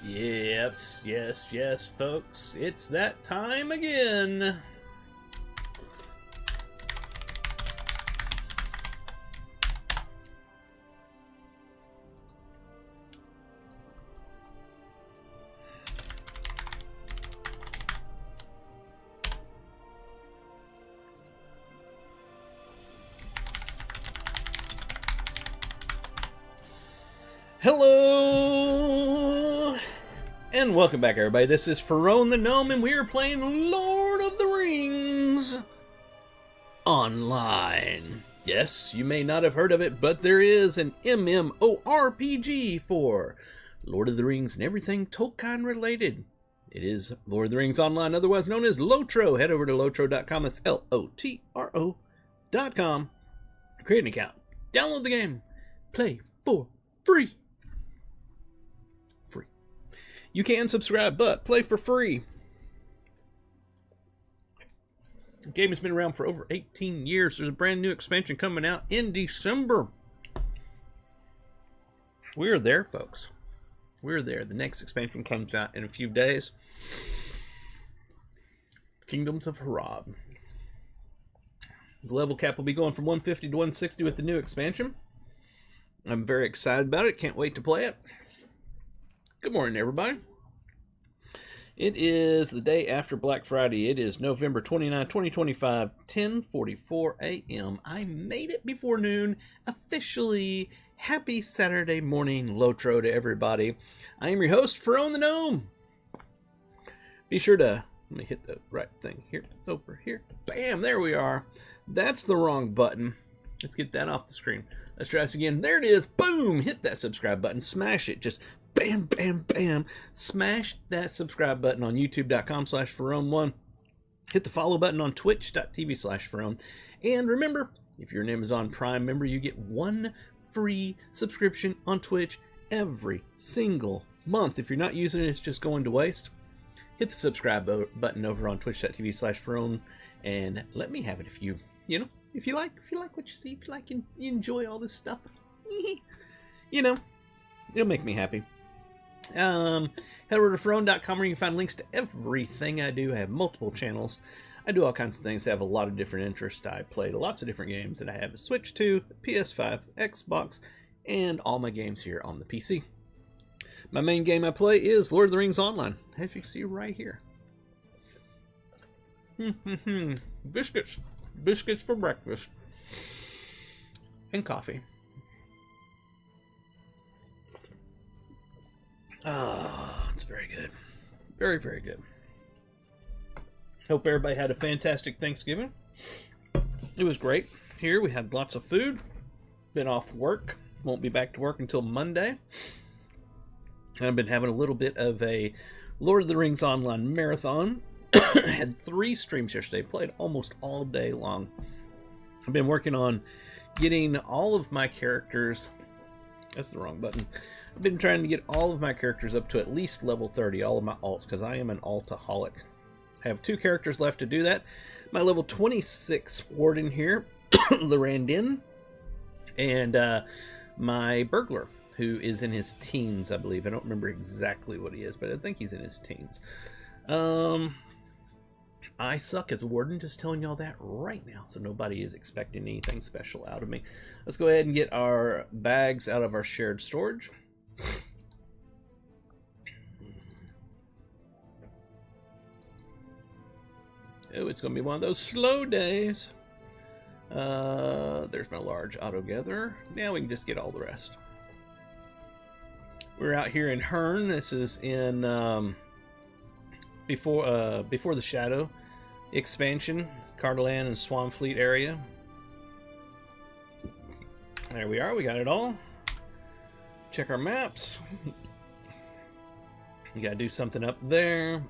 Yep, yes, folks. It's that time again. Hello! And welcome back, everybody. This is Pharaoh the Gnome, and we are playing Lord of the Rings Online. Yes, you may not have heard of it, but there is an MMORPG for Lord of the Rings and everything Tolkien related. It is Lord of the Rings Online, otherwise known as LOTRO. Head over to LOTRO.com. That's LOTRO.com. Create an account. Download the game. Play for free. You can subscribe, but play for free. The game has been around for over 18 years. There's a brand new expansion coming out in December. We're there, folks. We're there. The next expansion comes out in a few days. Kingdoms of Harad. The level cap will be going from 150 to 160 with the new expansion. I'm very excited about it. Can't wait to play it. Good morning, everybody. It is the day after Black Friday. It is November 29, 2025, 10:44 a.m. I made it before noon. Officially, happy Saturday morning, LOTRO, to everybody. I am your host, Pharaoh the Gnome. Be sure to, let me hit the right thing here, over here. Bam, there we are. That's the wrong button. Let's get that off the screen. Let's try this again. There it is. Boom! Hit that subscribe button. Smash it. Just bam, bam, bam. Smash that subscribe button on youtube.com/Pharaoh1. Hit the follow button on twitch.tv/Pharaoh. And remember, if you're an Amazon Prime member, you get one free subscription on Twitch every single month. If you're not using it, it's just going to waste. Hit the subscribe button over on twitch.tv/Pharaoh and let me have it if you like what you see, if you like and you enjoy all this stuff. It'll make me happy. Head over to Pharaoh.com where you can find links to everything I do. I have multiple channels. I do all kinds of things. I have a lot of different interests. I play lots of different games that I have a Switch 2, PS5, Xbox, and all my games here on the PC. My main game I play is Lord of the Rings Online, as you can see right here. Biscuits for breakfast, and coffee. Oh, it's very good. Very, very good. Hope everybody had a fantastic Thanksgiving. It was great. Here we had lots of food. Been off work. Won't be back to work until Monday. And I've been having a little bit of a Lord of the Rings Online marathon. Had 3 streams yesterday. Played almost all day long. I've been working on getting all of my characters. That's the wrong button. I've been trying to get all of my characters up to at least level 30, all of my alts, because I am an altaholic. I have 2 characters left to do that. My level 26 warden here, Larandin, and my burglar, who is in his teens, I believe. I don't remember exactly what he is, but I think he's in his teens. I suck as a warden, just telling y'all that right now, so nobody is expecting anything special out of me. Let's go ahead and get our bags out of our shared storage. Oh, it's going to be one of those slow days. There's my large auto gatherer. Now we can just get all the rest. We're out here in Herne. This is in before the Shadow expansion, Cardolan and Swanfleet area. There we are. We got it all. Check our maps. You gotta do something up there,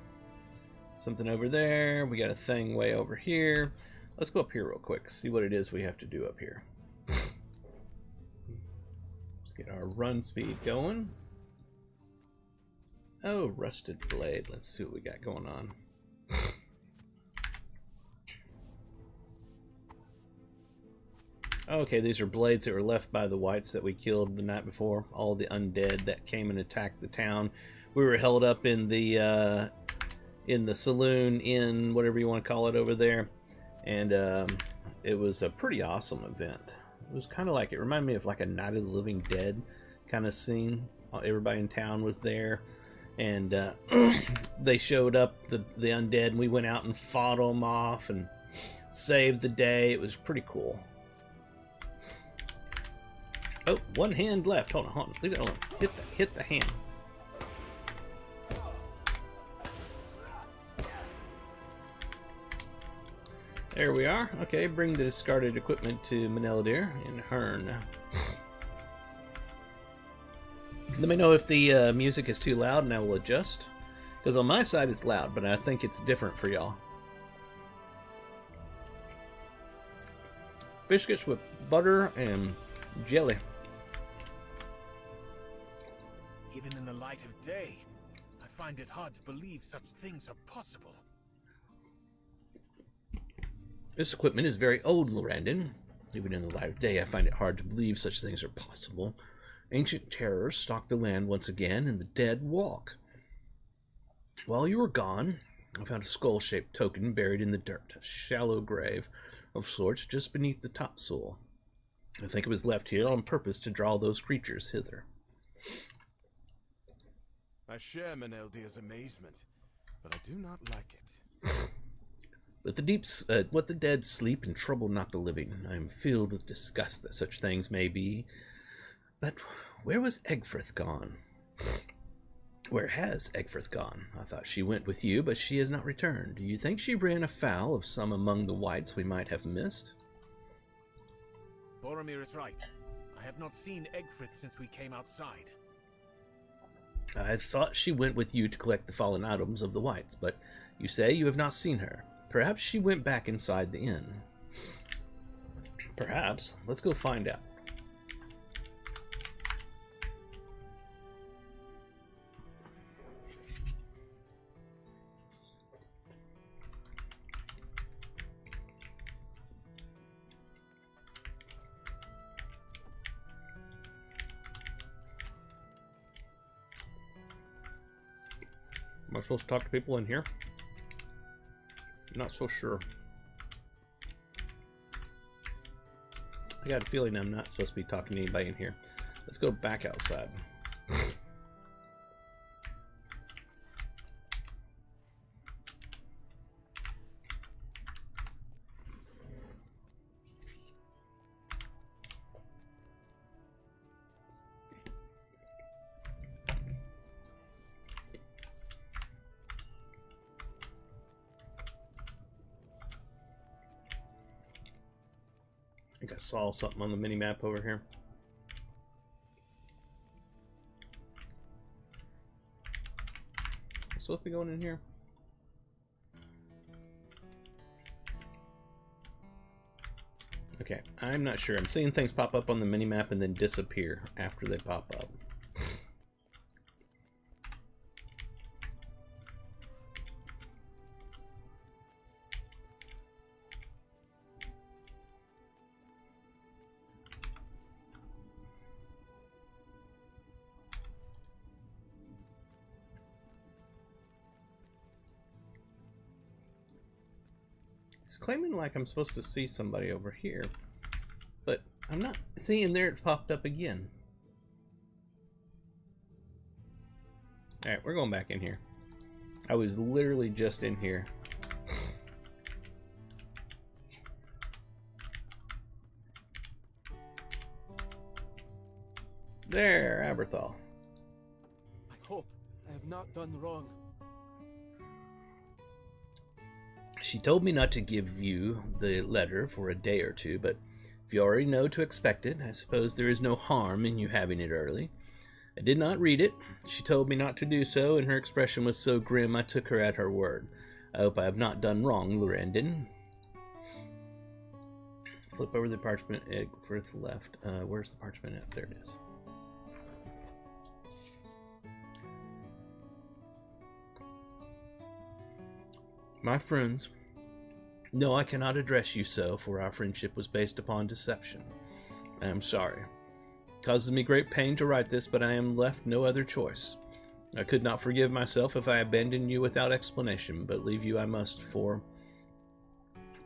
something over there. We got a thing way over here. Let's go up here real quick, see what it is we have to do up here. Let's get our run speed going. Oh, rusted blade. Let's see what we got going on. Okay, these are blades that were left by the whites that we killed the night before. All the undead that came and attacked the town. we were held up in the saloon, in whatever you want to call it over there, and it was a pretty awesome event. It was kind of like, it reminded me of like a Night of the Living Dead kind of scene. Everybody in town was there, and they showed up, the undead, and we went out and fought them off and saved the day. It was pretty cool. Oh, one hand left. Hold on. Leave that alone. Hit the hand. There we are. Okay, bring the discarded equipment to Maneladir in Hearn. Let me know if the music is too loud and I will adjust. Because on my side it's loud, but I think it's different for y'all. Biscuits with butter and jelly. Even in the light of day, I find it hard to believe such things are possible. This equipment is very old, Lorandon. Even in the light of day, I find it hard to believe such things are possible. Ancient terrors stalk the land once again, and the dead walk. While you were gone, I found a skull-shaped token buried in the dirt, a shallow grave of sorts just beneath the topsoil. I think it was left here on purpose to draw those creatures hither. I share Maneldir's amazement, but I do not like it. Let the dead sleep and trouble not the living. I am filled with disgust that such things may be. But where was Egfrith gone? Where has Egfrith gone? I thought she went with you, but she has not returned. Do you think she ran afoul of some among the wights we might have missed? Boromir is right. I have not seen Egfrith since we came outside. I thought she went with you to collect the fallen items of the wights, but you say you have not seen her. Perhaps she went back inside the inn. Perhaps. Let's go find out. Am I supposed to talk to people in here? Not so sure. I got a feeling I'm not supposed to be talking to anybody in here. Let's go back outside. I think I saw something on the mini map over here. Am I supposed to be going in here? Okay, I'm not sure. I'm seeing things pop up on the mini map and then disappear after they pop up. It's claiming like I'm supposed to see somebody over here, but I'm not seeing. There it popped up again. Alright, we're going back in here. I was literally just in here. There, Aberthal. I hope I have not done wrong. She told me not to give you the letter for a day or two, but if you already know to expect it, I suppose there is no harm in you having it early. I did not read it. She told me not to do so, and her expression was so grim I took her at her word. I hope I have not done wrong, Lorandon. Flip over the parchment egg for the left. Where's the parchment at? There it is. My friends, no, I cannot address you so, for our friendship was based upon deception. I am sorry. It causes me great pain to write this, but I am left no other choice. I could not forgive myself if I abandoned you without explanation, but leave you I must, for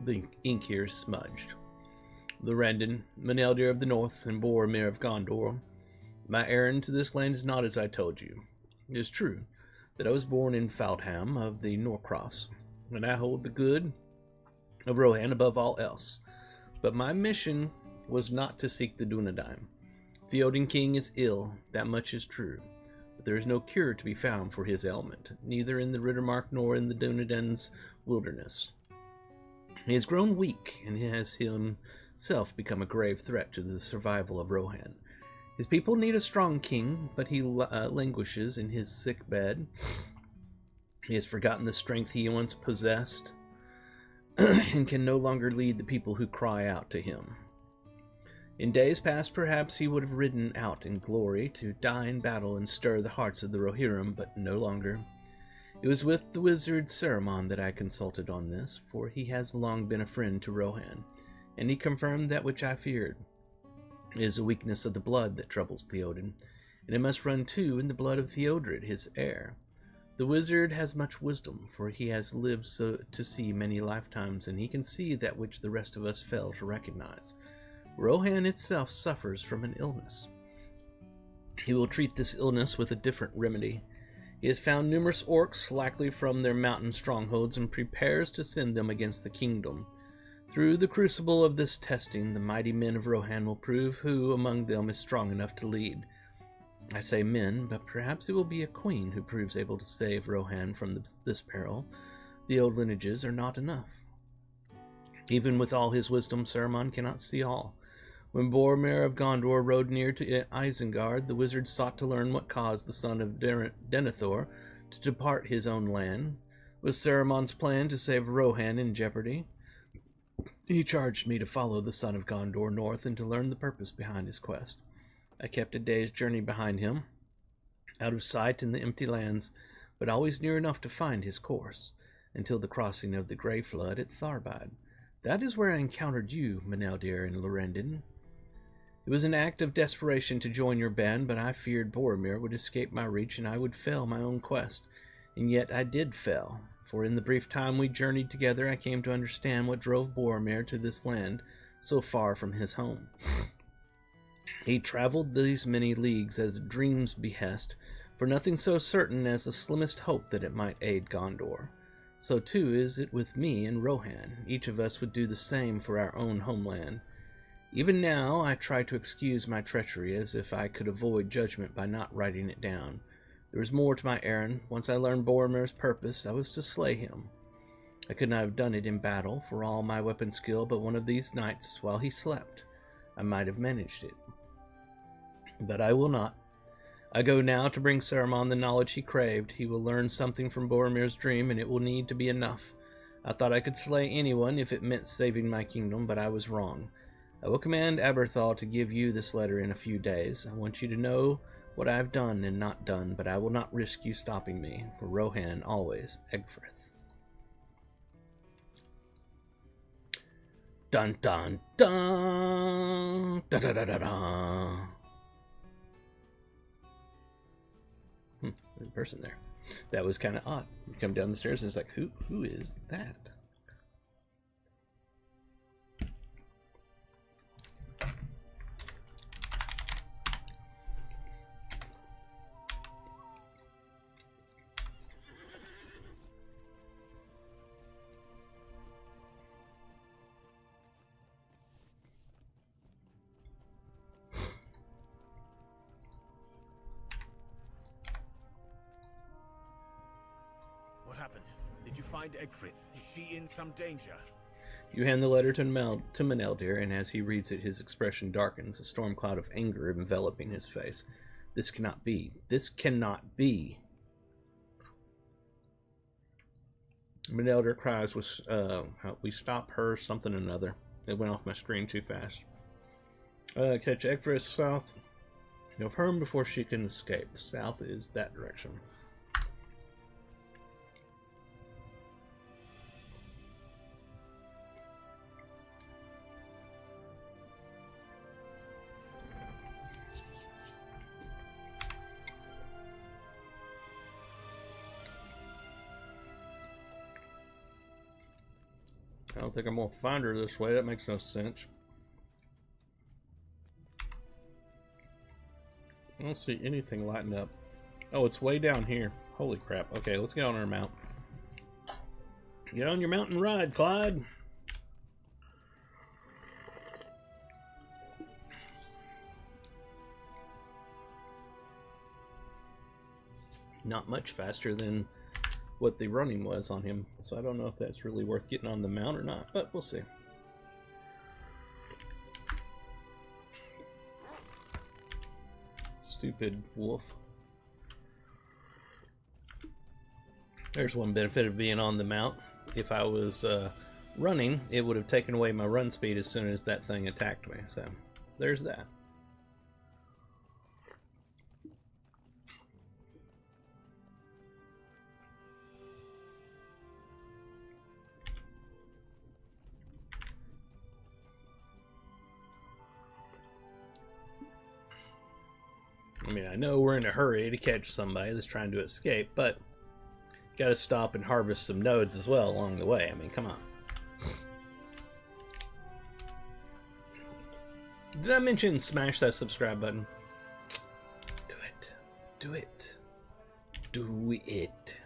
the ink here is smudged. Lorendin, Meneldir of the North, and Boromir of Gondor, my errand to this land is not as I told you. It is true that I was born in Foudham of the Norcrofts, and I hold the good of Rohan above all else. But my mission was not to seek the Dunedain. The Odin King is ill, that much is true, but there is no cure to be found for his ailment, neither in the Rittermark nor in the Dunedain's wilderness. He has grown weak, and has himself become a grave threat to the survival of Rohan. His people need a strong king, but he languishes in his sick bed. He has forgotten the strength he once possessed, and can no longer lead the people who cry out to him. In days past, perhaps he would have ridden out in glory to die in battle and stir the hearts of the Rohirrim, but no longer. It was with the wizard Saruman that I consulted on this, for he has long been a friend to Rohan, and he confirmed that which I feared. It is a weakness of the blood that troubles Theoden, and it must run too in the blood of Theodred, his heir. The wizard has much wisdom, for he has lived to see many lifetimes, and he can see that which the rest of us fail to recognize. Rohan itself suffers from an illness. He will treat this illness with a different remedy. He has found numerous orcs, likely from their mountain strongholds, and prepares to send them against the kingdom. Through the crucible of this testing, the mighty men of Rohan will prove who among them is strong enough to lead. I say men, but perhaps it will be a queen who proves able to save Rohan from this peril. The old lineages are not enough. Even with all his wisdom, Saruman cannot see all. When Boromir of Gondor rode near to Isengard, the wizard sought to learn what caused the son of Denethor to depart his own land. Was Saruman's plan to save Rohan in jeopardy? He charged me to follow the son of Gondor north and to learn the purpose behind his quest. I kept a day's journey behind him, out of sight in the empty lands, but always near enough to find his course, until the crossing of the Grey Flood at Tharbad. That is where I encountered you, Meneldir and Lorendin. It was an act of desperation to join your band, but I feared Boromir would escape my reach and I would fail my own quest. And yet I did fail, for in the brief time we journeyed together, I came to understand what drove Boromir to this land so far from his home. He traveled these many leagues as a dream's behest, for nothing so certain as the slimmest hope that it might aid Gondor. So too is it with me and Rohan. Each of us would do the same for our own homeland. Even now I try to excuse my treachery as if I could avoid judgment by not writing it down. There was more to my errand. Once I learned Boromir's purpose, I was to slay him. I could not have done it in battle for all my weapon skill, but one of these nights, while he slept, I might have managed it. But I will not. I go now to bring Saruman the knowledge he craved. He will learn something from Boromir's dream, and it will need to be enough. I thought I could slay anyone if it meant saving my kingdom, but I was wrong. I will command Aberthal to give you this letter in a few days. I want you to know what I have done and not done, but I will not risk you stopping me. For Rohan, always, Egfrith. Dun dun dun! Da da da da da! There's a person there. That was kind of odd. You come down the stairs and it's like, who is that? What happened? Did you find Egfrith? Is she in some danger? You hand the letter to Meneldir, and as he reads it, his expression darkens, a storm cloud of anger enveloping his face. This cannot be. This cannot be. Meneldir cries, we stop her, something or another. It went off my screen too fast. Catch Egfrith south of Herm before she can escape. South is that direction. I don't think I'm gonna find her this way. That makes no sense. I don't see anything lighting up. Oh, it's way down here. Holy crap. Okay, let's get on our mount. Get on your mountain ride, Clyde. Not much faster than what the running was on him, so I don't know if that's really worth getting on the mount or not, but we'll see. Stupid wolf. There's one benefit of being on the mount. If I was running, it would have taken away my run speed as soon as that thing attacked me, so there's that. I mean, I know we're in a hurry to catch somebody that's trying to escape, but gotta stop and harvest some nodes as well along the way. I mean, come on. Did I mention smash that subscribe button? Do it. Do it. Do it.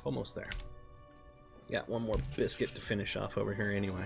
Almost there. Got one more biscuit to finish off over here anyway.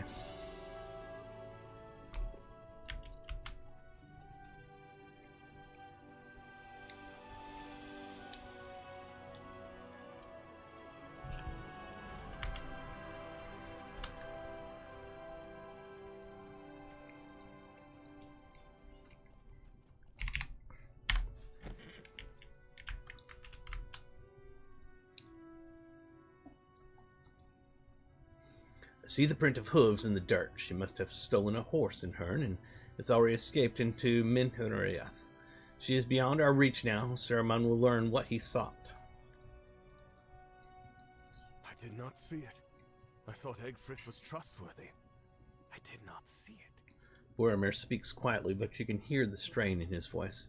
I see the print of hooves in the dirt. She must have stolen a horse in Hern, and it's already escaped into Minheriath. She is beyond our reach now. Saruman will learn what he sought. I did not see it. I thought Egfrith was trustworthy. I did not see it. Boromir speaks quietly, but you can hear the strain in his voice.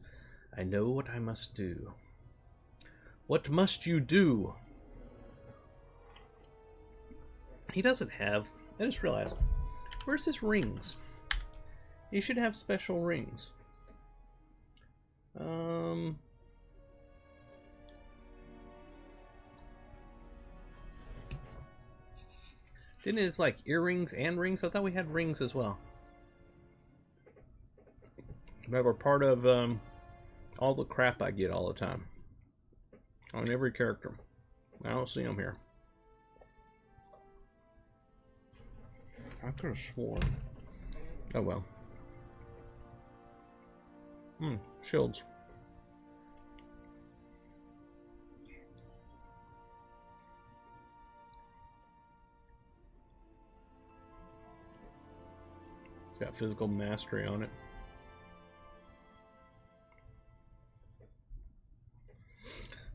I know what I must do. What must you do? He doesn't have... I just realized. Where's his rings? He should have special rings. Didn't it like earrings and rings? I thought we had rings as well. That were part of all the crap I get all the time. On every character. I don't see them here. I could have sworn. Oh well. Shields. It's got physical mastery on it.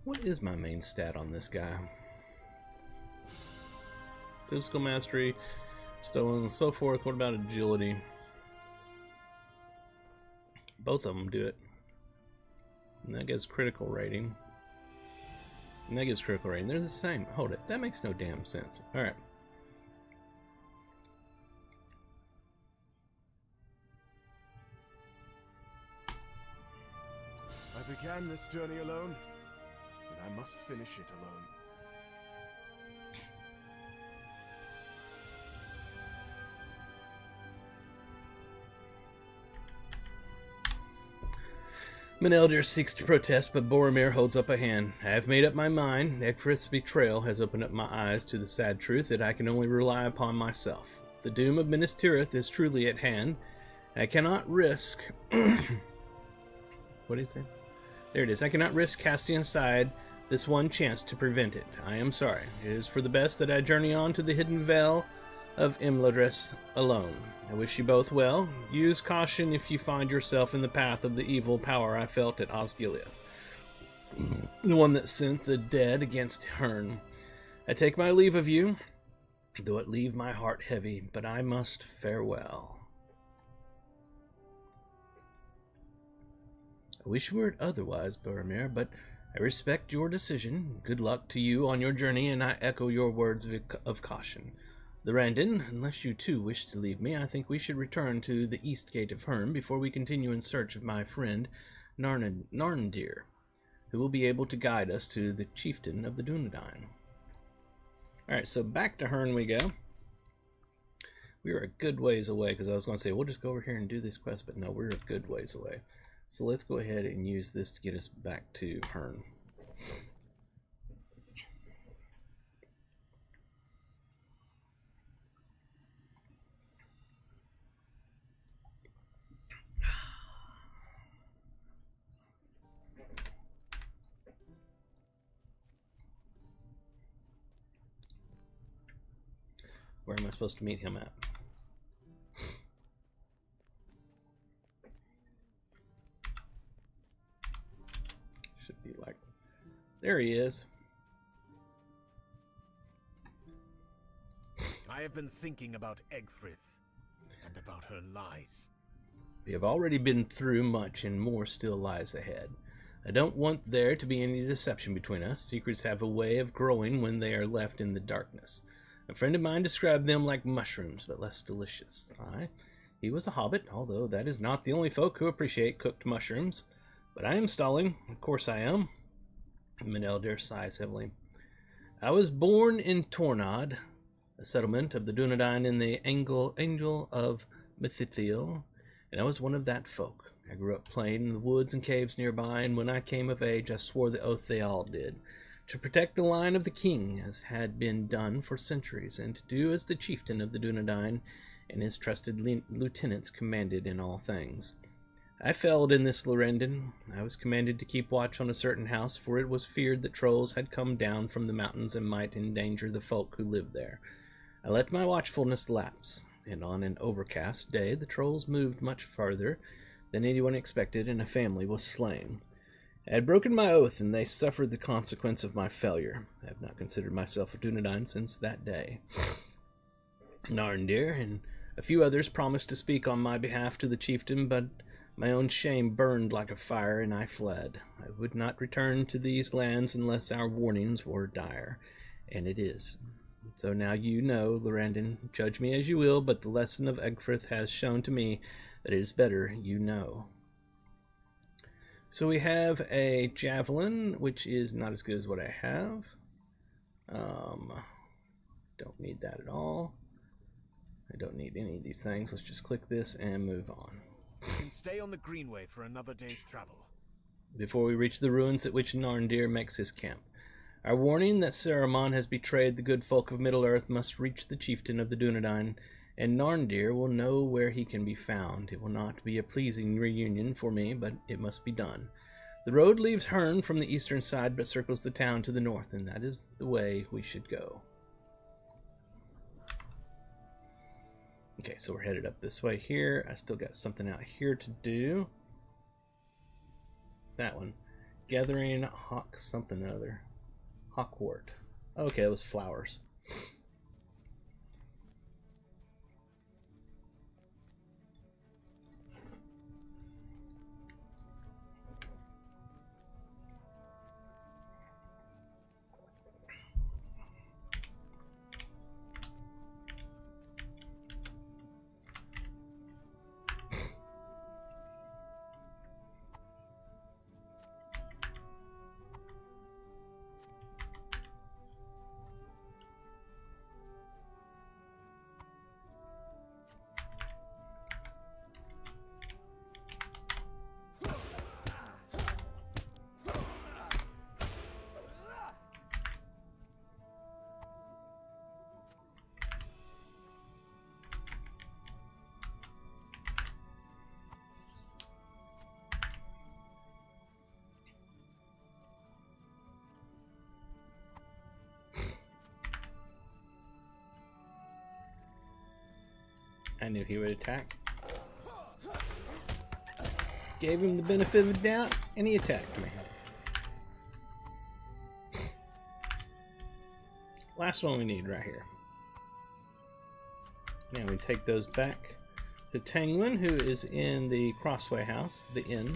What is my main stat on this guy? Physical mastery, stolen, and so forth. What about agility? Both of them do it. And that gets critical rating. And that gets critical rating. They're the same. Hold it. That makes no damn sense. Alright. I began this journey alone, and I must finish it alone. Meneldir seeks to protest, but Boromir holds up a hand. I have made up my mind. Egfrith's betrayal has opened up my eyes to the sad truth that I can only rely upon myself. The doom of Minas Tirith is truly at hand. I cannot risk... What did he say? There it is. I cannot risk casting aside this one chance to prevent it. I am sorry. It is for the best that I journey on to the hidden vale of Imladris alone. I wish you both well. Use caution if you find yourself in the path of the evil power I felt at Osgiliath, the one that sent the dead against Hern. I take my leave of you, though it leave my heart heavy, but I must farewell. I wish you were otherwise, Boromir, but I respect your decision. Good luck to you on your journey, and I echo your words of caution. Lorandon, unless you too wish to leave me, I think we should return to the east gate of Herne before we continue in search of my friend Narndir, who will be able to guide us to the chieftain of the Dunedain. Alright, so back to Herne we go. We were a good ways away, because I was going to say, we'll just go over here and do this quest, but no, we're a good ways away. So let's go ahead and use this to get us back to Herne. Where am I supposed to meet him at? Should be like... There he is. I have been thinking about Egfrith and about her lies. We have already been through much, and more still lies ahead. I don't want there to be any deception between us. Secrets have a way of growing when they are left in the darkness. A friend of mine described them like mushrooms, but less delicious. He was a hobbit, although that is not the only folk who appreciate cooked mushrooms. But I am stalling. Of course I am. Menelder sighs heavily. I was born in Tornod, a settlement of the Dunedain in the Angle of Mithithiel, and I was one of that folk. I grew up playing in the woods and caves nearby, and when I came of age I swore the oath they all did, to protect the line of the king, as had been done for centuries, and to do as the chieftain of the Dunedain and his trusted lieutenants commanded in all things. I failed in this, Lorandon. I was commanded to keep watch on a certain house, for it was feared that trolls had come down from the mountains and might endanger the folk who lived there. I let my watchfulness lapse, and on an overcast day the trolls moved much farther than anyone expected, and a family was slain. I had broken my oath, and they suffered the consequence of my failure. I have not considered myself a Dunedain since that day. Narndir and a few others promised to speak on my behalf to the chieftain, but my own shame burned like a fire, and I fled. I would not return to these lands unless our warnings were dire, and it is. So now you know, Lorandon, judge me as you will, but the lesson of Egfrith has shown to me that it is better you know. So we have a javelin, which is not as good as what I have. Don't need that at all. I don't need any of these things. Let's just click this and move on. You can stay on the Greenway for another day's travel. Before we reach the ruins at which Narndir makes his camp. Our warning that Saruman has betrayed the good folk of Middle-earth must reach the chieftain of the Dunedain, and Narndir will know where he can be found. It will not be a pleasing reunion for me, but it must be done. The road leaves Herne from the eastern side, but circles the town to the north, and that is the way we should go. Okay, so we're headed up this way here. I still got something out here to do. That one. Gathering hawk something or other. Hawkwort. Okay, it was flowers. I knew he would attack. Gave him the benefit of the doubt, and he attacked me. Last one we need right here. Now we take those back to Tangwin, who is in the Crossway House, the inn.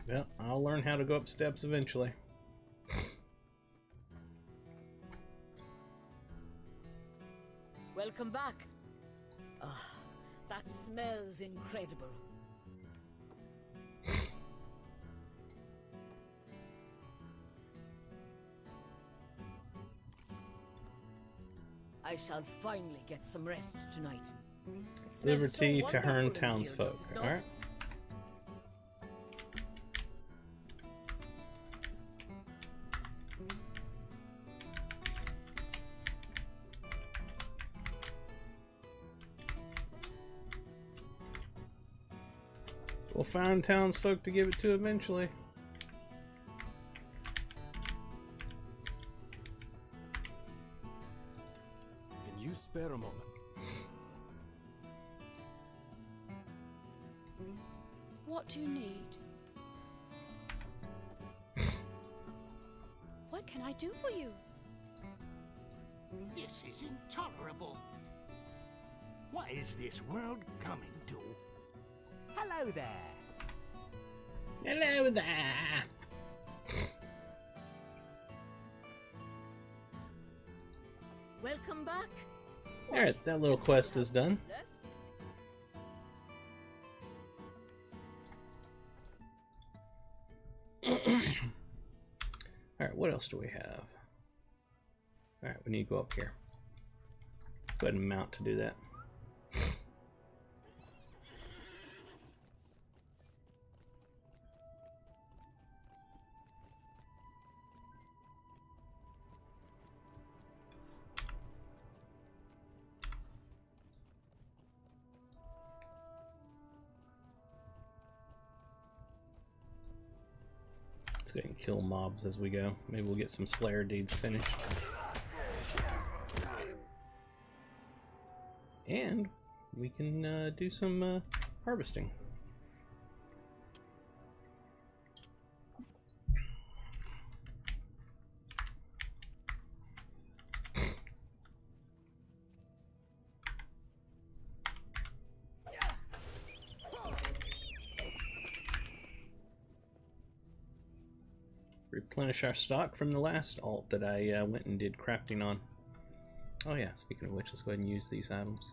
Well, I'll learn how to go up steps eventually. Welcome back. Ah, that smells incredible. I shall finally get some rest tonight. It smells Liberty so to wonderful Hearn in here, townsfolk. does it not? Alright. We'll find townsfolk to give it to eventually. Can you spare a moment? What do you need? What can I do for you? This is intolerable. What is this world coming to? Hello there. Hello there. Welcome back. Alright, that little quest is done. Left? Alright, what else do we have? Alright, we need to go up here. Let's go ahead and mount to do that. Let's go ahead and kill mobs as we go. Maybe we'll get some Slayer deeds finished. And we can do some harvesting. Replenish our stock from the last alt that I went and did crafting on. Oh yeah, speaking of which, let's go ahead and use these items.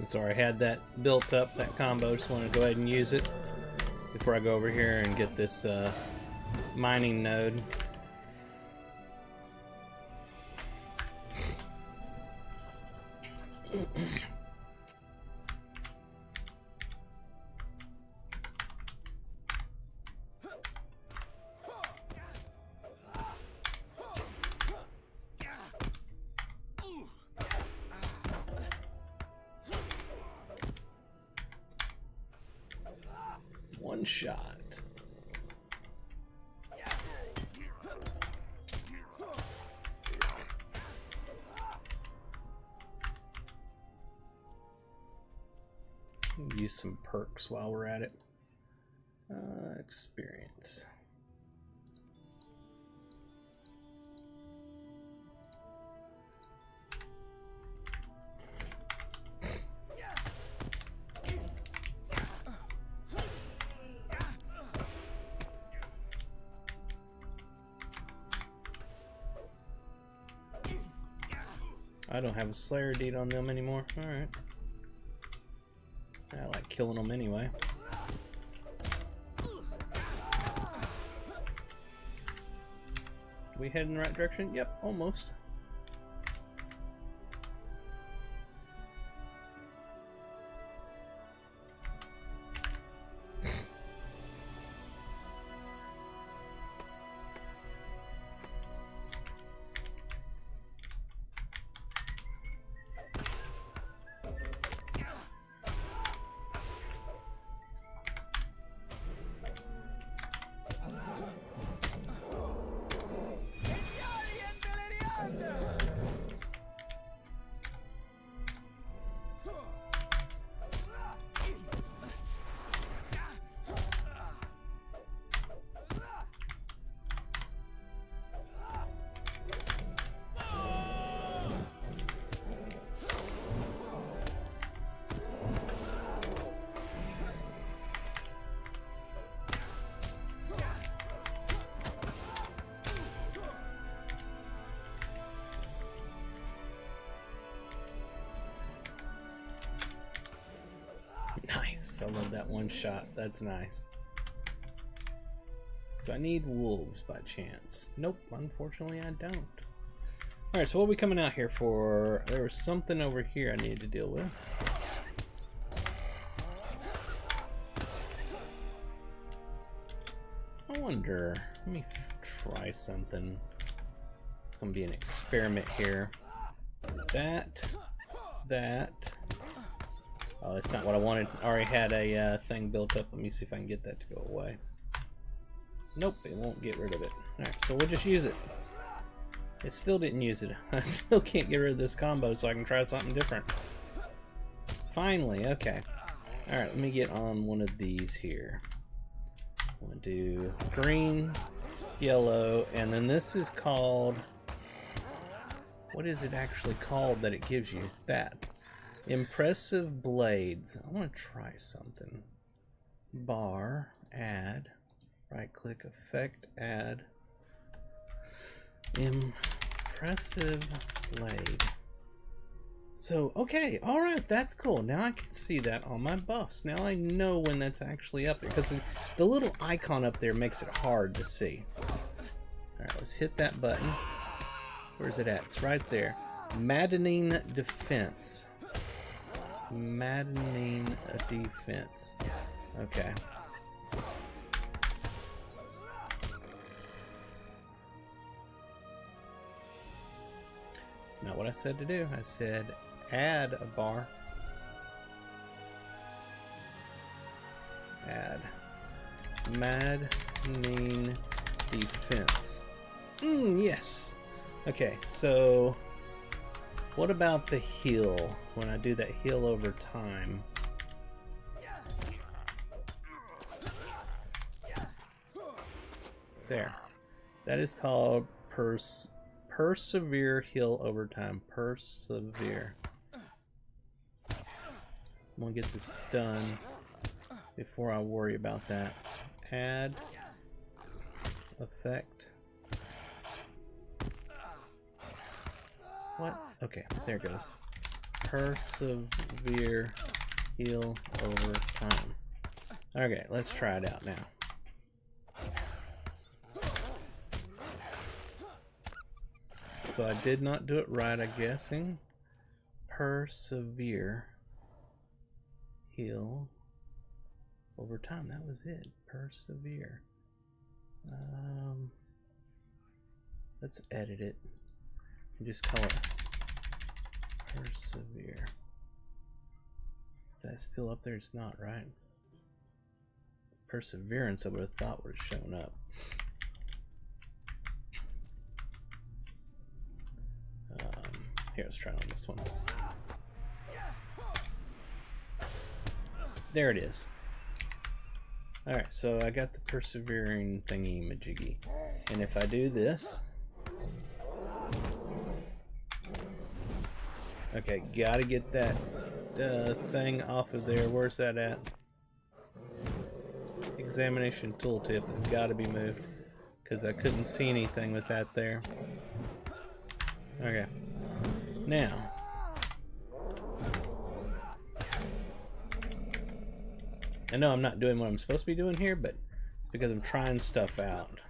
So I had that built up, that combo. Just want to go ahead and use it before I go over here and get this mining node. One shot. Use some perks while we're at it. Experience. I don't have a Slayer deed on them anymore. Alright. I like killing them anyway. We head in the right direction? Yep, almost. Nice. I love that one shot. That's nice. Do I need wolves by chance? Nope, unfortunately I don't. Alright, so what are we coming out here for? There was something over here I needed to deal with. I wonder, let me try something. It's gonna be an experiment here. That. Oh, that's not what I wanted. I already had a thing built up. Let me see if I can get that to go away. Nope, it won't get rid of it. Alright, so we'll just use it. It still didn't use it. I still can't get rid of this combo, so I can try something different. Finally, okay. Alright, let me get on one of these here. I'm gonna do green, yellow, and then this is called... What is it actually called that it gives you? That. Impressive blades. I want to try something. Bar, add, right click, effect, add. Impressive blade. So, okay, alright, that's cool. Now I can see that on my buffs. Now I know when that's actually up there, because the little icon up there makes it hard to see. Alright, let's hit that button. Where's it at? It's right there. Maddening defense. Maddening defense. Okay. It's not what I said to do. I said add a bar. Add. Maddening defense. Yes. Okay, so what about the heal? When I do that heal over time. There. That is called persevere heal over time. Persevere. I'm gonna get this done before I worry about that. Add effect. What? Okay, there it goes. Persevere heal over time. Okay, let's try it out now. So I did not do it right, I'm guessing. Persevere heal over time. That was it. Persevere. Let's edit it and just call it persevere. Is that still up there? It's not, right? Perseverance, I would have thought would have shown up. Here, let's try it on this one. There it is. Alright, so I got the persevering thingy majiggy. And if I do this... Okay, gotta get that thing off of there. Where's that at? Examination tooltip has got to be moved, because I couldn't see anything with that there. Okay. Now, I know I'm not doing what I'm supposed to be doing here, but it's because I'm trying stuff out.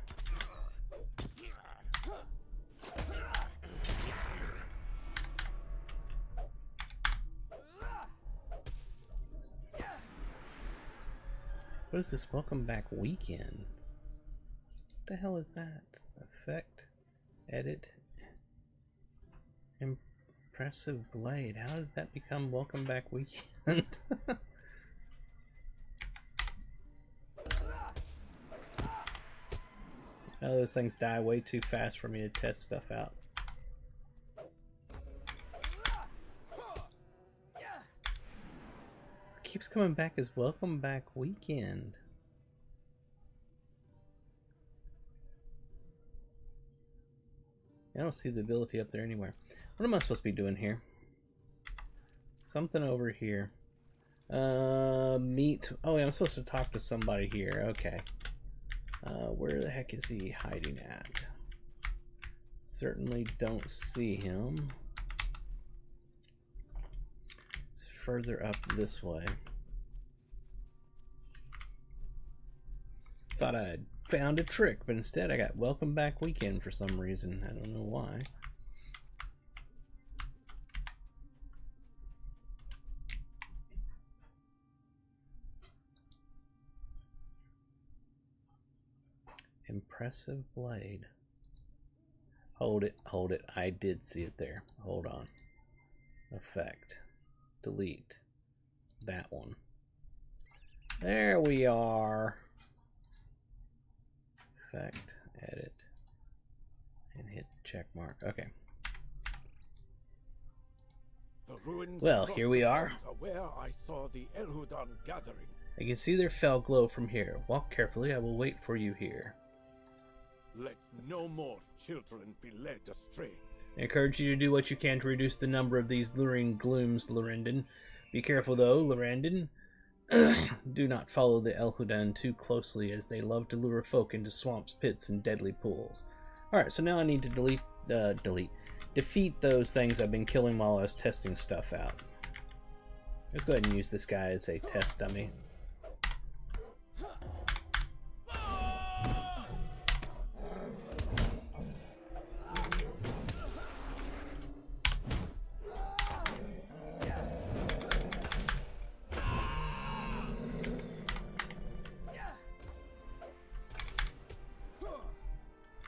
What is this welcome back weekend? What the hell is that? Effect, edit, impressive blade. How did that become welcome back weekend? Oh, those things die way too fast for me to test stuff out. It keeps coming back as welcome back weekend. I don't see the ability up there anywhere. What am I supposed to be doing here? Something over here. Meet. Oh, yeah, I'm supposed to talk to somebody here. Okay. Where the heck is he hiding at? Certainly don't see him. It's further up this way. Thought I had found a trick, but instead I got welcome back weekend for some reason. I don't know why. Impressive blade. Hold it, hold it. I did see it there. Hold on. Effect. Delete. That one. There we are. Effect. Edit. And hit check mark. Okay. Well, here we are. Where I saw the Elhudan gathering. I can see their fell glow from here. Walk carefully. I will wait for you here. Let no more children be led astray. I encourage you to do what you can to reduce the number of these luring glooms, Lorendon. Be careful, though, Lorendon. Do not follow the Elhudan too closely, as they love to lure folk into swamps, pits, and deadly pools. Alright, so now I need to defeat those things I've been killing while I was testing stuff out. Let's go ahead and use this guy as a test dummy.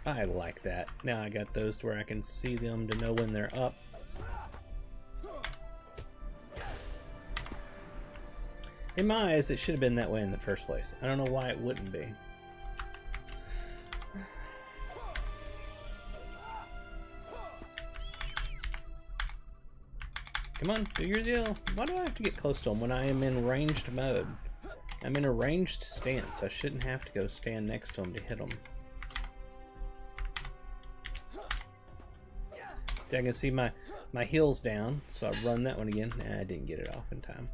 I like that. Now I got those to where I can see them to know when they're up. In my eyes, it should have been that way in the first place. I don't know why it wouldn't be. Come on, do your deal. Why do I have to get close to them when I am in ranged mode? I'm in a ranged stance. I shouldn't have to go stand next to them to hit them. See, I can see my heel's down, so I run that one again. Nah, I didn't get it off in time.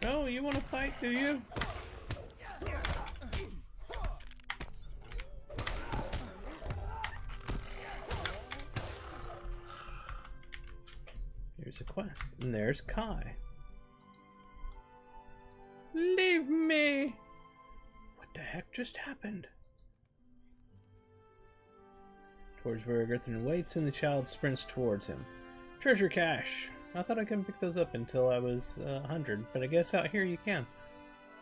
Oh, you want to fight, do you? Here's a quest, and there's Kai. Leave me! What the heck just happened? Towards where Gerthin waits, and the child sprints towards him. Treasure cache! I thought I couldn't pick those up until I was 100, but I guess out here you can.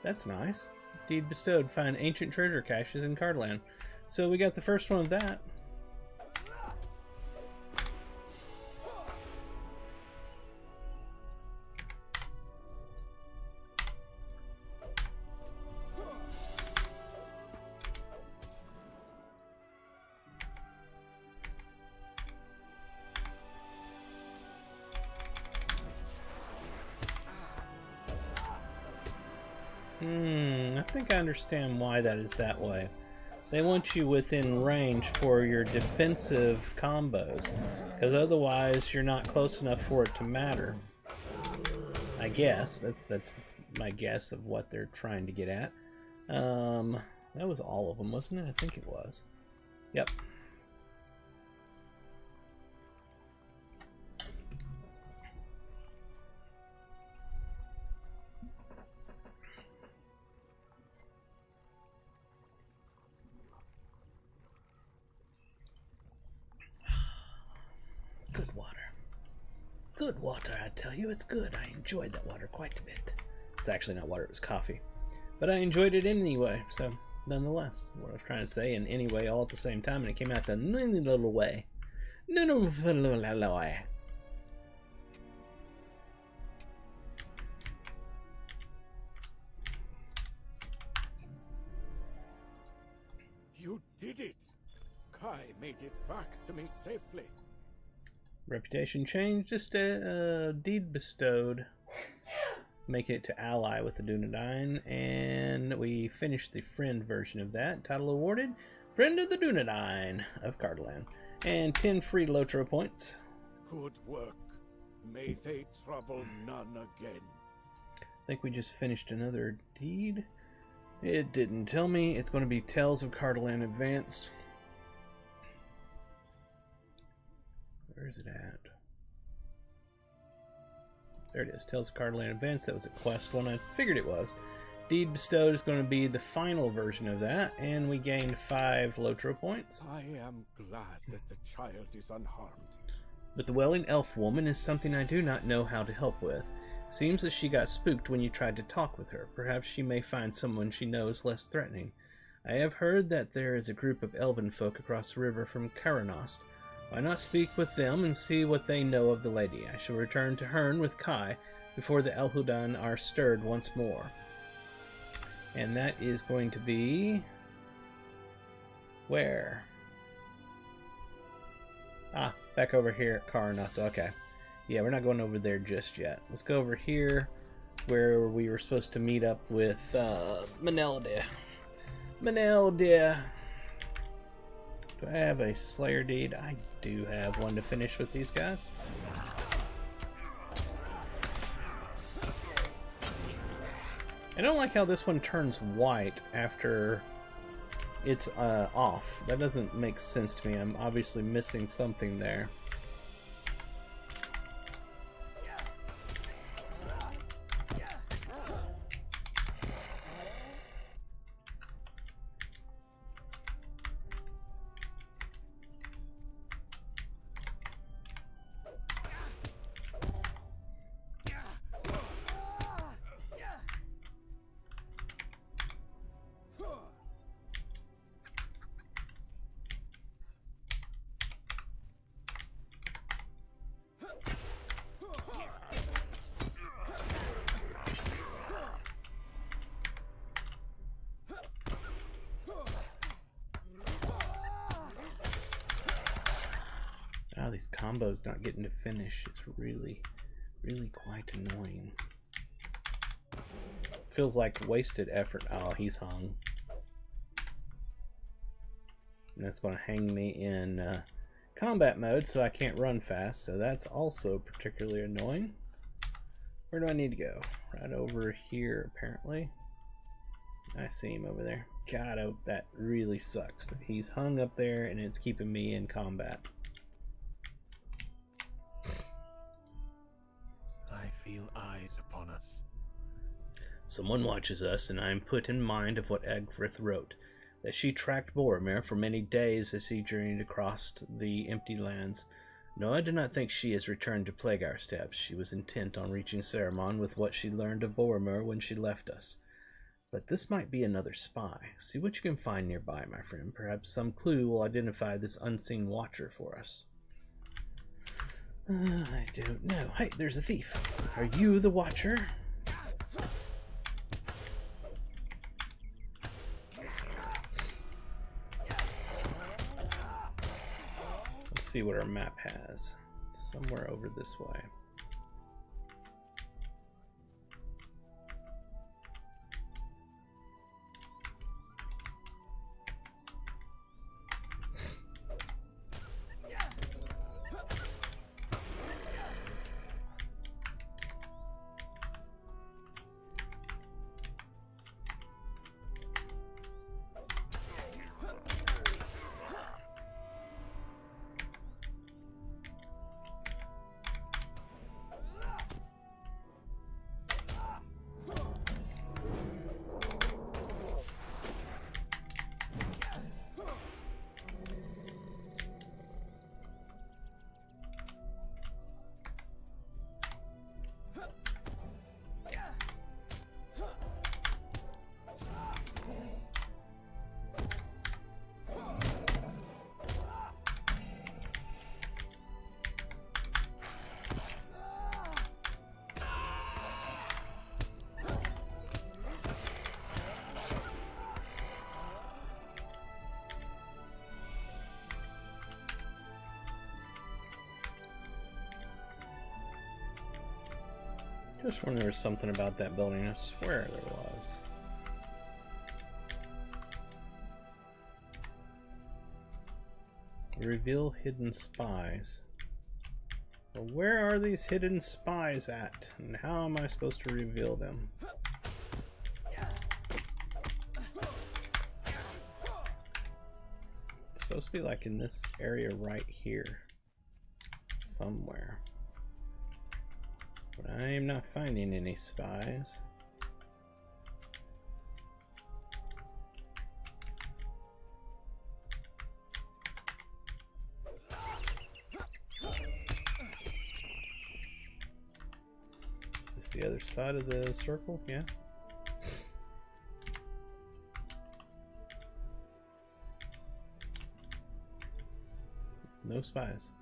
That's nice. Deed bestowed. Find ancient treasure caches in Cardland. So we got the first one of that. think I understand why that is that way. They want you within range for your defensive combos, because otherwise you're not close enough for it to matter. I guess that's my guess of what they're trying to get at. That was all of them, wasn't it? I think it was. Yep. Good water. Good water, I tell you, it's good. I enjoyed that water quite a bit. It's actually not water, it was coffee. But I enjoyed it anyway, so nonetheless, what I was trying to say in anyway all at the same time, and it came out the little way. You did it! Kai made it back to me safely. Reputation change, just a deed bestowed. Making it to ally with the Dunedain, and we finished the friend version of that. Title awarded, Friend of the Dunedain of Cardolan, and 10 free LOTRO points. Good work. May they trouble none again. I think we just finished another deed. It didn't tell me. It's going to be Tales of Cardolan Advanced. Where is it at? There it is, Tales of Cardolan Advanced. That was a quest one. I figured it was. Deed Bestowed is going to be the final version of that, and we gained 5 LOTRO points. I am glad that the child is unharmed. But the Welling Elf woman is something I do not know how to help with. Seems that she got spooked when you tried to talk with her. Perhaps she may find someone she knows less threatening. I have heard that there is a group of elven folk across the river from Karanost. Why not speak with them and see what they know of the lady? I shall return to Herne with Kai before the Elhudan are stirred once more. And that is going to be... where? Ah, back over here at Karanost. Okay. Yeah, we're not going over there just yet. Let's go over here where we were supposed to meet up with Menelda. Menelda! Do I have a Slayer deed? I do have one to finish with these guys. I don't like how this one turns white after it's off. That doesn't make sense to me. I'm obviously missing something there. Oh, these combos not getting to finish. It's really quite annoying. Feels like wasted effort. Oh, he's hung. And that's going to hang me in combat mode, so I can't run fast. So that's also particularly annoying. Where do I need to go? Right over here, apparently. I see him over there. God, oh, that really sucks. That he's hung up there and it's keeping me in combat. I feel eyes upon us. Someone watches us, and I am put in mind of what Egfrith wrote, that she tracked Boromir for many days as he journeyed across the empty lands. No, I do not think she has returned to plague our steps. She was intent on reaching Saruman with what she learned of Boromir when she left us. But this might be another spy. See what you can find nearby, my friend. Perhaps some clue will identify this unseen watcher for us. I don't know. Hey, there's a thief. Are you the watcher? Let's see what our map has. Somewhere over this way. Could have sworn there was something about that building. I swear there was. Reveal hidden spies. Well, where are these hidden spies at? And how am I supposed to reveal them? It's supposed to be like in this area right here. Somewhere. But I am not finding any spies. Is this the other side of the circle? Yeah. No spies.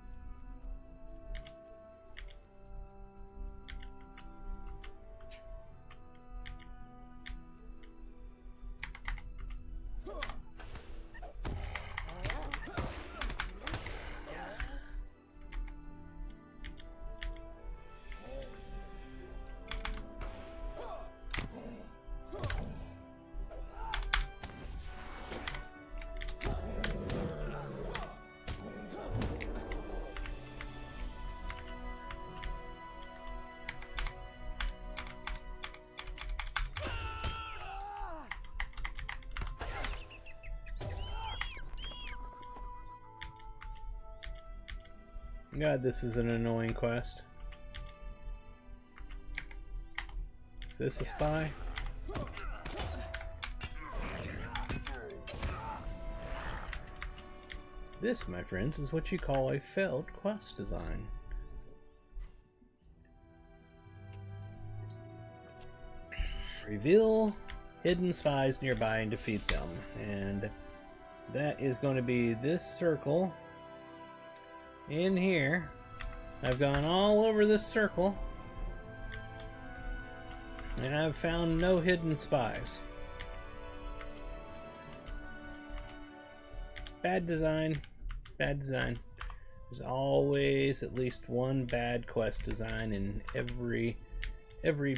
God, this is an annoying quest. Is this a spy? This, my friends, is what you call a failed quest design. Reveal hidden spies nearby and defeat them. And that is going to be this circle. In here, I've gone all over this circle, and I've found no hidden spies. Bad design, bad design. There's always at least one bad quest design in every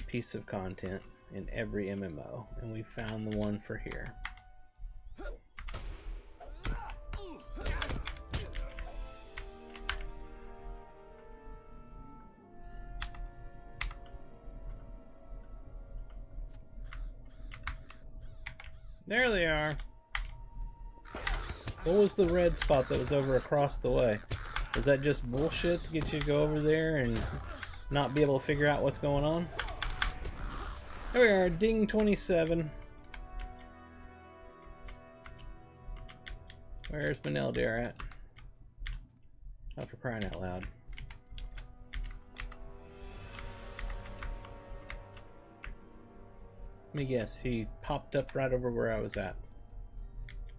piece of content in every MMO, and we found the one for here. There they are. What was the red spot that was over across the way? Is that just bullshit to get you to go over there and not be able to figure out what's going on? There we are, ding 27. Where's Maneldir at? Oh, for crying out loud. Let me guess, he popped up right over where I was at.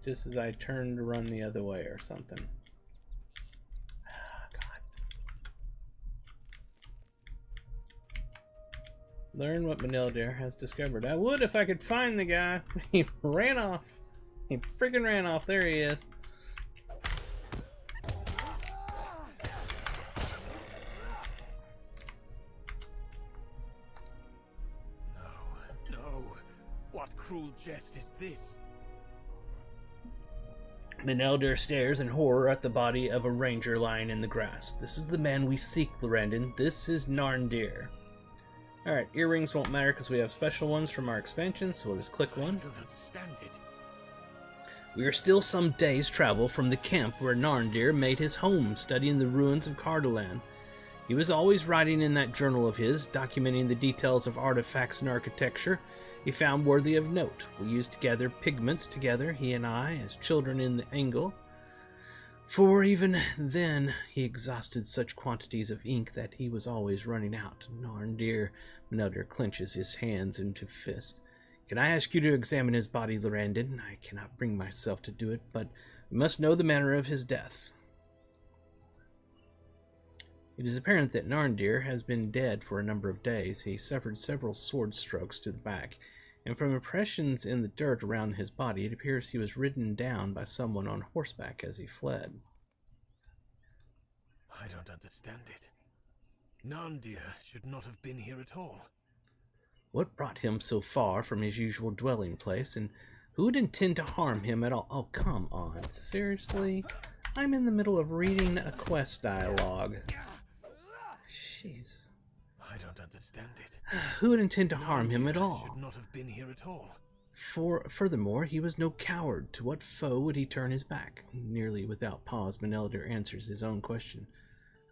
Just as I turned to run the other way or something. Oh, God. Learn what Maneldir has discovered. I would if I could find the guy. He ran off. He freaking ran off. There he is. What cruel jest is this? Maneldir stares in horror at the body of a ranger lying in the grass. This is the man we seek, Lorandon. This is Narndir. Alright, earrings won't matter because we have special ones from our expansion, so we'll just click one. I don't understand it. We are still some days' travel from the camp where Narndir made his home, studying the ruins of Cardolan. He was always writing in that journal of his, documenting the details of artifacts and architecture he found worthy of note. We used to gather pigments together, he and I, as children in the Angle. For even then, he exhausted such quantities of ink that he was always running out. Maneldir clenches his hands into fist. Can I ask you to examine his body, Lorandon? I cannot bring myself to do it, but we must know the manner of his death. It is apparent that Narndir has been dead for a number of days. He suffered several sword strokes to the back, and from impressions in the dirt around his body, it appears he was ridden down by someone on horseback as he fled. I don't understand it. Narndir should not have been here at all. What brought him so far from his usual dwelling place, and who would intend to harm him at all? Oh, come on. Seriously? I'm in the middle of reading a quest dialogue. Jeez. I don't understand it. Who would intend to harm him at all? Should not have been here at all. Furthermore, he was no coward. To what foe would he turn his back? Nearly without pause, Menelder answers his own question.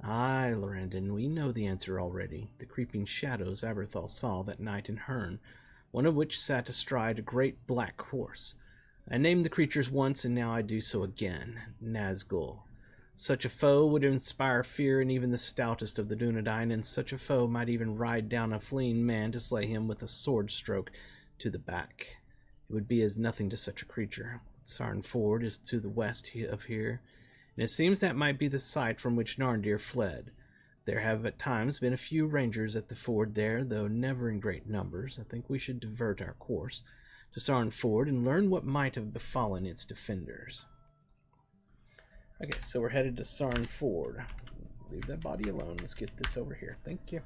Aye, Lorandon, we know the answer already. The creeping shadows Aberthal saw that night in Herne, one of which sat astride a great black horse. I named the creatures once, and now I do so again. Nazgul. Such a foe would inspire fear in even the stoutest of the Dunedain, and such a foe might even ride down a fleeing man to slay him with a sword stroke to the back. It would be as nothing to such a creature. Sarn Ford is to the west of here, and it seems that might be the site from which Narndir fled. There have at times been a few rangers at the ford there, though never in great numbers. I think we should divert our course to Sarn Ford and learn what might have befallen its defenders. Okay, so we're headed to Sarn Ford. Leave that body alone. Let's get this over here. Thank you.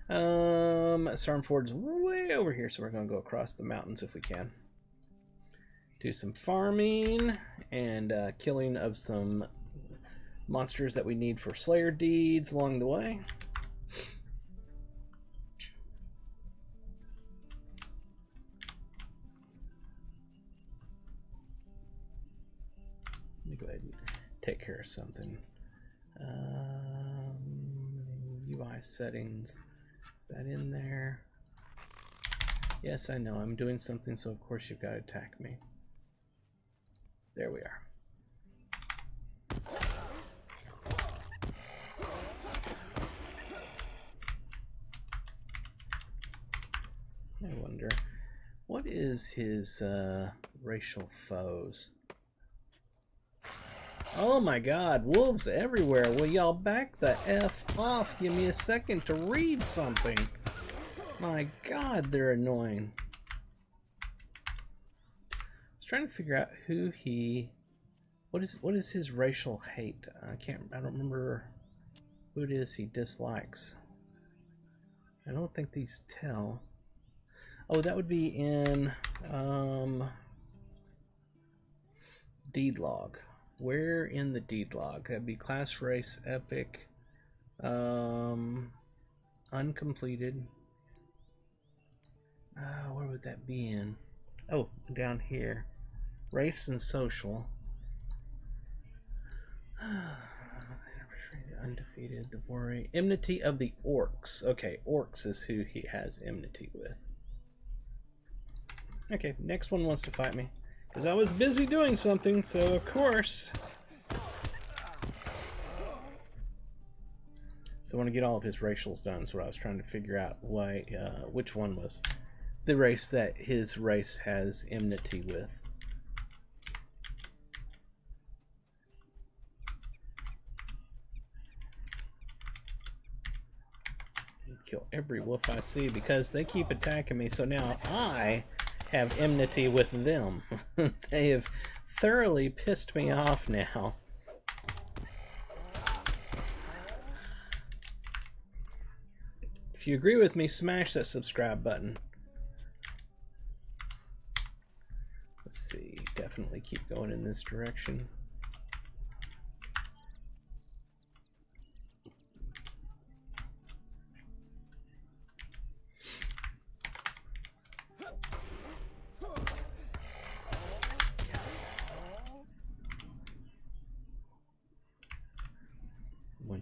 Sarn Ford's way over here, so we're going to go across the mountains if we can. Do some farming and killing of some monsters that we need for Slayer deeds along the way. Let me go ahead and take care of something. UI settings. Is that in there? Yes, I know. I'm doing something, so of course you've got to attack me. There we are. I wonder, what is his racial foes? Oh my god, wolves everywhere. Will y'all back the F off? Give me a second to read something. My god, they're annoying. I was trying to figure out who he... What is his racial hate? I don't remember who it is he dislikes. I don't think these tell. Oh, that would be in deed log. Where in the deed log? That'd be class, race, epic, uncompleted. Where would that be in? Oh, down here. Race and social. Undefeated, the worry. Enmity of the orcs. Okay, orcs is who he has enmity with. Okay, next one wants to fight me. Because I was busy doing something, so of course. So I want to get all of his racials done. So I was trying to figure out why, which one was the race that his race has enmity with. Kill every wolf I see because they keep attacking me, so now I have enmity with them. They have thoroughly pissed me off now. If you agree with me, smash that subscribe button. Let's see, definitely keep going in this direction.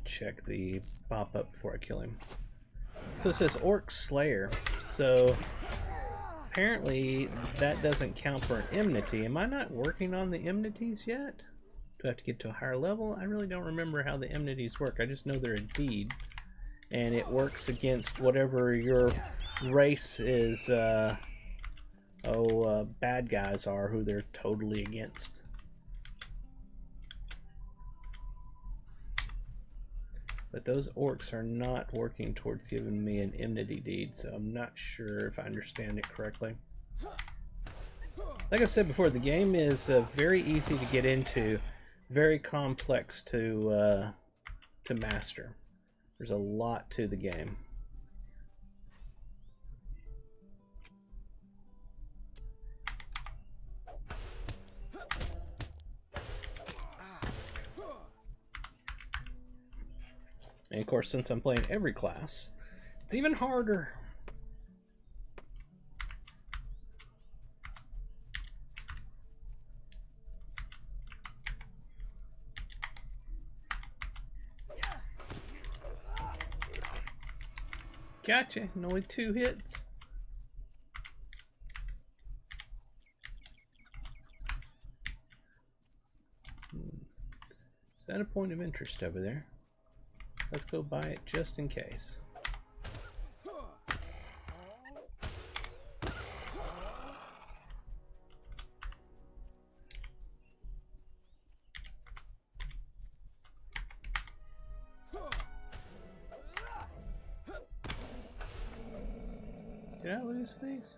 Check the pop-up before I kill him. So it says Orc Slayer, so apparently that doesn't count for an enmity. Am I not working on the enmities yet? Do I have to get to a higher level? I really don't remember how the enmities work. I just know they're a deed, and it works against whatever your race is, bad guys are who they're totally against. But those orcs are not working towards giving me an enmity deed, so I'm not sure if I understand it correctly. Like I've said before, the game is very easy to get into, very complex to master. There's a lot to the game. And of course, since I'm playing every class, it's even harder. Gotcha, and only 2 hits. Is that a point of interest over there? Let's go buy it just in case. Did I lose these?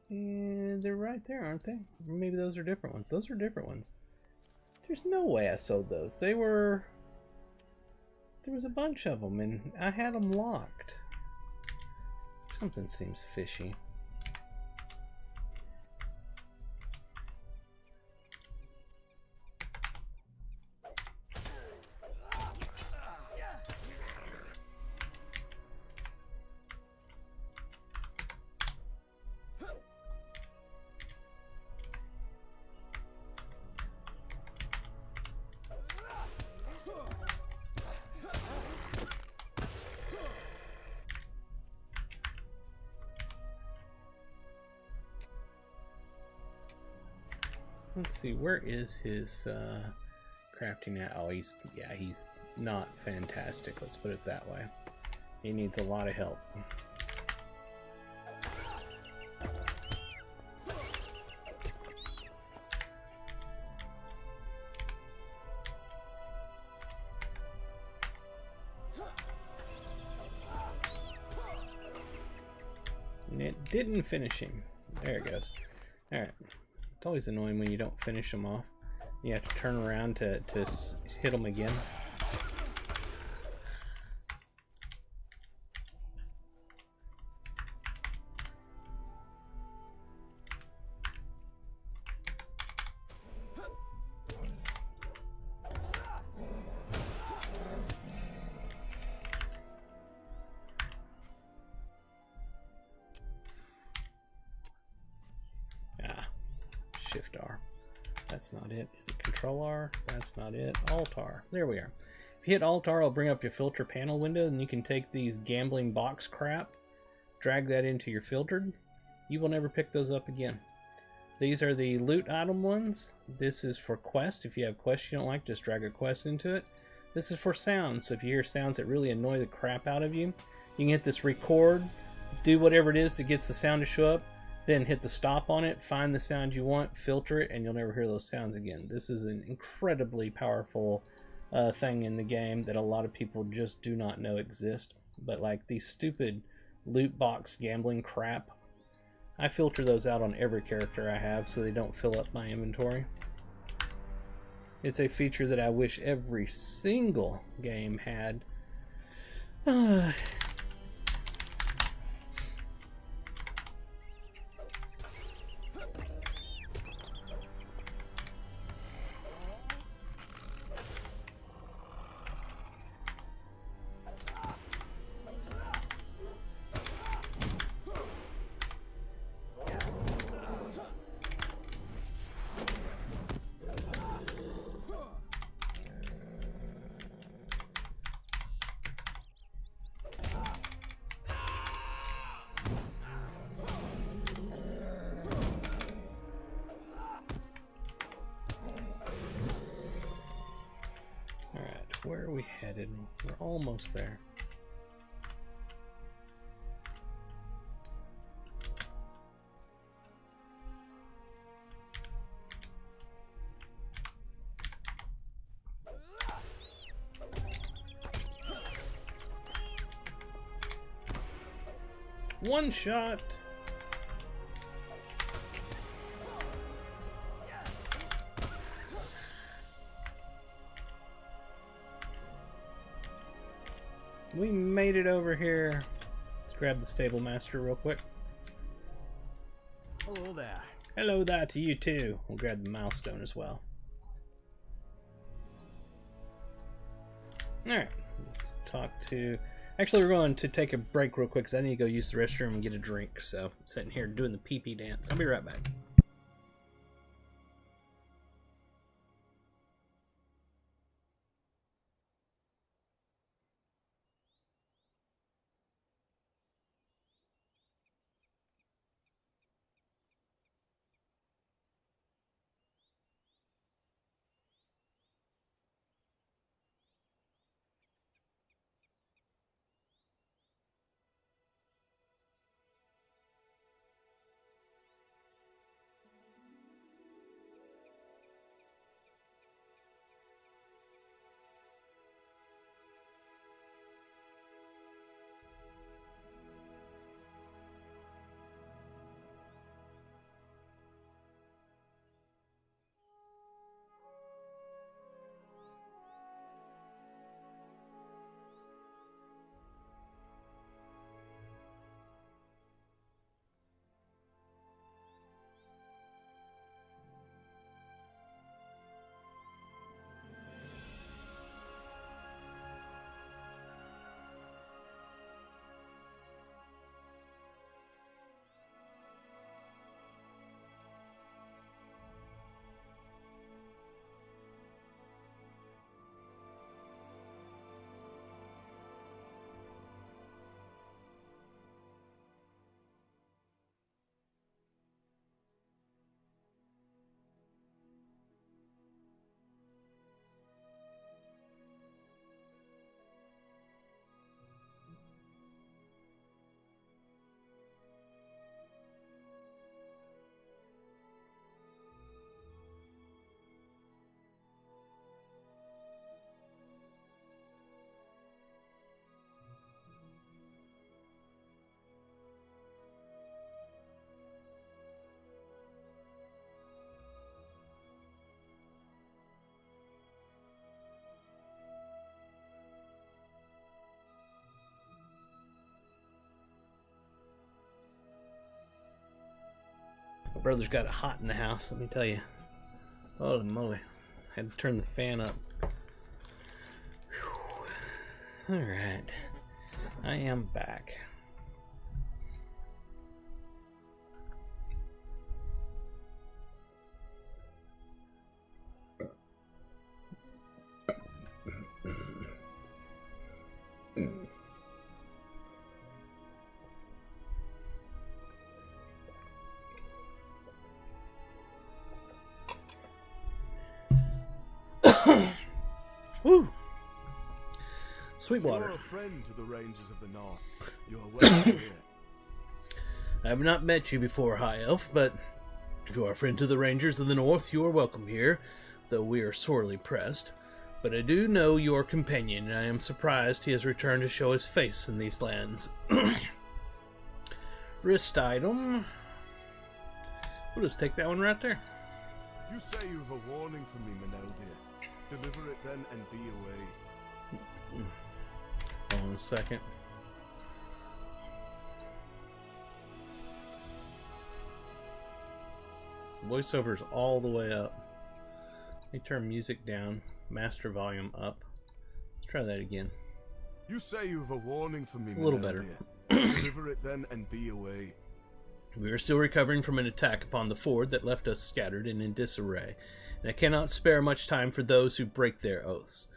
And they're right there, aren't they? Maybe those are different ones. Those are different ones. There's no way I sold those. They were... There was a bunch of them, and I had them locked. Something seems fishy. Let's see, where is his crafting at? Oh, he's not fantastic, let's put it that way. He needs a lot of help. And it didn't finish him. There it goes. Alright. It's always annoying when you don't finish them off. You have to turn around to hit them again. Shift R. That's not it. Is it Control R? That's not it. Alt R. There we are. If you hit Alt R, it'll bring up your filter panel window, and you can take these gambling box crap, drag that into your filtered. You will never pick those up again. These are the loot item ones. This is for quest. If you have quests you don't like, just drag a quest into it. This is for sounds. So if you hear sounds that really annoy the crap out of you, you can hit this record, do whatever it is that gets the sound to show up, then hit the stop on it, find the sound you want, filter it, and you'll never hear those sounds again. This is an incredibly powerful thing in the game that a lot of people just do not know exist. But like these stupid loot box gambling crap, I filter those out on every character I have so they don't fill up my inventory. It's a feature that I wish every single game had. Where are we headed? We're almost there. One shot. We made it over here. Let's grab the stable master real quick. Hello there. Hello there to you too. We'll grab the milestone as well. Alright, let's talk to... Actually, we're going to take a break real quick because I need to go use the restroom and get a drink. So, I'm sitting here doing the pee-pee dance. I'll be right back. My brother's got it hot in the house, let me tell you. Holy moly. Had to turn the fan up. Alright. I am back. Woo! Sweetwater. You're a friend to the Rangers of the North. You are welcome here. I have not met you before, High Elf, but if you are a friend to the Rangers of the North, you are welcome here, though we are sorely pressed. But I do know your companion, and I am surprised he has returned to show his face in these lands. Wrist item. We'll just take that one right there. You say you have a warning from me, Meneldir. Deliver it then and be away. Hold on a second. Voiceover's all the way up. Let me turn music down. Master volume up. Let's try that again. You say you have a warning from me, It's a little better. Deliver it then and be away. We are still recovering from an attack upon the ford that left us scattered and in disarray, and I cannot spare much time for those who break their oaths.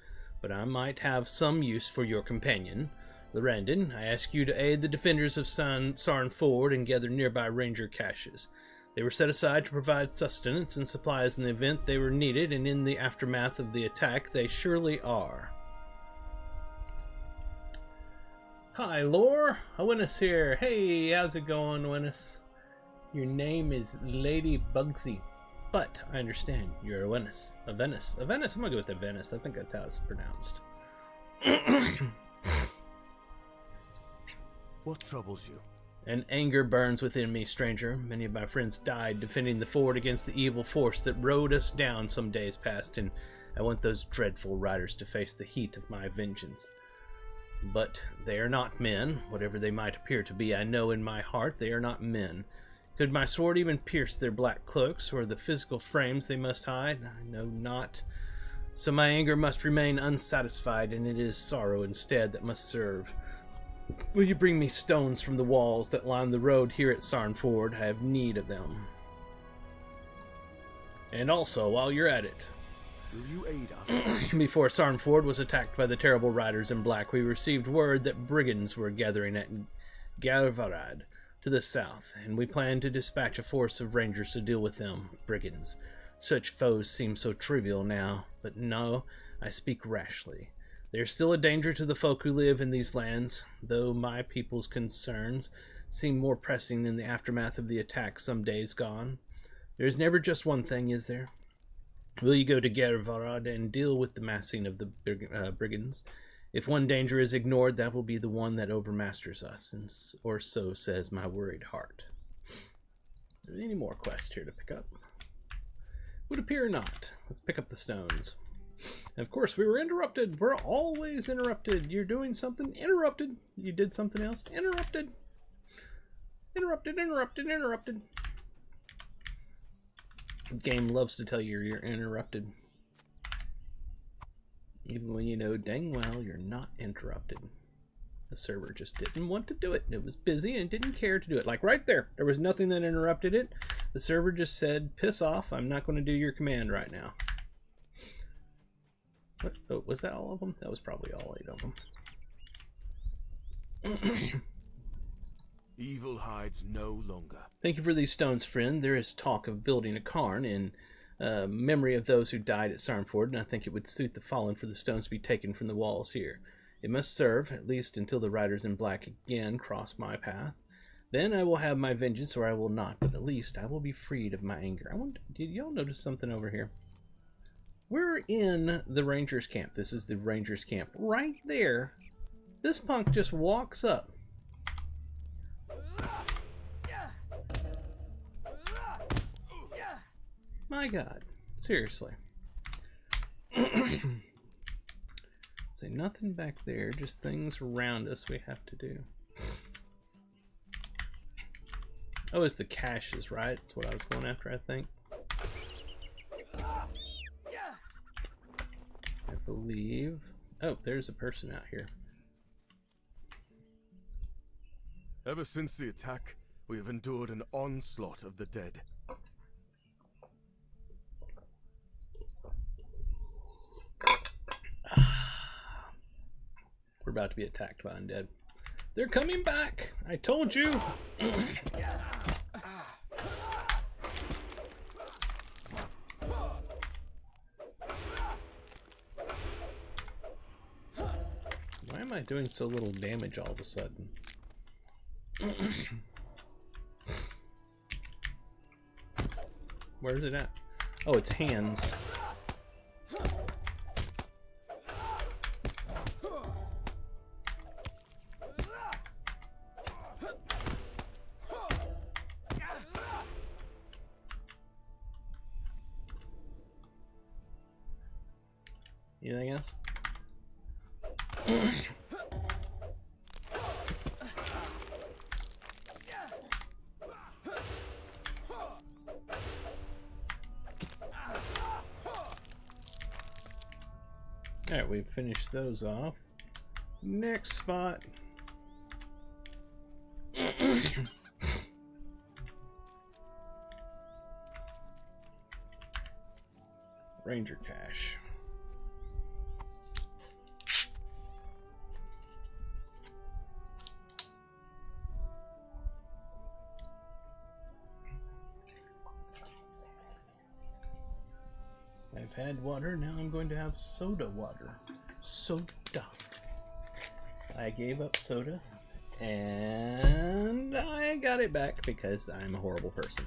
But I might have some use for your companion. Lorandon, I ask you to aid the defenders of Sarn Ford and gather nearby ranger caches. They were set aside to provide sustenance and supplies in the event they were needed, and in the aftermath of the attack they surely are. Hi, Lore. Awenus here. Hey, how's it going, Awenus? Your name is Lady Bugsy, but I understand you're Awenus. Avenus. Avenus? I'm gonna go with Avenus. I think that's how it's pronounced. What troubles you? An anger burns within me, stranger. Many of my friends died defending the fort against the evil force that rode us down some days past, and I want those dreadful riders to face the heat of my vengeance. But they are not men. Whatever they might appear to be, I know in my heart they are not men. Could my sword even pierce their black cloaks, or the physical frames they must hide? I know not. So my anger must remain unsatisfied, and it is sorrow instead that must serve. Will you bring me stones from the walls that line the road here at Sarnford? I have need of them. And also, while you're at it, Will you aid us? before Sarnford was attacked by the terrible riders in black, we received word that brigands were gathering at Galvarad to the south, and we planned to dispatch a force of rangers to deal with them, brigands. Such foes seem so trivial now, but no, I speak rashly. They are still a danger to the folk who live in these lands, though my people's concerns seem more pressing in the aftermath of the attack some days gone. There is never just one thing, is there? Will you go to Gervarad and deal with the massing of the brigands? If one danger is ignored, that will be the one that overmasters us, and or so says my worried heart. Are there any more quests here to pick up? Would appear not. Let's pick up the stones. And of course, we were interrupted. We're always interrupted. You're doing something? Interrupted. You did something else? Interrupted. Interrupted, interrupted, interrupted. The game loves to tell you you're interrupted. Even when you know dang well you're not interrupted. The server just didn't want to do it. It was busy and didn't care to do it. Like right there. There was nothing that interrupted it. The server just said, piss off. I'm not going to do your command right now. What? Oh, was that all of them? That was probably all 8 of them. Evil hides no longer. Thank you for these stones, friend. There is talk of building a cairn in memory of those who died at Sarnford, and I think it would suit the fallen for the stones to be taken from the walls here. It must serve, at least until the riders in black again cross my path. Then I will have my vengeance, or I will not, but at least I will be freed of my anger. Did y'all notice something over here? We're in the Rangers camp. This is the Rangers camp. Right there, this punk just walks up. My God, seriously. Say nothing back there, just things around us we have to do. Oh, it's the caches, right? That's what I was going after, I think. I believe. Oh, there's a person out here. Ever since the attack, we have endured an onslaught of the dead. We're about to be attacked by undead. They're coming back! I told you! Why am I doing so little damage all of a sudden? Where's it at? Oh, it's hands. Anything else? Alright, we've finished those off. Next spot. Ranger cache. I've had water, now I'm going to have soda water. Soda. I gave up soda, and I got it back because I'm a horrible person.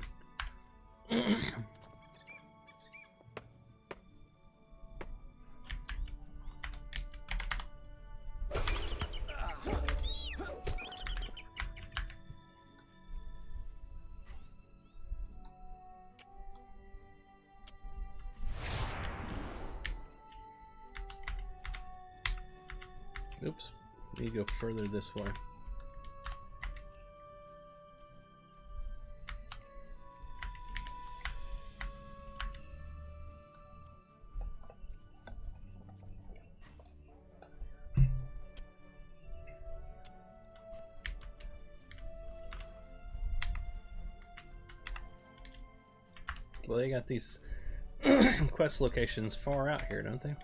Oops, need to go further this way. Well, they got these quest locations far out here, don't they?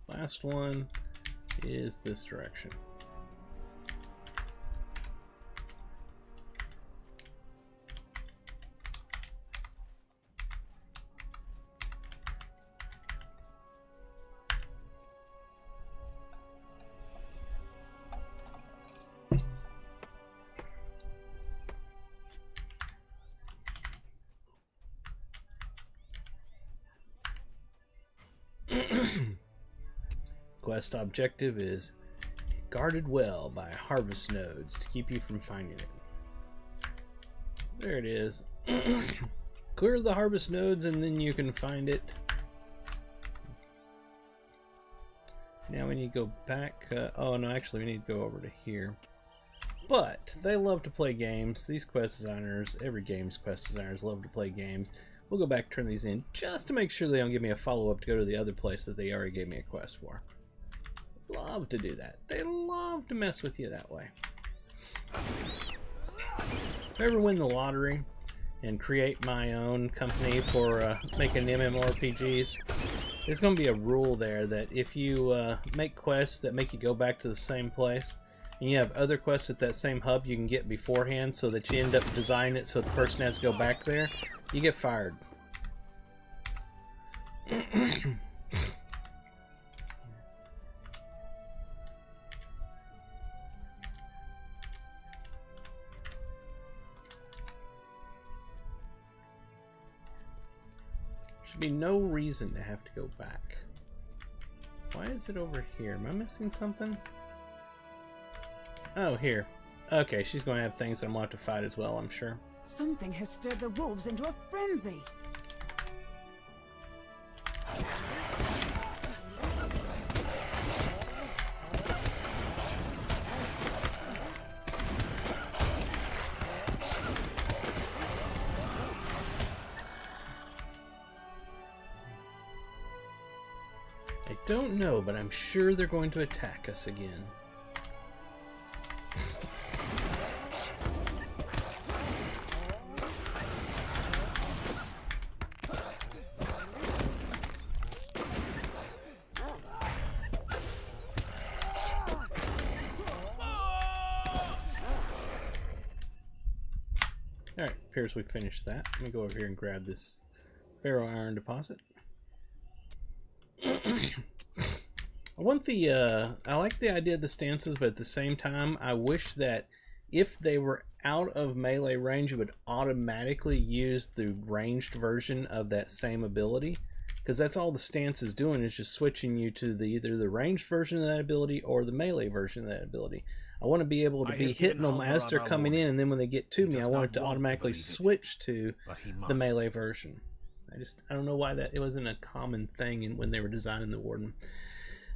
Last one is this direction. Quest objective is guarded well by harvest nodes to keep you from finding it. There it is. Clear the harvest nodes and then you can find it. Now we need to go back. Oh no, actually we need to go over to here. But they love to play games. These quest designers, every game's quest designers love to play games. We'll go back, turn these in, just to make sure they don't give me a follow-up to go to the other place that they already gave me a quest for. Love to do that. They love to mess with you that way. If I ever win the lottery and create my own company for making MMORPGs, there's going to be a rule there that if you make quests that make you go back to the same place, and you have other quests at that same hub you can get beforehand so that you end up designing it so the person has to go back there, you get fired. Should be no reason to have to go back. Why is it over here? Am I missing something? Oh, here. Okay, she's going to have things I'm going to have to fight as well, I'm sure. Something has stirred the wolves into a frenzy. I don't know, but I'm sure they're going to attack us again. Alright, appears we finished that. Let me go over here and grab this ferro iron deposit. I like the idea of the stances, but at the same time, I wish that if they were out of melee range, it would automatically use the ranged version of that same ability. Because that's all the stance is doing, is just switching you to either the ranged version of that ability or the melee version of that ability. I want to be able to be hitting them as they're coming in, and then when they get to me, I want it to automatically switch to the melee version. I don't know why it wasn't a common thing when they were designing the Warden.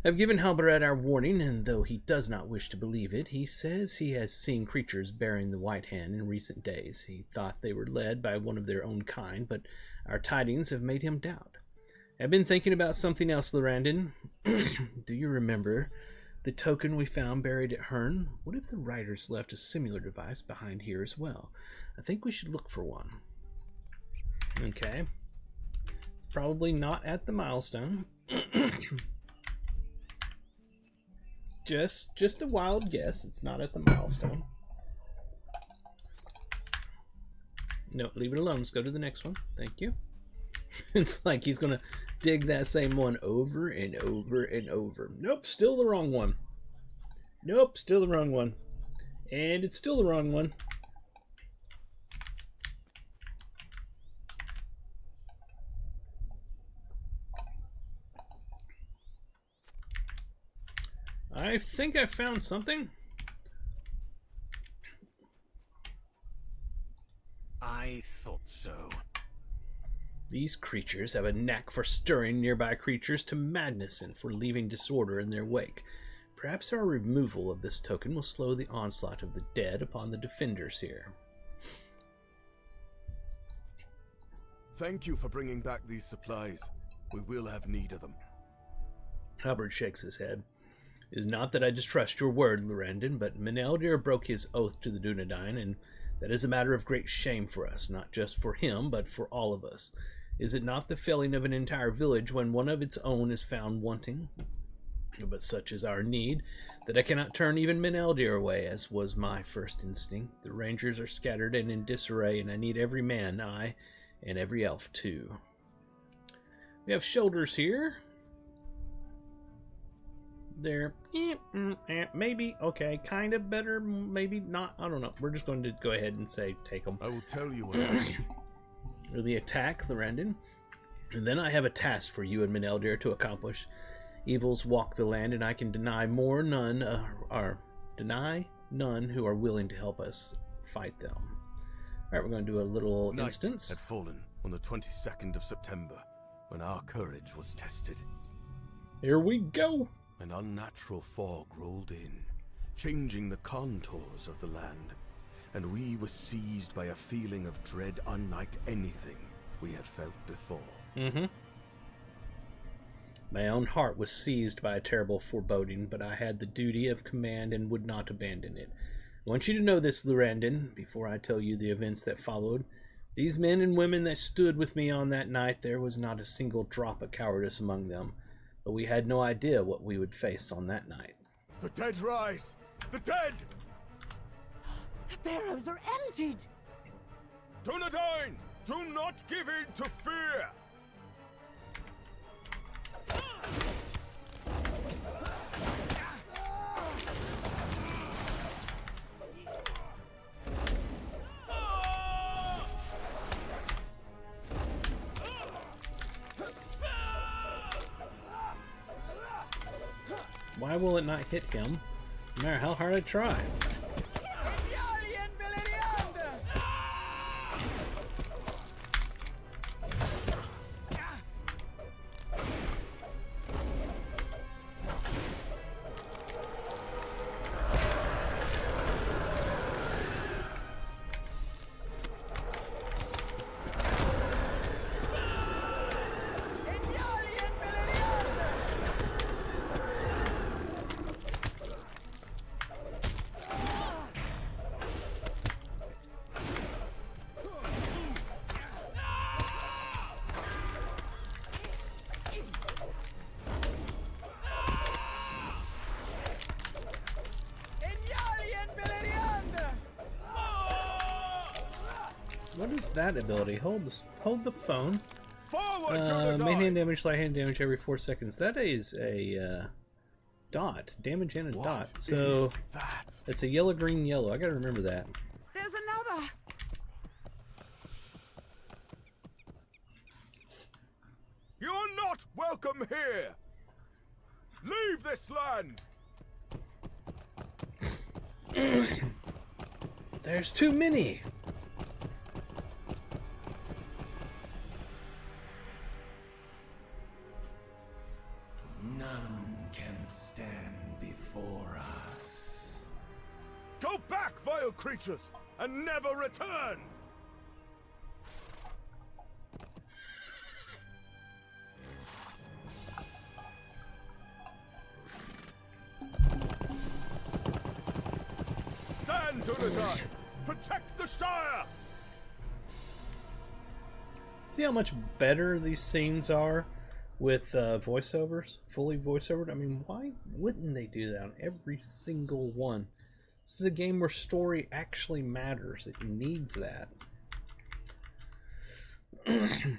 I've given Halbarad our warning, and though he does not wish to believe it, he says he has seen creatures bearing the White Hand in recent days. He thought they were led by one of their own kind, but our tidings have made him doubt. I've been thinking about something else, Lorandon. Do you remember the token we found buried at Hearn? What if the writers left a similar device behind here as well? I think we should look for one. Okay. It's probably not at the milestone. Just a wild guess. It's not at the milestone. No, leave it alone. Let's go to the next one. Thank you. It's like he's gonna dig that same one over and over and over. Nope, still the wrong one. Nope, still the wrong one. And it's still the wrong one. I think I found something. I thought so. These creatures have a knack for stirring nearby creatures to madness and for leaving disorder in their wake. Perhaps our removal of this token will slow the onslaught of the dead upon the defenders here. Thank you for bringing back these supplies. We will have need of them. Hubbard shakes his head. It is not that I distrust your word, Lorandon, but Meneldir broke his oath to the Dunedain, and that is a matter of great shame for us, not just for him, but for all of us. Is it not the felling of an entire village when one of its own is found wanting? But such is our need, that I cannot turn even Meneldir away, as was my first instinct. The rangers are scattered and in disarray, and I need every man, aye, and every elf too. We have shoulders here. They're maybe okay, kind of better, maybe not. I don't know. We're just going to go ahead and say take them. I will tell you what I need. Or the attack, Lorandon. And then I have a task for you and Meneldir to accomplish. Evils walk the land, and I can deny none who are willing to help us fight them. All right, we're going to do a little Night instance. had fallen on the 22nd of September, when our courage was tested. Here we go. An unnatural fog rolled in, changing the contours of the land, and we were seized by a feeling of dread unlike anything we had felt before. My own heart was seized by a terrible foreboding, but I had the duty of command and would not abandon it. I want you to know this, Lorandon, before I tell you the events that followed. These men and women that stood with me on that night, there was not a single drop of cowardice among them, but we had no idea what we would face on that night. The dead rise! The dead! The barrows are emptied! Dunedain, do not give in to fear! Why will it not hit him, no matter how hard I try? What is that ability? Hold the phone. Forward, Main hand damage, light hand damage every 4 seconds. That is a dot. Damage and a dot. So that? it's a yellow, green, yellow. I gotta remember that. There's another! You're not welcome here! Leave this land! There's too many. None can stand before us. Go back, vile creatures, and never return! Stand, Dunedain! Protect the Shire! See how much better these scenes are with voiceovers, fully voiceovered? I mean, why wouldn't they do that on every single one? This is a game where story actually matters. It needs that. The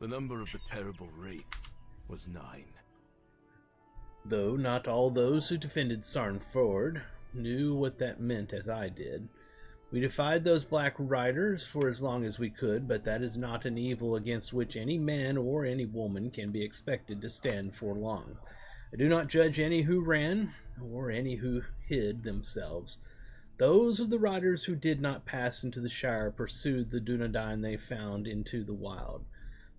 number of the terrible wraiths was 9. Though not all those who defended Sarnford knew what that meant as I did. We defied those black riders for as long as we could, but that is not an evil against which any man or any woman can be expected to stand for long. I do not judge any who ran, or any who hid themselves. Those of the riders who did not pass into the Shire pursued the Dunedain they found into the wild.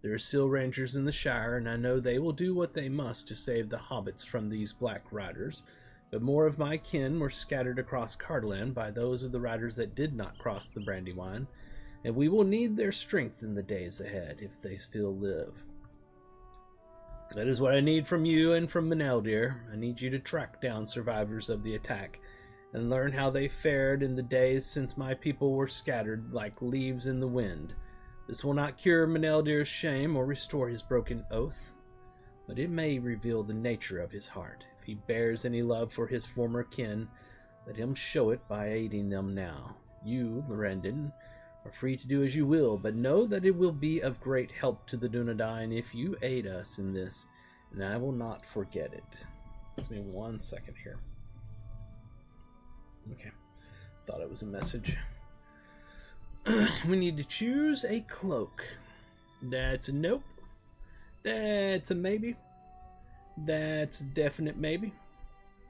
There are still rangers in the Shire, and I know they will do what they must to save the hobbits from these black riders. But more of my kin were scattered across Cardolan by those of the riders that did not cross the Brandywine, and we will need their strength in the days ahead, if they still live. That is what I need from you and from Meneldir. I need you to track down survivors of the attack, and learn how they fared in the days since my people were scattered like leaves in the wind. This will not cure Meneldir's shame or restore his broken oath, but it may reveal the nature of his heart. If he bears any love for his former kin, let him show it by aiding them now. You, Lorendin, are free to do as you will, but know that it will be of great help to the Dunedain if you aid us in this, and I will not forget it. Give me 1 second here. Okay, thought it was a message. We need to choose a cloak. That's a nope. That's a maybe. That's a definite maybe.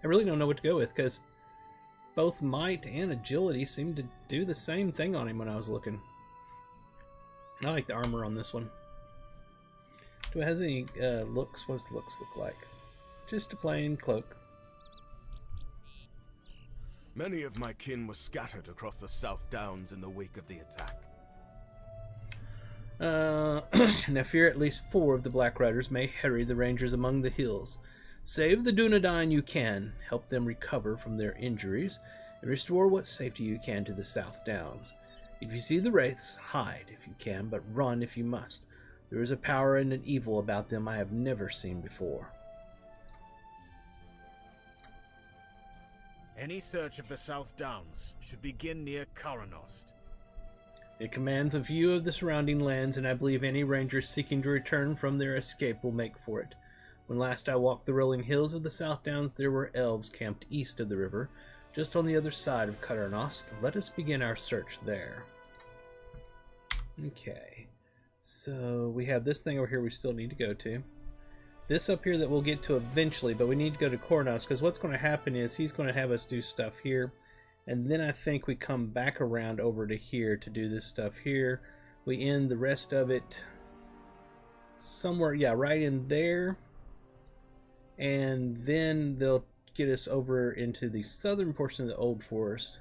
I really don't know what to go with, because both might and agility seem to do the same thing on him when I was looking. I like the armor on this one. Do it has any looks? What does the looks look like? Just a plain cloak. Many of my kin were scattered across the South Downs in the wake of the attack. Now fear at least 4 of the Black Riders may harry the rangers among the hills. Save the Dunedain you can, help them recover from their injuries, and restore what safety you can to the South Downs. If you see the wraiths, hide if you can, but run if you must. There is a power and an evil about them I have never seen before. Any search of the South Downs should begin near Karanost. It commands a view of the surrounding lands, and I believe any rangers seeking to return from their escape will make for it. When last I walked the rolling hills of the South Downs, there were elves camped east of the river, just on the other side of Karanost. Let us begin our search there. Okay, so we have this thing over here we still need to go to. This up here that we'll get to eventually, but we need to go to Karanost, because what's going to happen is he's going to have us do stuff here, and then I think we come back around over to here to do this stuff here. We end the rest of it somewhere, yeah, right in there, and then they'll get us over into the southern portion of the Old Forest.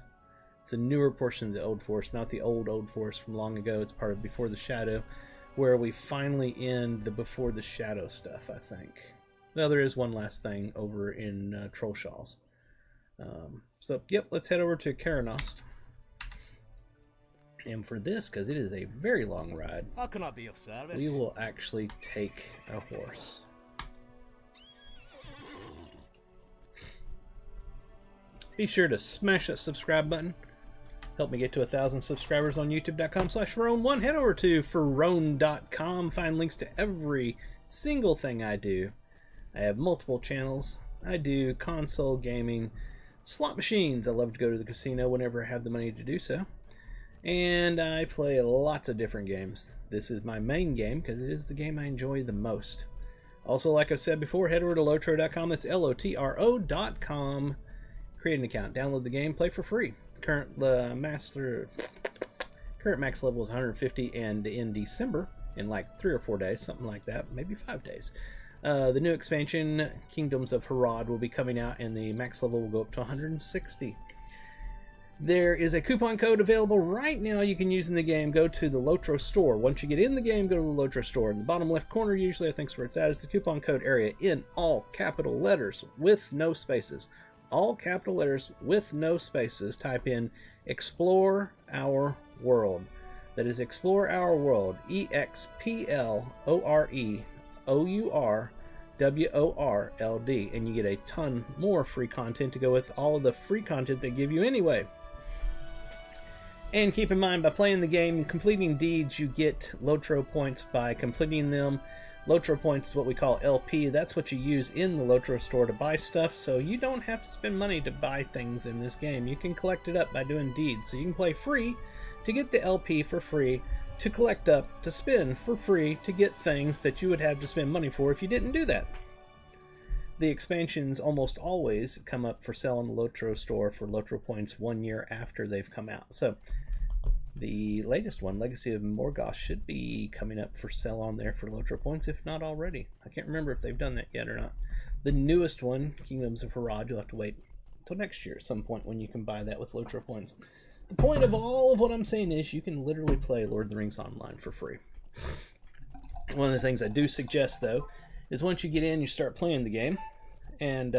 It's a newer portion of the Old Forest, not the old Forest from long ago. It's part of Before the Shadow, where we finally end the Before the Shadow stuff, I think. Well, there is one last thing over in Trollshalls. So, yep, let's head over to Karanost. And for this, because it is a very long ride, How can I be of service? we will actually take a horse. Be sure to smash that subscribe button. Help me get to 1,000 subscribers on youtube.com/Ferone1. Head over to Ferone.com. Find links to every single thing I do. I have multiple channels. I do console gaming, slot machines. I love to go to the casino whenever I have the money to do so. And I play lots of different games. This is my main game because it is the game I enjoy the most. Also, like I've said before, head over to LOTRO.com. That's LOTRO.com. Create an account, download the game, play for free. Current max level is 150, and in December, in like 3 or 4 days, something like that, maybe 5 days, the new expansion, Kingdoms of Harad, will be coming out, and the max level will go up to 160. There is a coupon code available right now you can use in the game. Go to the LOTRO store. Once you get in the game, go to the LOTRO store. In the bottom left corner, usually I think is where it's at, is the coupon code area in all capital letters with no spaces. All capital letters with no spaces. Type in Explore Our World. That is Explore Our World. EXPLOREOURWORLD. And you get a ton more free content to go with all of the free content they give you anyway. And keep in mind, by playing the game and completing deeds, you get LOTRO points by completing them. LOTRO points is what we call LP. That's what you use in the LOTRO store to buy stuff, so you don't have to spend money to buy things in this game. You can collect it up by doing deeds. So you can play free to get the LP for free, to collect up, to spend for free, to get things that you would have to spend money for if you didn't do that. the expansions almost always come up for sale on the LOTRO store for LOTRO points 1 year after they've come out. So the latest one, Legacy of Morgoth, should be coming up for sale on there for LOTRO points, if not already. I can't remember if they've done that yet or not. The newest one, Kingdoms of Harad, you'll have to wait until next year at some point when you can buy that with LOTRO points. The point of all of what I'm saying is you can literally play Lord of the Rings Online for free. One of the things I do suggest, though, is once you get in, you start playing the game, and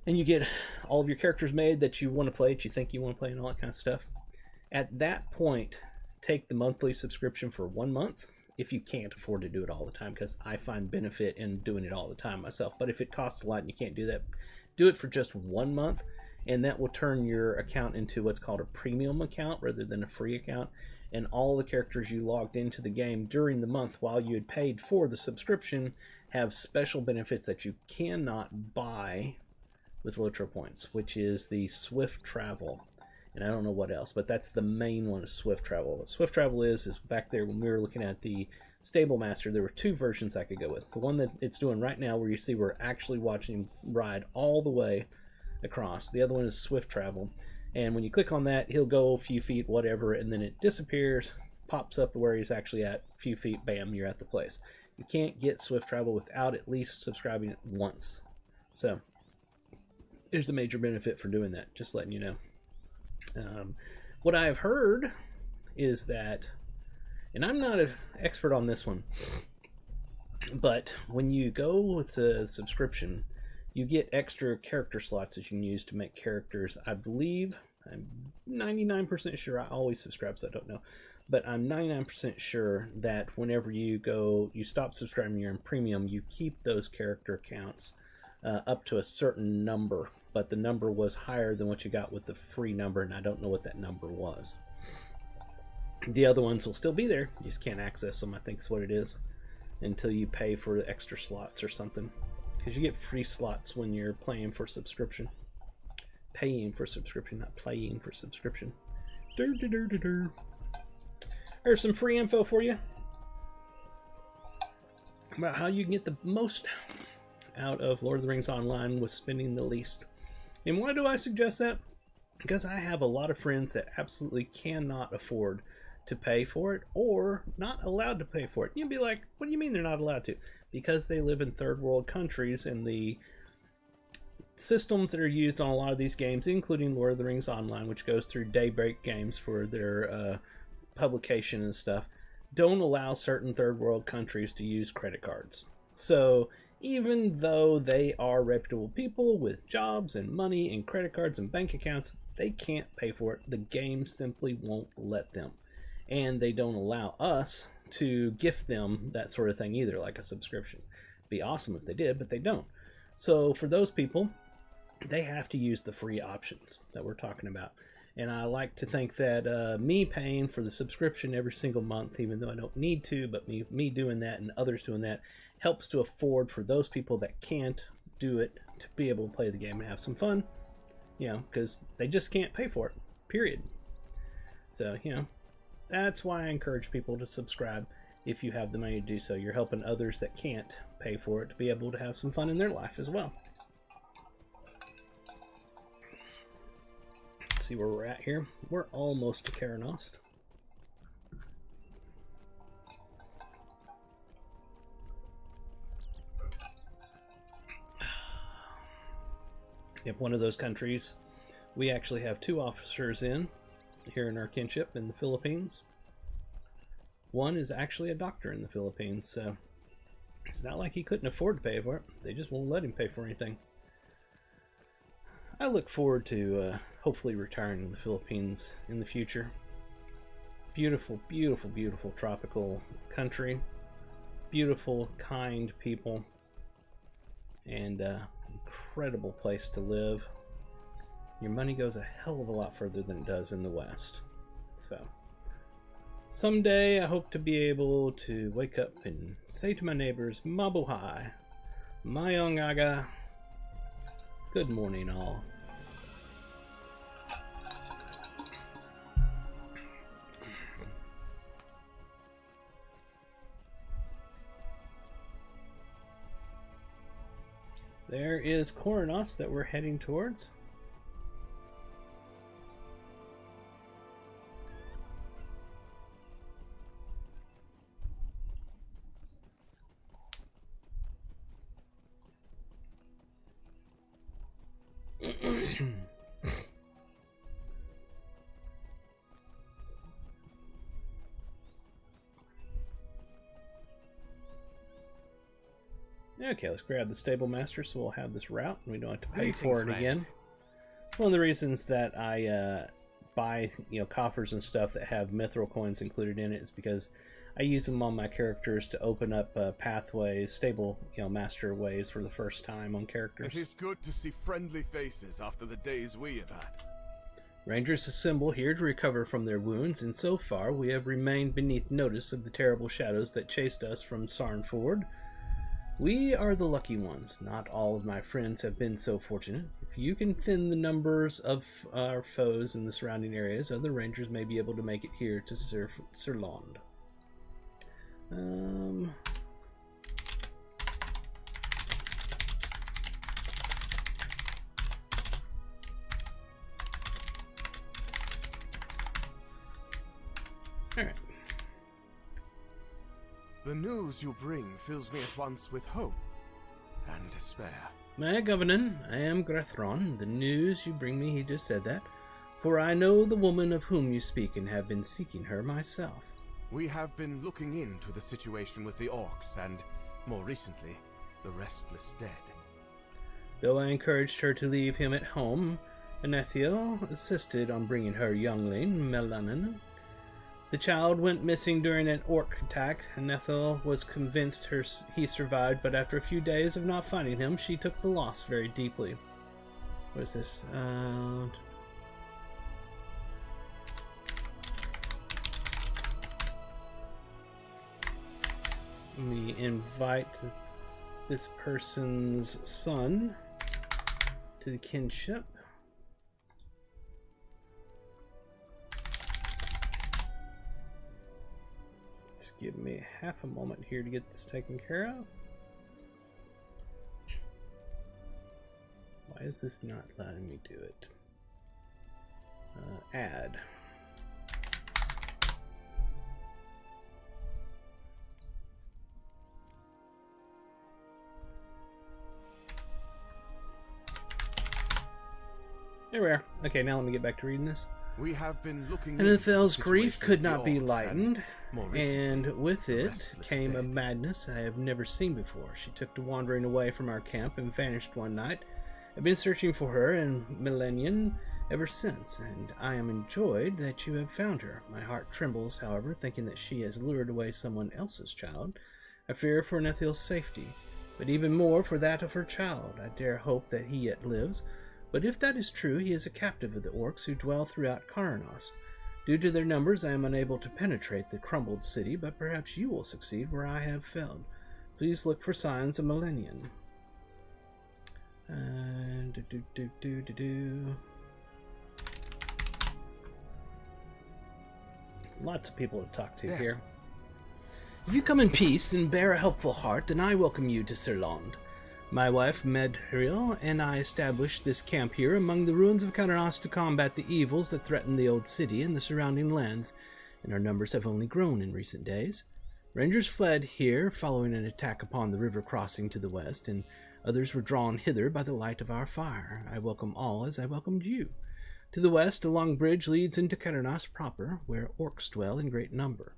you get all of your characters made that you want to play, that you think you want to play, and all that kind of stuff. At that point, take the monthly subscription for 1 month, if you can't afford to do it all the time, because I find benefit in doing it all the time myself. But if it costs a lot and you can't do that, do it for just 1 month, and that will turn your account into what's called a premium account rather than a free account. And all the characters you logged into the game during the month while you had paid for the subscription have special benefits that you cannot buy with LOTRO points, which is the Swift Travel. And I don't know what else, but that's the main one, is Swift Travel. What Swift Travel is back there when we were looking at the Stable Master, there were 2 versions I could go with. The one that it's doing right now, where you see we're actually watching him ride all the way across. The other one is Swift Travel. And when you click on that, he'll go a few feet, whatever, and then it disappears, pops up to where he's actually at, a few feet, bam, you're at the place. You can't get Swift Travel without at least subscribing it once. So, there's a major benefit for doing that, just letting you know. What I've heard is that, and I'm not an expert on this one, but when you go with the subscription, you get extra character slots that you can use to make characters. I believe, I'm 99% sure, I always subscribe so I don't know, but I'm 99% sure that whenever you stop subscribing, you're in premium, you keep those character counts up to a certain number, but the number was higher than what you got with the free number, and I don't know what that number was. The other ones will still be there, you just can't access them, I think is what it is, until you pay for the extra slots or something. Because you get free slots when you're playing for subscription. Paying for subscription, not playing for subscription. There's some free info for you about how you can get the most out of Lord of the Rings Online with spending the least. And why do I suggest that? Because I have a lot of friends that absolutely cannot afford to pay for it, or not allowed to pay for it. You'd be like, what do you mean they're not allowed to? Because they live in third world countries, and the systems that are used on a lot of these games, including Lord of the Rings Online, which goes through Daybreak Games for their publication and stuff, don't allow certain third world countries to use credit cards. So even though they are reputable people with jobs and money and credit cards and bank accounts, they can't pay for it. The game simply won't let them. And they don't allow us to gift them that sort of thing either, like a subscription. It'd be awesome if they did, but they don't. So for those people, they have to use the free options that we're talking about. And I like to think that me paying for the subscription every single month, even though I don't need to, but me doing that and others doing that helps to afford for those people that can't do it to be able to play the game and have some fun, you know, because they just can't pay for it, period. So, you know, that's why I encourage people to subscribe if you have the money to do so. You're helping others that can't pay for it to be able to have some fun in their life as well. Let's see where we're at here. We're almost to Karanost. Yep, one of those countries we actually have 2 officers in here in our kinship in the Philippines. One is actually a doctor in the Philippines, so it's not like he couldn't afford to pay for it. They just won't let him pay for anything. I look forward to hopefully retiring in the Philippines in the future. Beautiful, beautiful, beautiful tropical country. Beautiful, kind people. And incredible place to live. Your money goes a hell of a lot further than it does in the West. So, someday I hope to be able to wake up and say to my neighbors, Mabuhay, Mayong aga, good morning all. There is Coronos that we're heading towards. Okay, let's grab the stable master so we'll have this route and we don't have to pay for it again. One of the reasons that I buy, coffers and stuff that have mithril coins included in it is because I use them on my characters to open up pathways, stable, master ways for the first time on characters. It is good to see friendly faces after the days we have had. Rangers assemble here to recover from their wounds, and so far we have remained beneath notice of the terrible shadows that chased us from Sarnford. We are the lucky ones. Not all of my friends have been so fortunate. If you can thin the numbers of our foes in the surrounding areas, other rangers may be able to make it here to Sirland. Alright. The news you bring fills me at once with hope and despair. My governor, I am Grethron. The news you bring me, he just said that. For I know the woman of whom you speak and have been seeking her myself. We have been looking into the situation with the orcs and, more recently, the restless dead. Though I encouraged her to leave him at home, Anethiel insisted on bringing her youngling, Melanin. The child went missing during an orc attack. Anethel was convinced he survived, but after a few days of not finding him, she took the loss very deeply. What is this? Let me invite this person's son to the kinship. Just give me half a moment here to get this taken care of. Why is this not letting me do it? Add. There we are. Okay, now let me get back to reading this. We have been looking. Anethel's grief could not be lightened, and with it came a madness I have never seen before. She took to wandering away from our camp and vanished one night. I've been searching for her in Millennium ever since, and I am enjoyed that you have found her. My heart trembles, however, thinking that she has lured away someone else's child. I fear for Anethel's safety, but even more for that of her child. I dare hope that he yet lives. But if that is true, he is a captive of the orcs who dwell throughout Karanos. Due to their numbers, I am unable to penetrate the crumbled city, but perhaps you will succeed where I have failed. Please look for signs of Millennium. Lots of people to talk to here. If you come in peace and bear a helpful heart, then I welcome you to Sirland. My wife, Medhril, and I established this camp here among the ruins of Karanos to combat the evils that threaten the old city and the surrounding lands, and our numbers have only grown in recent days. Rangers fled here following an attack upon the river crossing to the west, and others were drawn hither by the light of our fire. I welcome all as I welcomed you. To the west, a long bridge leads into Karanos proper, where orcs dwell in great number.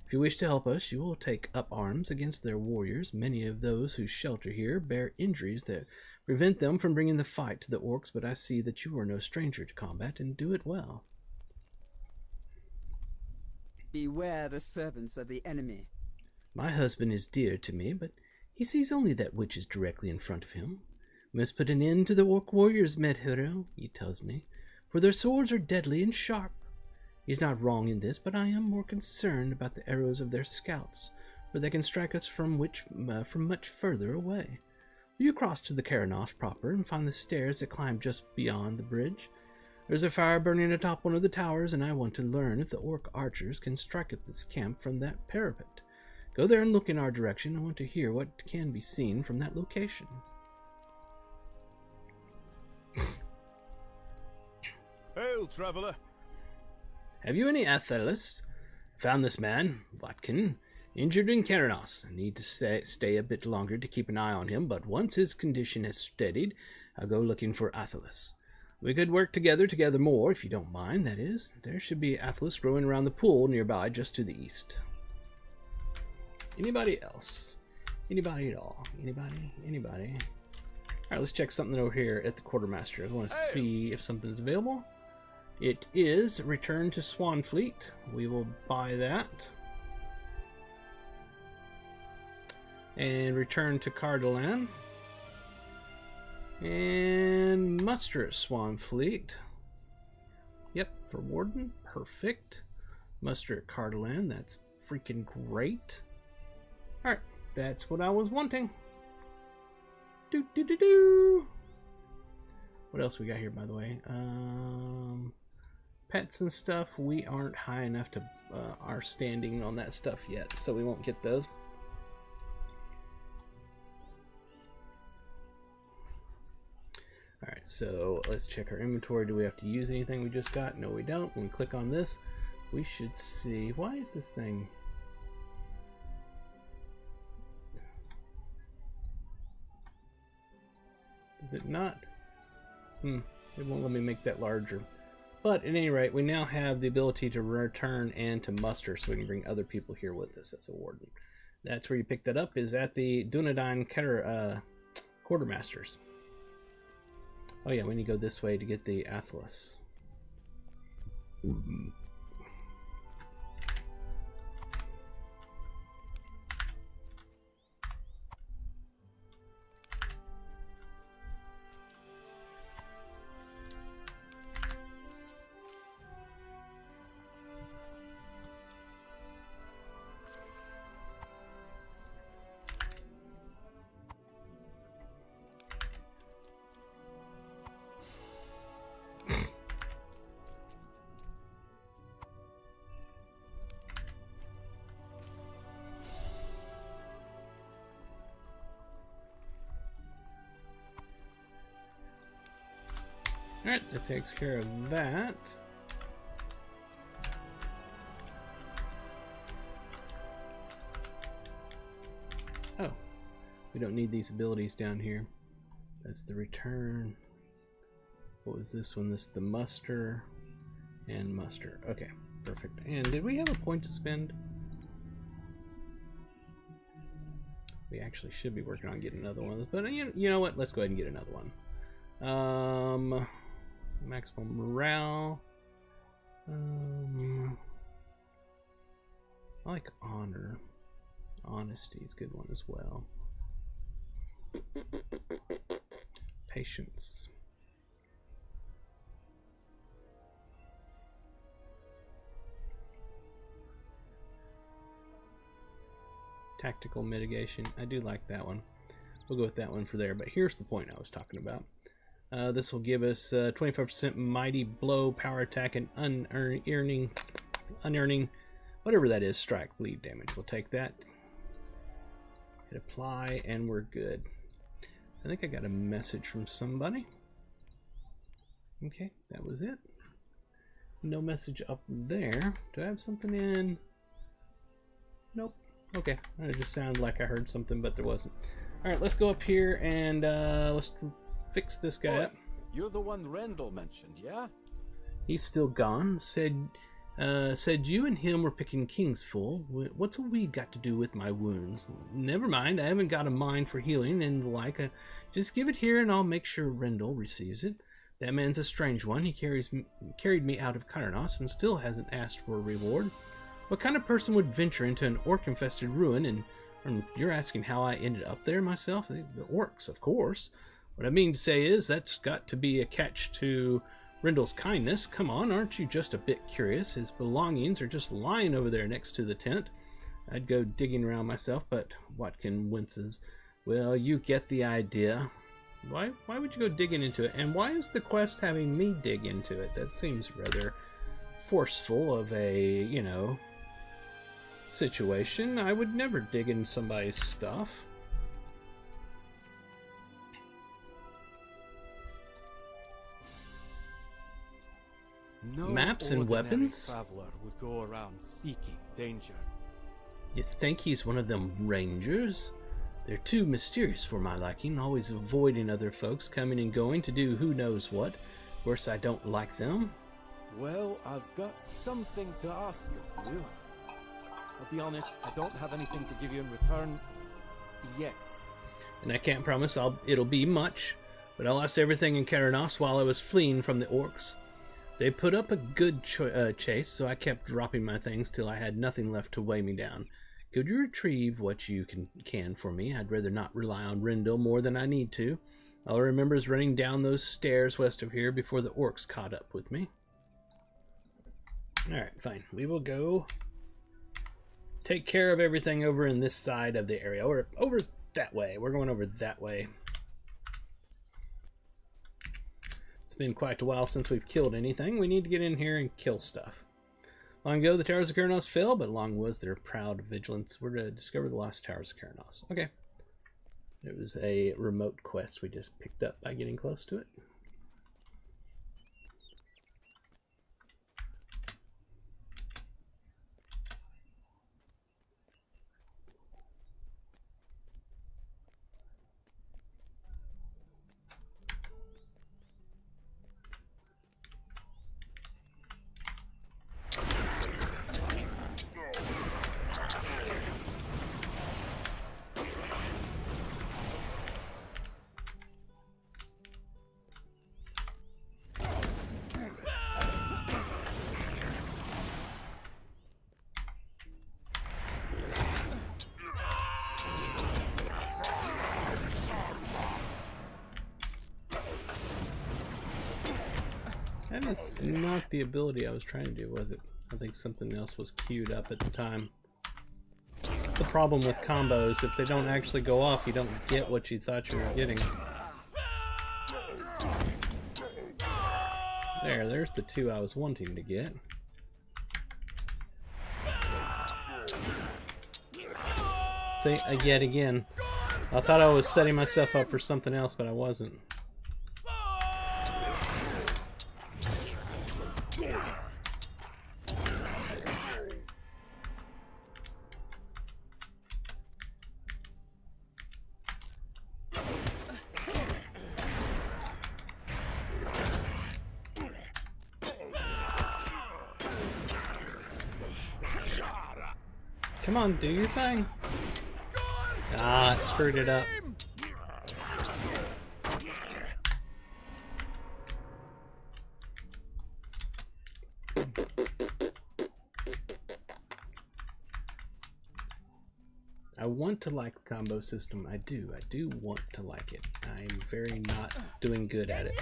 If you wish to help us, you will take up arms against their warriors. Many of those who shelter here bear injuries that prevent them from bringing the fight to the orcs, but I see that you are no stranger to combat and do it well. Beware the servants of the enemy. My husband is dear to me, but he sees only that which is directly in front of him. We must put an end to the orc warriors, Medhero, he tells me, for their swords are deadly and sharp. He is not wrong in this, but I am more concerned about the arrows of their scouts, for they can strike us from much further away. Will you cross to the Karanos proper and find the stairs that climb just beyond the bridge? There's a fire burning atop one of the towers, and I want to learn if the orc archers can strike at this camp from that parapet. Go there and look in our direction. I want to hear what can be seen from that location. hail, traveler. Have you any Athelis? Found this man, Watkin, injured in Keranos. I need to stay a bit longer to keep an eye on him, but once his condition has steadied, I'll go looking for Athelis. We could work together to gather more, if you don't mind, that is. There should be Athelis growing around the pool nearby, just to the east. Anybody else? Anybody at all? Anybody? Anybody? Alright, let's check something over here at the quartermaster. I want to see if something's available. It is Return to Swanfleet. We will buy that. And Return to Cardolan. And Muster at Swanfleet. Yep, for Warden. Perfect. Muster at Cardolan. That's freaking great. Alright, that's what I was wanting. Do do do do. What else we got here, by the way? Pets and stuff. We aren't high enough to our standing on that stuff yet, so we won't get those. Alright, so let's check our inventory. Do we have to use anything we just got? No, we don't. When we click on this, we should see. Why is this thing? Does it not? It won't let me make that larger. But at any rate, we now have the ability to return and to muster, so we can bring other people here with us as a warden. That's where you pick that up, is at the Dunedain quartermasters. Oh yeah, we need to go this way to get the Athelis. Alright, that takes care of that. Oh, we don't need these abilities down here. That's the return. What was this one? This is the muster and muster. Okay, perfect. And did we have a point to spend? We actually should be working on getting another one of those, but you know what? Let's go ahead and get another one. Maximum morale. I like honor. Honesty is a good one as well. Patience. Tactical mitigation. I do like that one. We'll go with that one for there. But here's the point I was talking about. This will give us 25% mighty blow, power attack, and unearning, whatever that is, strike, bleed damage. We'll take that. Hit apply, and we're good. I think I got a message from somebody. Okay, that was it. No message up there. Do I have something in? Nope. Okay, it just sounded like I heard something, but there wasn't. Alright, let's go up here and let's fix this guy up. You're the one Rendell mentioned, yeah? He's still gone. Said you and him were picking Kingsful. What's a weed got to do with my wounds? Never mind, I haven't got a mind for healing and the like. Just give it here and I'll make sure Rendell receives it. That man's a strange one. He carried me out of Karanos and still hasn't asked for a reward. What kind of person would venture into an orc-infested ruin and you're asking how I ended up there myself? The orcs, of course. What I mean to say is that's got to be a catch to Rendell's kindness. Come on, aren't you just a bit curious? His belongings are just lying over there next to the tent. I'd go digging around myself, but Watkin winces. Well, you get the idea. Why would you go digging into it? And why is the quest having me dig into it? That seems rather forceful of a, situation. I would never dig in somebody's stuff. No maps and ordinary weapons? traveler would go around seeking danger. You think he's one of them rangers? They're too mysterious for my liking, always avoiding other folks coming and going to do who knows what. Of course, I don't like them. Well, I've got something to ask of you. I'll be honest, I don't have anything to give you in return yet. And I can't promise it'll be much, but I lost everything in Karanos while I was fleeing from the orcs. They put up a good chase, so I kept dropping my things till I had nothing left to weigh me down. Could you retrieve what you can for me? I'd rather not rely on Rindle more than I need to. All I remember is running down those stairs west of here before the orcs caught up with me. Alright, fine. We will go take care of everything over in this side of the area. Or over that way. We're going over that way. It's been quite a while since we've killed anything. We need to get in here and kill stuff. Long ago, the Towers of Karanos fell, but long was their proud vigilance. We're to discover the lost Towers of Karanos. Okay. It was a remote quest we just picked up by getting close to it. That is not the ability I was trying to do, was it? I think something else was queued up at the time. That's the problem with combos. If they don't actually go off, you don't get what you thought you were getting. There's the two I was wanting to get. See, yet again. I thought I was setting myself up for something else, but I wasn't. Come on, do your thing. Ah, it screwed it up. I want to like the combo system. I do want to like it. I'm very not doing good at it.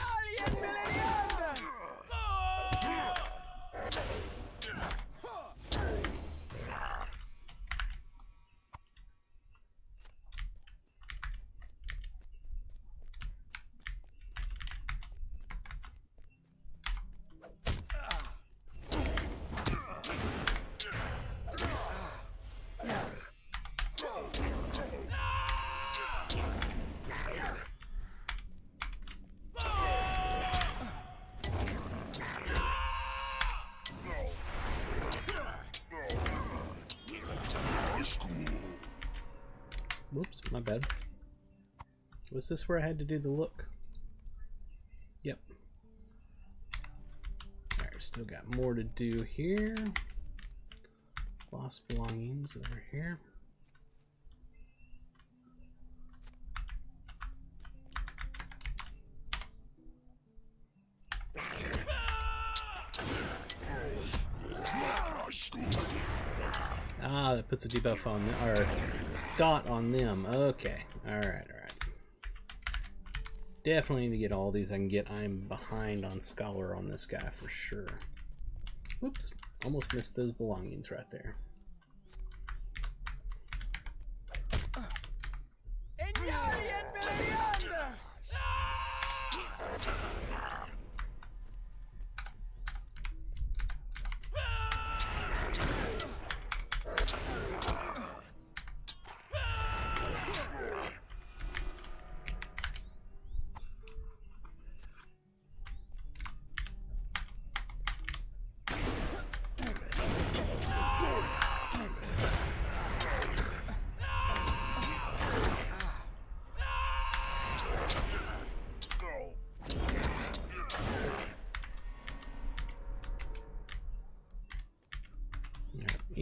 Whoops, my bad. Was this where I had to do the look? Yep. Alright, still got more to do here. Lost belongings over here. Ah, that puts a debuff on them, or dot on them. Okay, alright. Definitely need to get all these I can get. I'm behind on Scholar on this guy for sure. Whoops, almost missed those belongings right there.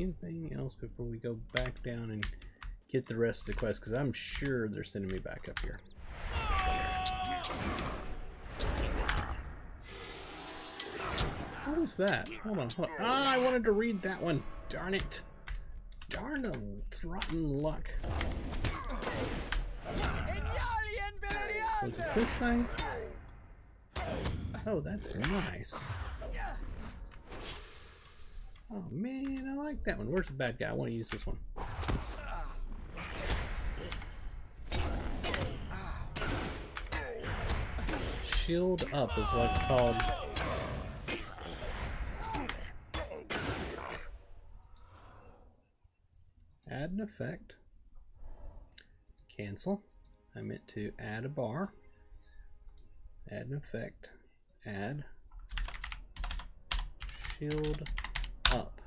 anything else before we go back down and get the rest of the quest? Because I'm sure they're sending me back up here. What was that? Hold on, hold on. Ah, I wanted to read that one. Darn it. Darn the rotten luck. Was it this thing? Oh, that's nice. Oh man, I like that one. Where's the bad guy? I want to use this one. Shield up is what it's called. Add an effect. Cancel. I meant to add a bar. Add an effect. Add. Shield up.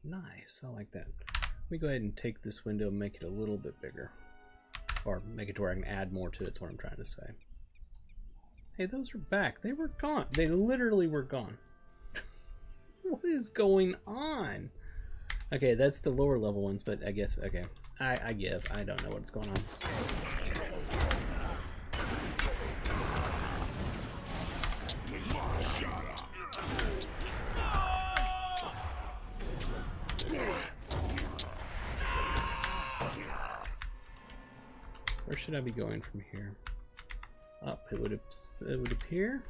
Nice. I like that. Let me go ahead and take this window and make it a little bit bigger. Or make it to where I can add more to it, is what I'm trying to say. Hey, those are back. They were gone. They literally were gone. What is going on? Okay, that's the lower level ones, but I guess, okay. I give. I don't know what's going on. Where should I be going from here? Up, it would appear.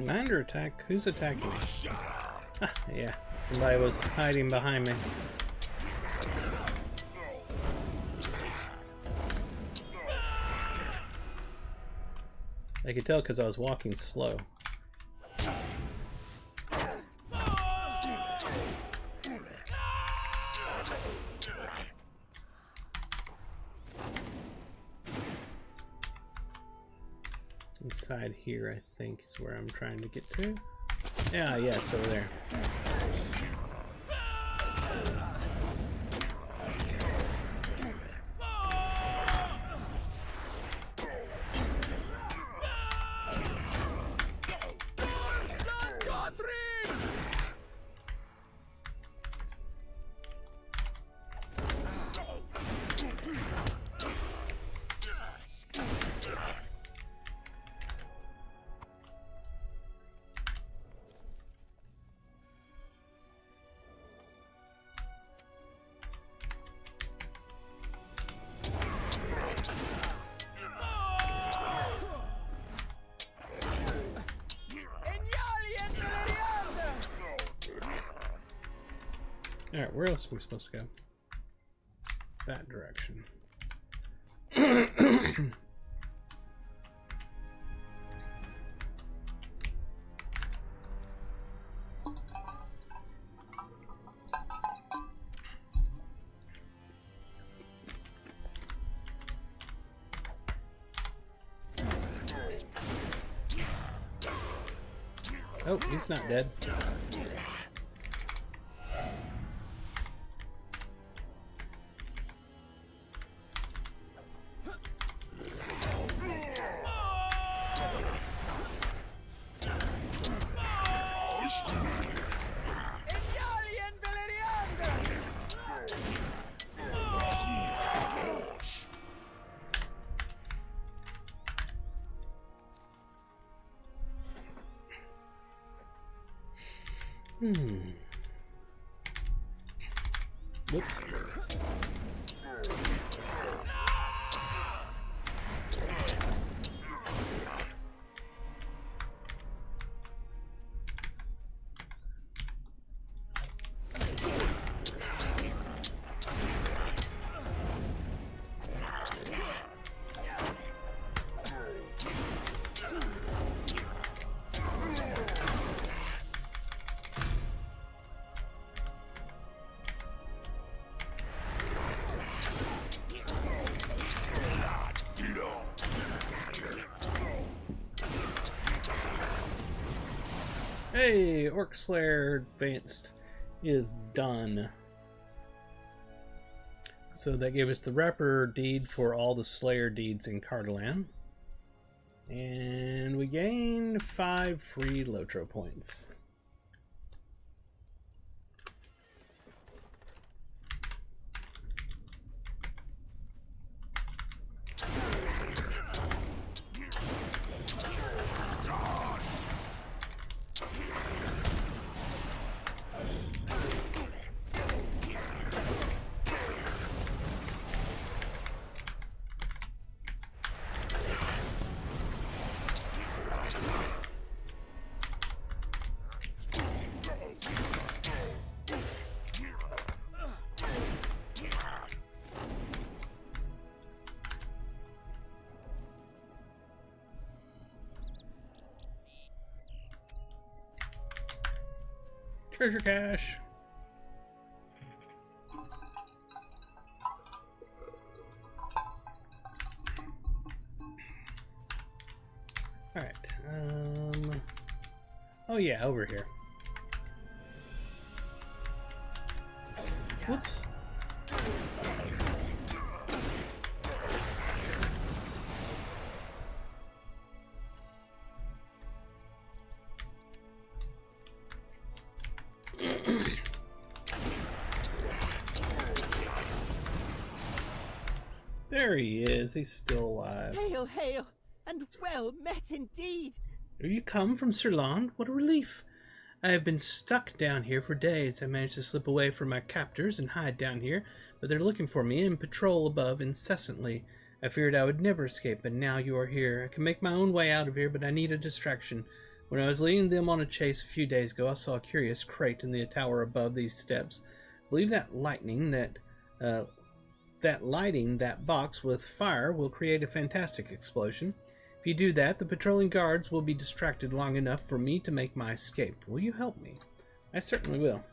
Under attack? Who's attacking me? Ah, yeah, somebody was hiding behind me. I could tell because I was walking slow. Inside here, I think, is where I'm trying to get to. Yeah, yes, over there. Alright, where else are we supposed to go? That direction. Oh, he's not dead. Whoops. Hey, Orc Slayer Advanced is done. So that gave us the Rapper deed for all the Slayer deeds in Cardalan. And we gained 5 free LOTRO points. Treasure cache. All right. Oh yeah, over here. Whoops. There he is. He's still alive. Hail, hail, and well met indeed. Are you come from Ceylon? What a relief. I have been stuck down here for days. I managed to slip away from my captors and hide down here, but they're looking for me and patrol above incessantly. I feared I would never escape, but now you are here. I can make my own way out of here, but I need a distraction. When I was leading them on a chase a few days ago, I saw a curious crate in the tower above these steps. I believe that lighting that box with fire will create a fantastic explosion. If you do that, the patrolling guards will be distracted long enough for me to make my escape. Will you help me? I certainly will.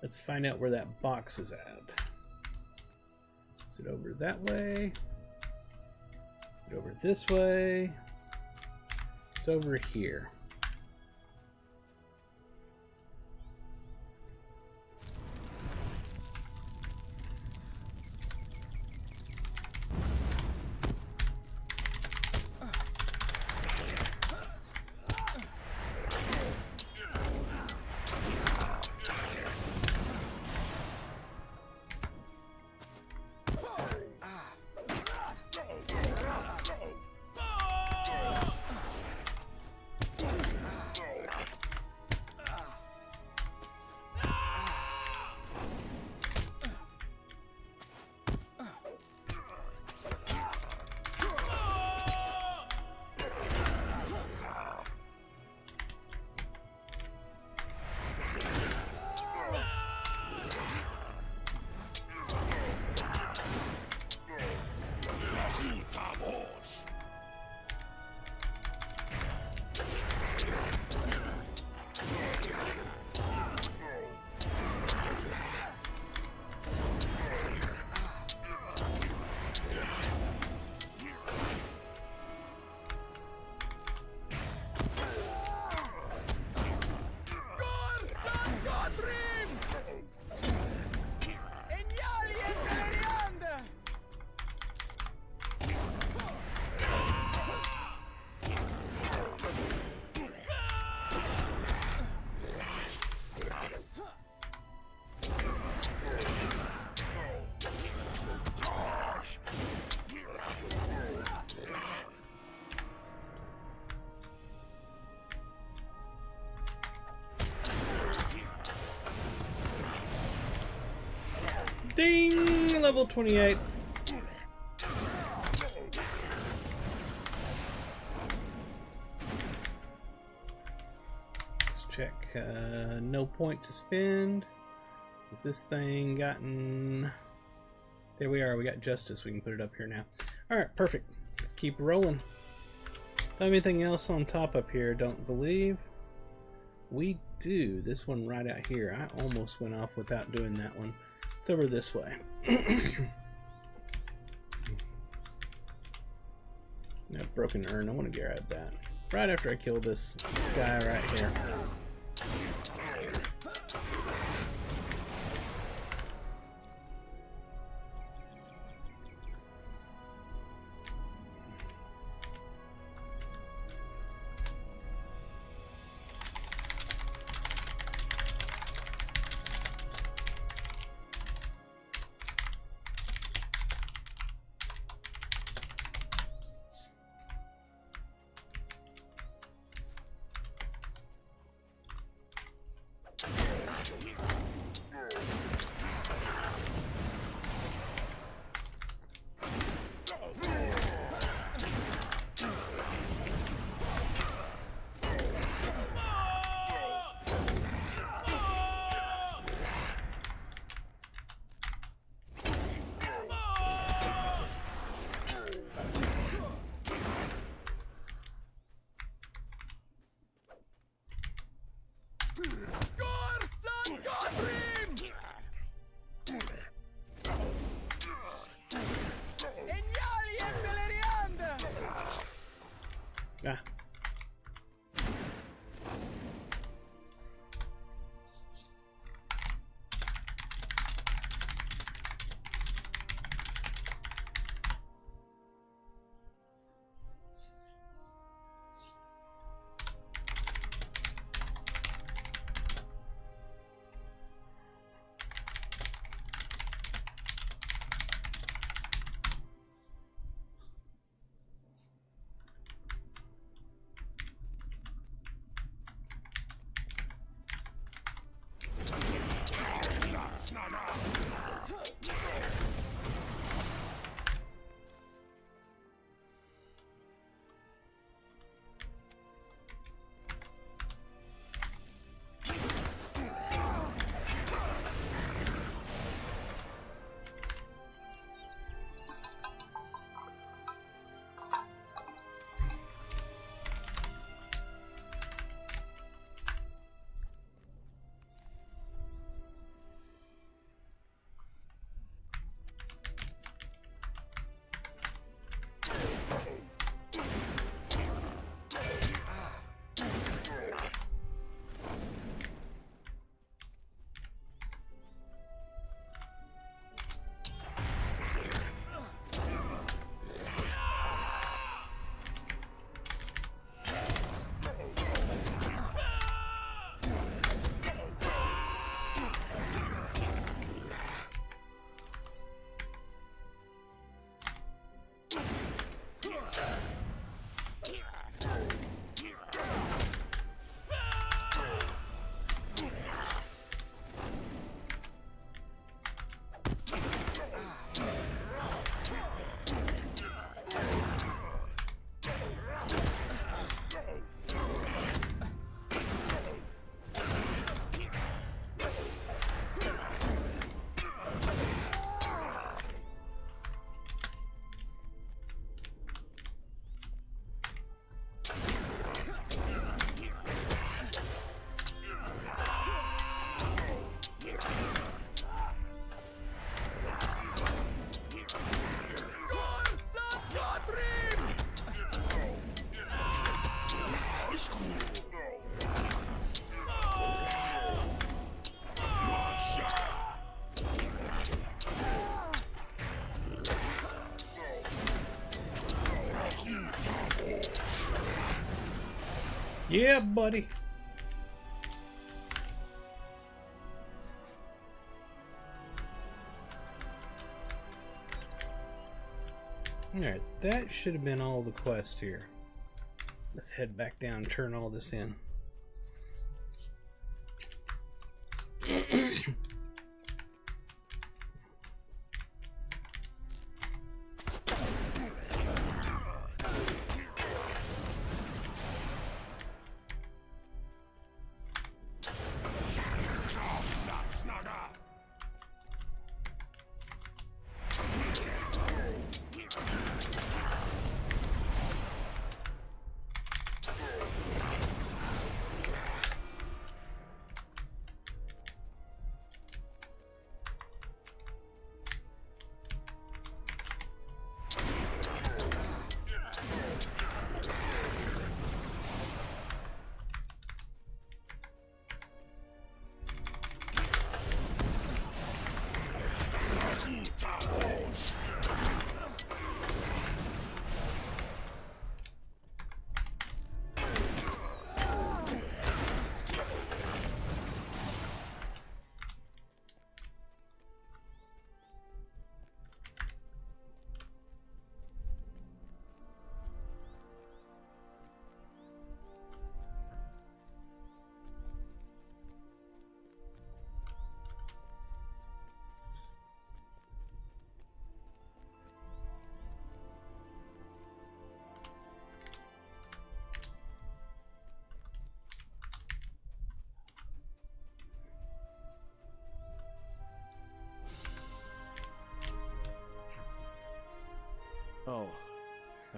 Let's find out where that box is at. Is it over that way? Is it over this way? It's over here. Ding! Level 28. Let's check. No point to spend. Has this thing gotten... There we are. We got justice. We can put it up here now. Alright, perfect. Let's keep rolling. Don't have anything else on top up here, don't believe. We do. This one right out here. I almost went off without doing that one. It's over this way. That broken urn. I want to grab that. Right after I kill this guy right here. Ah. Yeah, buddy. Alright, that should have been all the quest here. Let's head back down and turn all this in.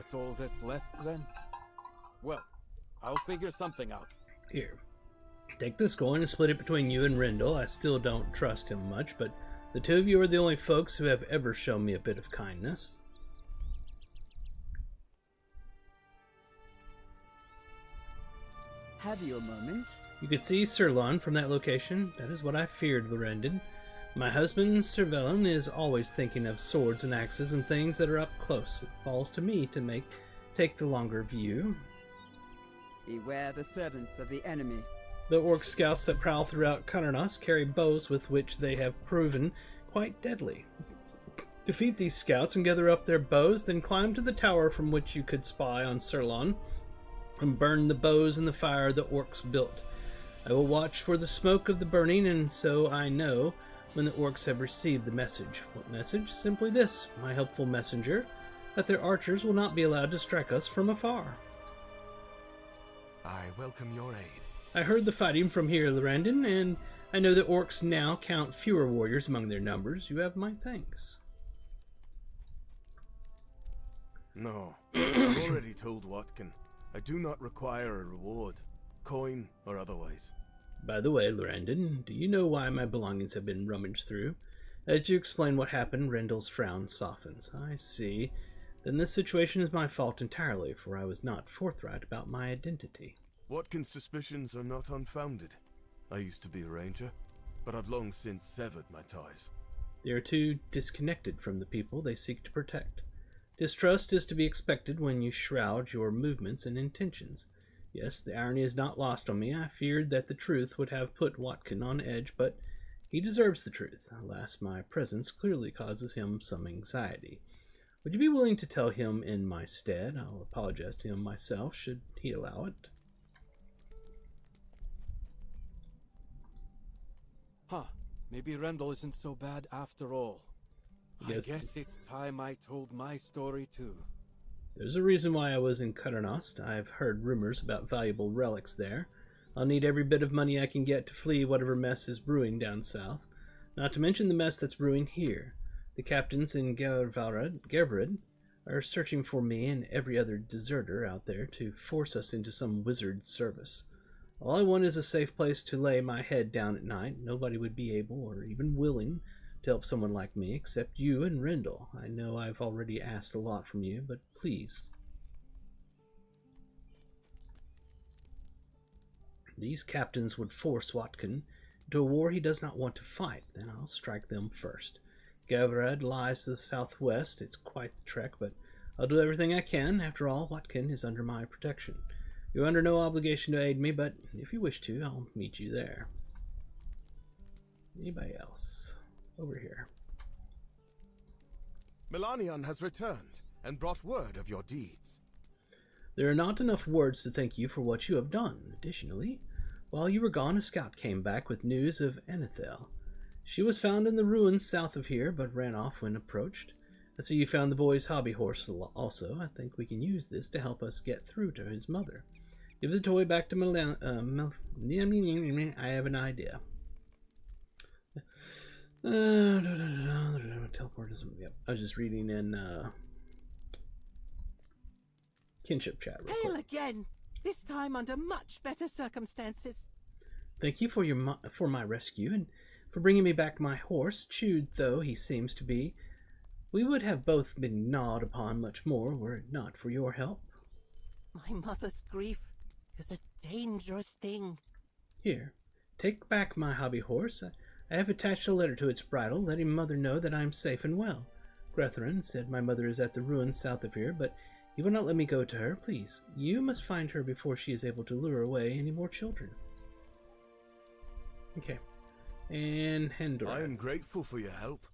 That's all that's left, then? Well, I'll figure something out. Here. Take this coin and split it between you and Rendell. I still don't trust him much, but the two of you are the only folks who have ever shown me a bit of kindness. Have you a moment? You could see Sirlon from that location. That is what I feared, Lorendin. My husband, Sir Velen, is always thinking of swords and axes and things that are up close. It falls to me to take the longer view. Beware the servants of the enemy. The orc scouts that prowl throughout Kanernos carry bows with which they have proven quite deadly. Defeat these scouts and gather up their bows, then climb to the tower from which you could spy on Sirlon, and burn the bows in the fire the orcs built. I will watch for the smoke of the burning, and so I know when the orcs have received the message. What message? Simply this, my helpful messenger, that their archers will not be allowed to strike us from afar. I welcome your aid. I heard the fighting from here, Lorendin, and I know that orcs now count fewer warriors among their numbers. You have my thanks. No, I've already told Watkin. I do not require a reward, coin or otherwise. By the way, Lorendin, do you know why my belongings have been rummaged through? As you explain what happened, Rendell's frown softens. I see. Then this situation is my fault entirely, for I was not forthright about my identity. Watkin's suspicions are not unfounded. I used to be a ranger, but I've long since severed my ties. They are too disconnected from the people they seek to protect. Distrust is to be expected when you shroud your movements and intentions. Yes, the irony is not lost on me. I feared that the truth would have put Watkin on edge, but he deserves the truth. Alas, my presence clearly causes him some anxiety. Would you be willing to tell him in my stead? I'll apologize to him myself, should he allow it. Huh. Maybe Rendell isn't so bad after all. Yes. I guess it's time I told my story too. There's a reason why I was in Katernost. I've heard rumors about valuable relics there. I'll need every bit of money I can get to flee whatever mess is brewing down south. Not to mention the mess that's brewing here. The captains in Gervarid are searching for me and every other deserter out there to force us into some wizard's service. All I want is a safe place to lay my head down at night. Nobody would be able, or even willing, to help someone like me, except you and Rendell. I know I've already asked a lot from you, but please. These captains would force Watkin into a war he does not want to fight. Then I'll strike them first. Gavrad lies to the southwest. It's quite the trek, but I'll do everything I can. After all, Watkin is under my protection. You're under no obligation to aid me, but if you wish to, I'll meet you there. Anybody else? Over here. Melanion has returned and brought word of your deeds. There are not enough words to thank you for what you have done. Additionally, while you were gone, a scout came back with news of Anethel. She was found in the ruins south of here, but ran off when approached. I see you found the boy's hobby horse also. I think we can use this to help us get through to his mother. Give the toy back to I have an idea. Teleportism. Yep. I was just reading in kinship chat real Hail quick. again! This time under much better circumstances. Thank you for my rescue and for bringing me back my horse. Chewed though he seems to be, we would have both been gnawed upon much more were it not for your help. My mother's grief is a dangerous thing. Here, take back my hobby horse. I have attached a letter to its bridle, letting Mother know that I am safe and well. Grethrin said my mother is at the ruins south of here, but he will not let me go to her. Please, you must find her before she is able to lure away any more children. Okay. And Hendor. I am grateful for your help.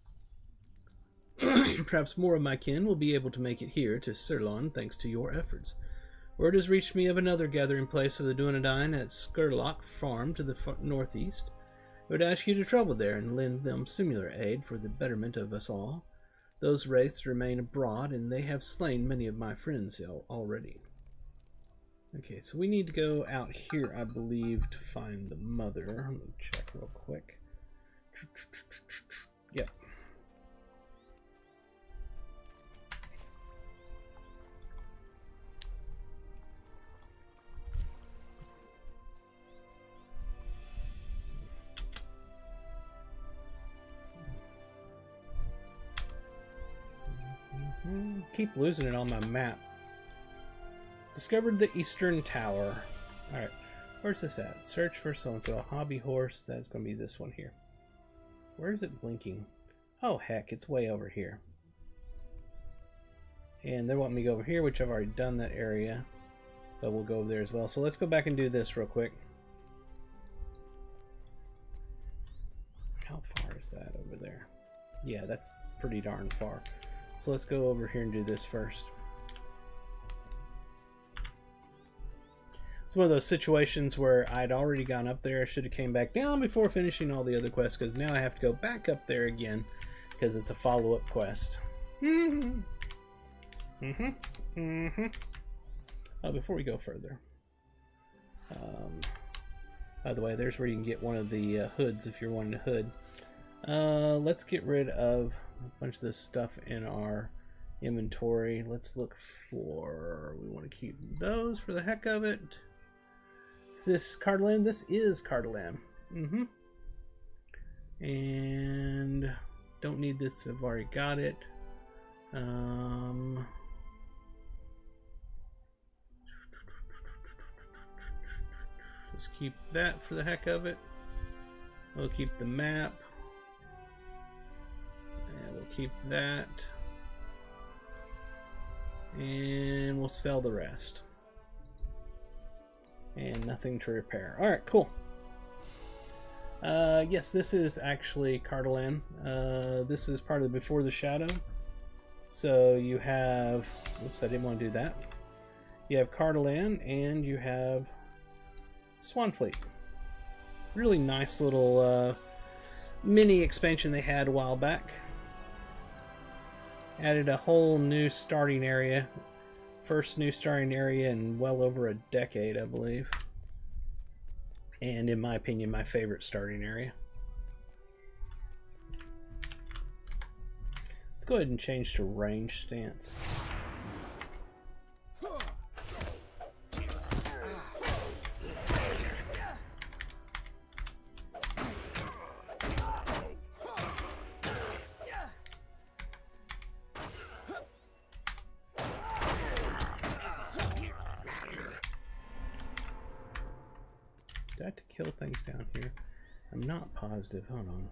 Perhaps more of my kin will be able to make it here to Sirlon thanks to your efforts. Word has reached me of another gathering place of the Dunedain at Skurlock Farm to the northeast. I would ask you to travel there and lend them similar aid for the betterment of us all. Those wraiths remain abroad, and they have slain many of my friends already. Okay, so we need to go out here, I believe, to find the mother. Let me check real quick. Yep. keep losing it on my map. Discovered the Eastern Tower. Alright, where's this at? Search for so-and-so. A hobby horse. That's going to be this one here. Where is it blinking? Oh, heck, it's way over here. And they want me to go over here, which I've already done that area. But we'll go over there as well. So let's go back and do this real quick. How far is that over there? Yeah, that's pretty darn far. So let's go over here and do this first. It's one of those situations where I'd already gone up there. I should have came back down before finishing all the other quests, because now I have to go back up there again because it's a follow-up quest. Oh, before we go further, by the way, there's where you can get one of the hoods if you're wanting a hood. Let's get rid of a bunch of this stuff in our inventory. Let's look for, we want to keep those for the heck of it. Is this Cardalam? This is Cardalam. And don't need this, I've already got it. Just keep that for the heck of it. We'll keep the map. And we'll keep that. And we'll sell the rest. And nothing to repair. Alright, cool. Yes, this is actually Cardalam. This is part of the Before the Shadow. So you have... Oops, I didn't want to do that. You have Cardalam and you have Swanfleet. Really nice little mini expansion they had a while back. Added a whole new starting area. First new starting area in well over a decade, I believe. And in my opinion, my favorite starting area. Let's go ahead and change to range stance. Do I have to kill things down here? I'm not positive. Hold on.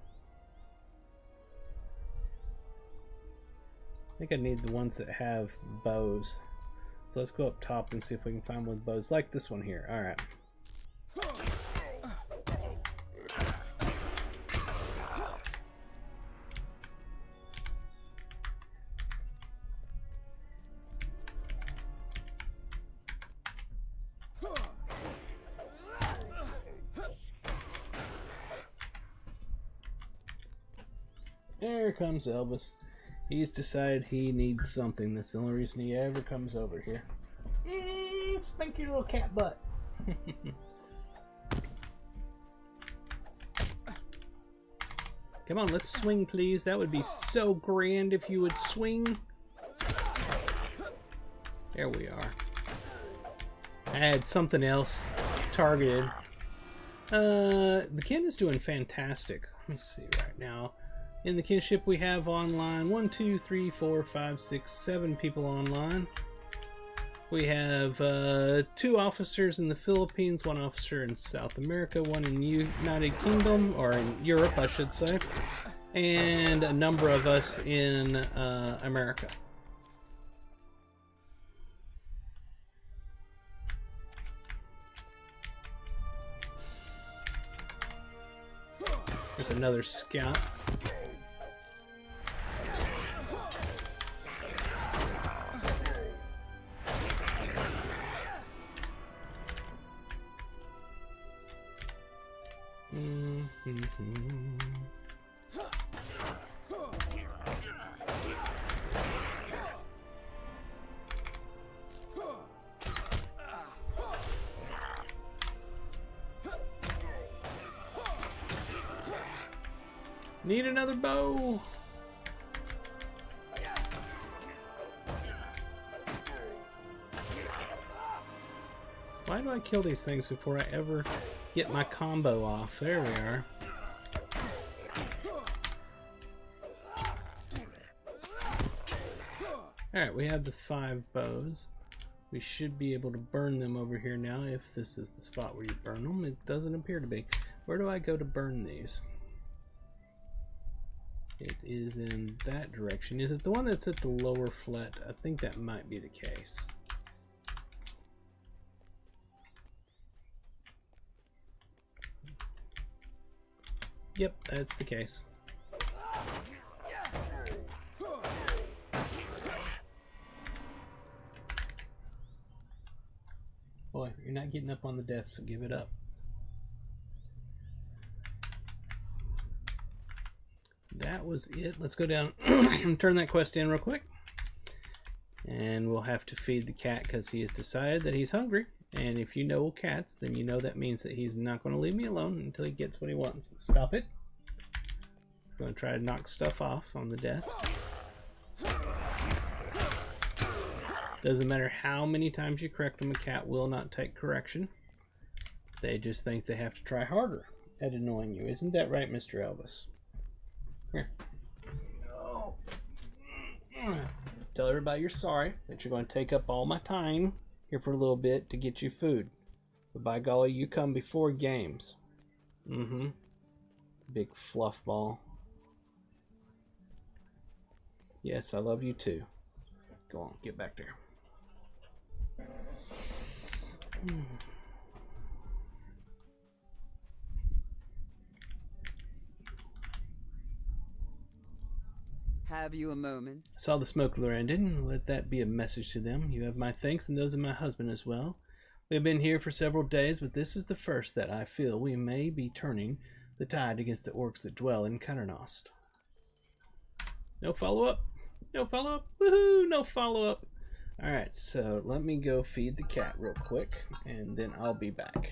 I think I need the ones that have bows. So let's go up top and see if we can find one with bows. Like this one here. Alright. There comes Elvis. He's decided he needs something. That's the only reason he ever comes over here. Spank your little cat butt. Come on, let's swing, please. That would be so grand if you would swing. There we are. I had something else targeted. The kin is doing fantastic. Let me see right now. In the kinship we have online 1, 2, 3, 4, 5, 6, 7 people online. We have 2 officers in the Philippines, 1 officer in South America, 1 in United Kingdom, or in Europe I should say, and a number of us in America. There's another scout. Need another bow. Why do I kill these things before I ever get my combo off? There we are. Alright, we have the 5 bows. We should be able to burn them over here now if this is the spot where you burn them. It doesn't appear to be. Where do I go to burn these? It is in that direction. Is it the one that's at the lower flat? I think that might be the case. Yep, that's the case. Boy, you're not getting up on the desk, so give it up. That was it. Let's go down and turn that quest in real quick. And we'll have to feed the cat because he has decided that he's hungry. And if you know cats, then you know that means that he's not going to leave me alone until he gets what he wants. Stop it. He's going to try to knock stuff off on the desk. Doesn't matter how many times you correct them, a cat will not take correction. They just think they have to try harder at annoying you. Isn't that right, Mr. Elvis? Here. No. Tell everybody you're sorry, that you're going to take up all my time here for a little bit to get you food. But by golly, you come before games. Big fluff ball. Yes, I love you too. Go on, get back there. Have you a moment? I saw the smoke lure ended, and let that be a message to them. You have my thanks and those of my husband as well. We have been here for several days, but this is the first that I feel we may be turning the tide against the orcs that dwell in Katernost. No follow-up? No follow-up? Woohoo! No follow-up! Alright, so let me go feed the cat real quick, and then I'll be back.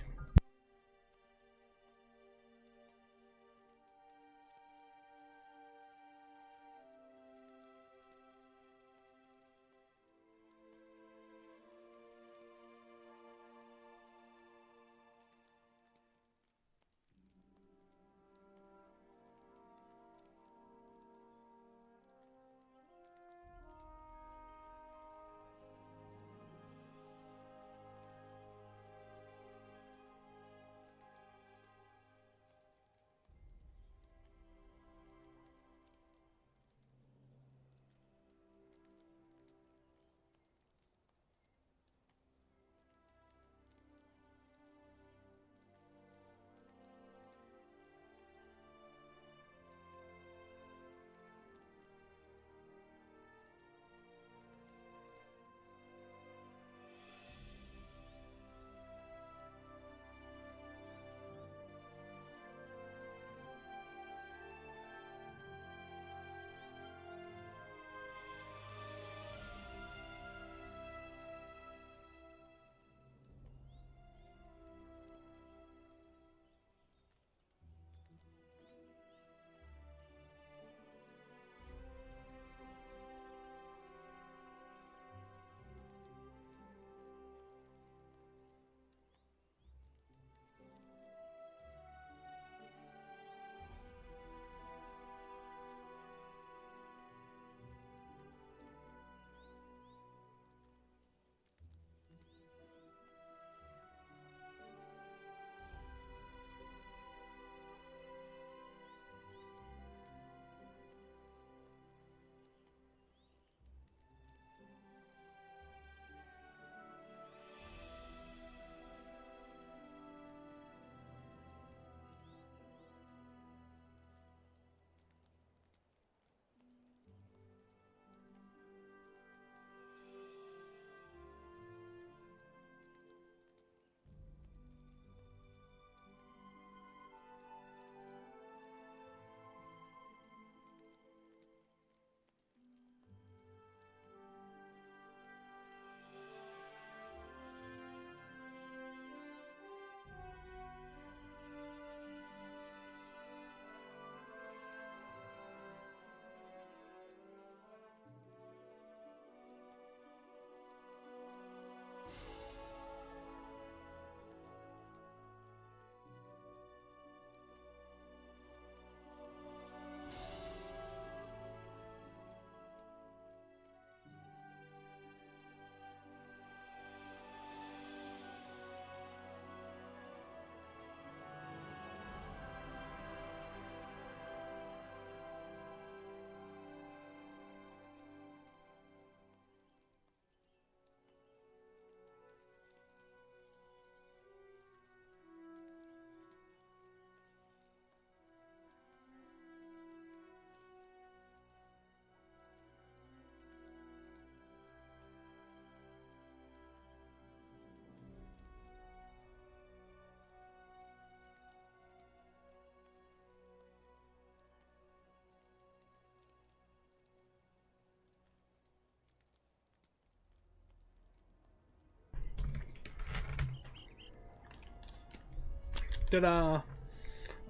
Ta-da!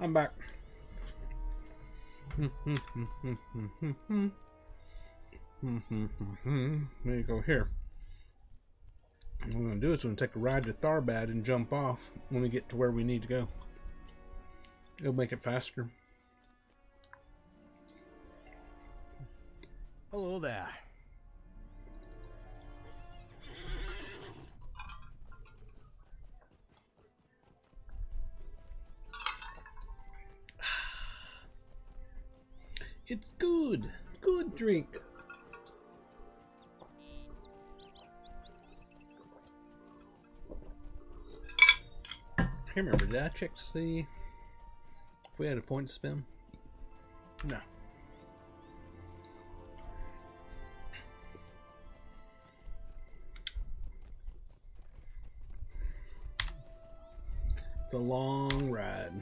I'm back. There you go. Here. What we're going to do is we're going to take a ride to Tharbad and jump off when we get to where we need to go. It'll make it faster. Hello there. It's good. Good drink. I can't remember. Did I check to see if we had a point to spend? No. It's a long ride.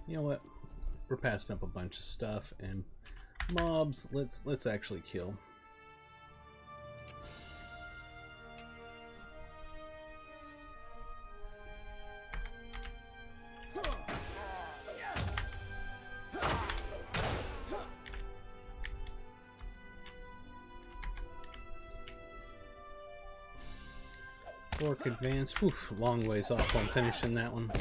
You know what? We're passing up a bunch of stuff and mobs. Let's actually kill. Orc advance. Oof, long ways off on finishing that one.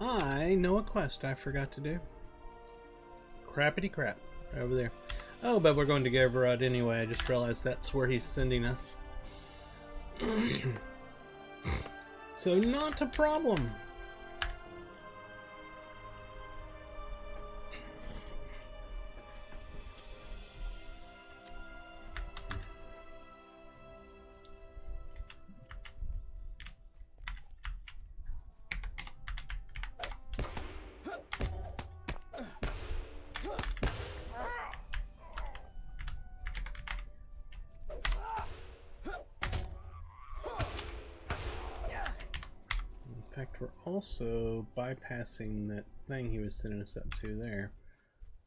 I know a quest I forgot to do. Crappity crap. Right over there. Oh, but we're going to Gavrod anyway. I just realized that's where he's sending us. So not a problem. In fact, we're also bypassing that thing he was sending us up to there.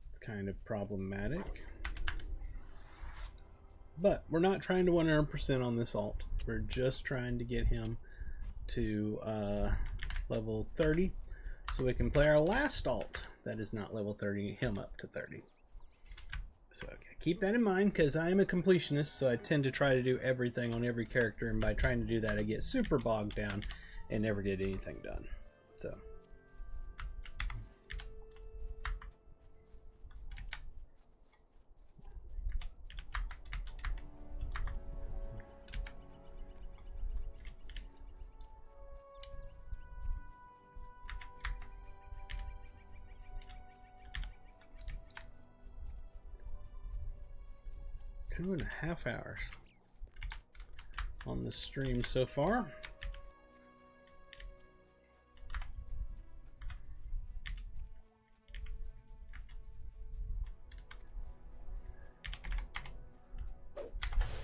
It's kind of problematic. But we're not trying to 100% on this alt. We're just trying to get him to level 30 so we can play our last alt that is not level 30, him up to 30. So okay, keep that in mind because I am a completionist, so I tend to try to do everything on every character, and by trying to do that I get super bogged down and never get anything done. So two and a half hours on the stream so far.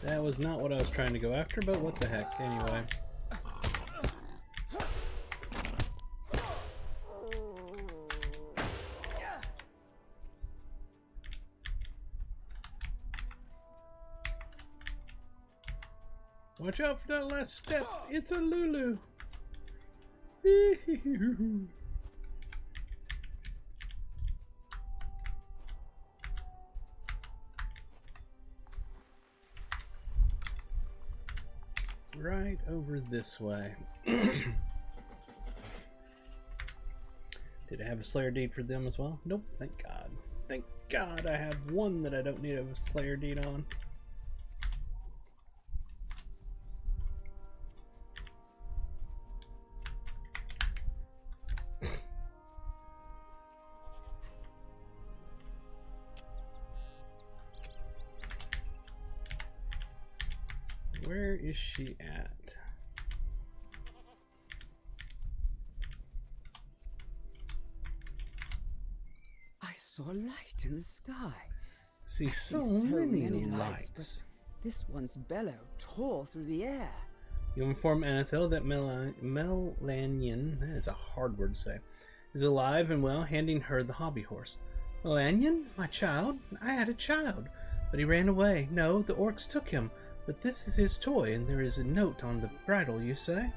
That was not what I was trying to go after, but what the heck, anyway. Watch out for that last step. It's a Lulu. Right over this way. Did I have a Slayer deed for them as well? Nope, thank God. Thank God I have one that I don't need a Slayer deed on. Where is she at? I saw a light in the sky. See, so many lights. But This one's bellow tore through the air. You inform Anethel that Melanion, that is a hard word to say, is alive and well, handing her the hobby horse. Melanion? My child? I had a child, but he ran away. No, the orcs took him, but this is his toy, and there is a note on the bridle, you say?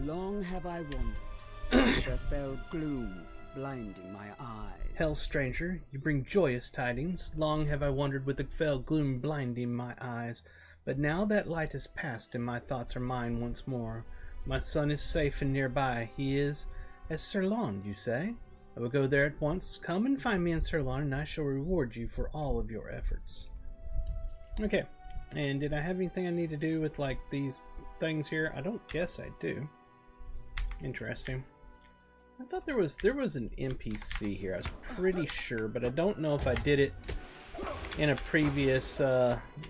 Long have I wandered, with a fell gloom blinding my eyes. Hell, stranger, you bring joyous tidings. Long have I wandered with the fell gloom blinding my eyes. But now that light is past and my thoughts are mine once more. My son is safe and nearby. He is at Ceylon, you say? I will go there at once. Come and find me in Ceylon, and I shall reward you for all of your efforts. Okay, and did I have anything I need to do with, like, these things here? I don't guess I do. Interesting. I thought there was an NPC here. I was pretty sure, but I don't know if I did it in a previous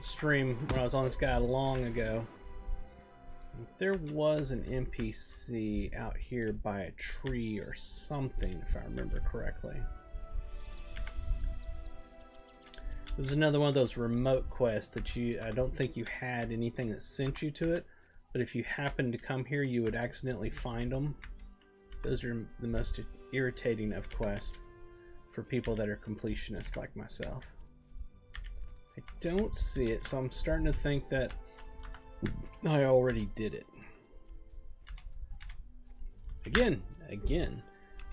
stream when I was on this guy long ago. There was an NPC out here by a tree or something, if I remember correctly. It was another one of those remote quests that I don't think you had anything that sent you to it, but if you happened to come here, you would accidentally find them. Those are the most irritating of quests for people that are completionists like myself. I don't see it, so I'm starting to think that I already did it. Again,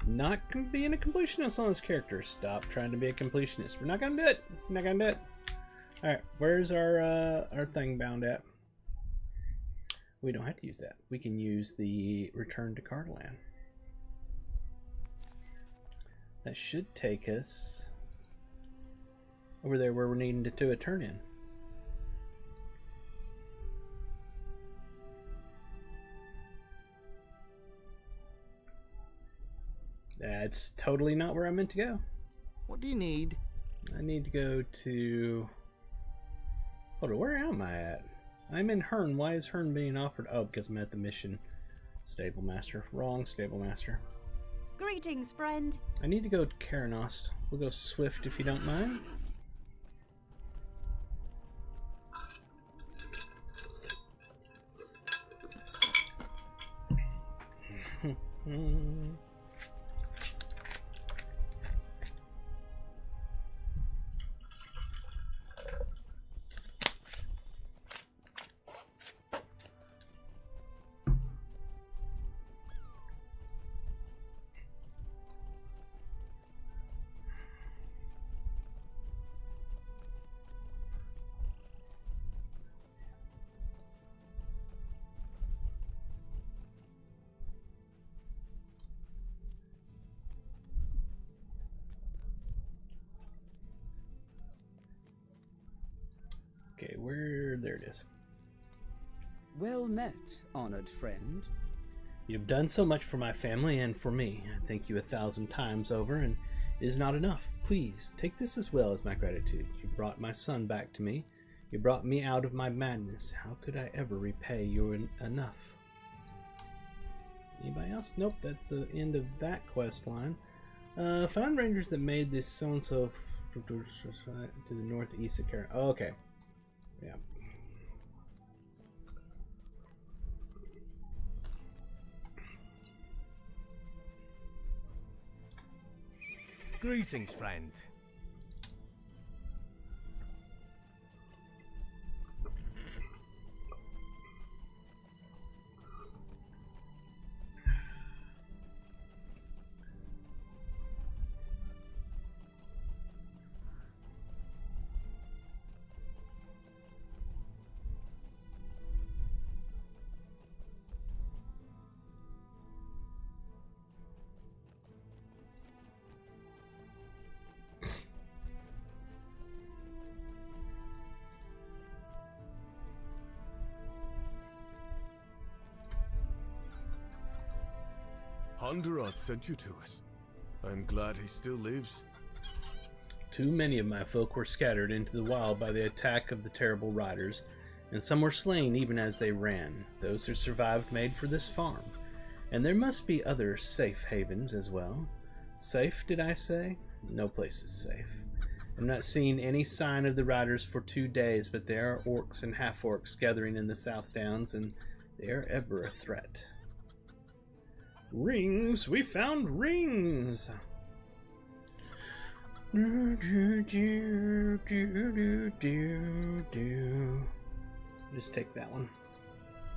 not being a completionist on this character. Stop trying to be a completionist. We're not gonna do it. We're not gonna do it. All right, where's our thing bound at? We don't have to use that. We can use the return to Cardaland. That should take us over there where we're needing to do a turn in. That's totally not where I meant to go. What do you need? I need to go to... Hold on, where am I at? I'm in Hern. Why is Hern being offered? Oh, because I'm at the mission. Stable Master. Wrong Stable Master. Greetings, friend. I need to go to Karanost. We'll go swift if you don't mind. Okay, there it is. Well met, honored friend. You've done so much for my family and for me. I thank you 1,000 times over, and it is not enough. Please, take this as well as my gratitude. You brought my son back to me. You brought me out of my madness. How could I ever repay you enough? Anybody else? Nope, that's the end of that quest line. Found rangers that made this so-and-so to the northeast of Karen. Oh, okay. Yeah. Greetings, friend. Hondarad sent you to us. I'm glad he still lives. Too many of my folk were scattered into the wild by the attack of the terrible riders, and some were slain even as they ran. Those who survived made for this farm. And there must be other safe havens as well. Safe, did I say? No place is safe. I'm not seeing any sign of the riders for 2 days, but there are orcs and half-orcs gathering in the South Downs, and they are ever a threat. Rings! We found rings! Just take that one.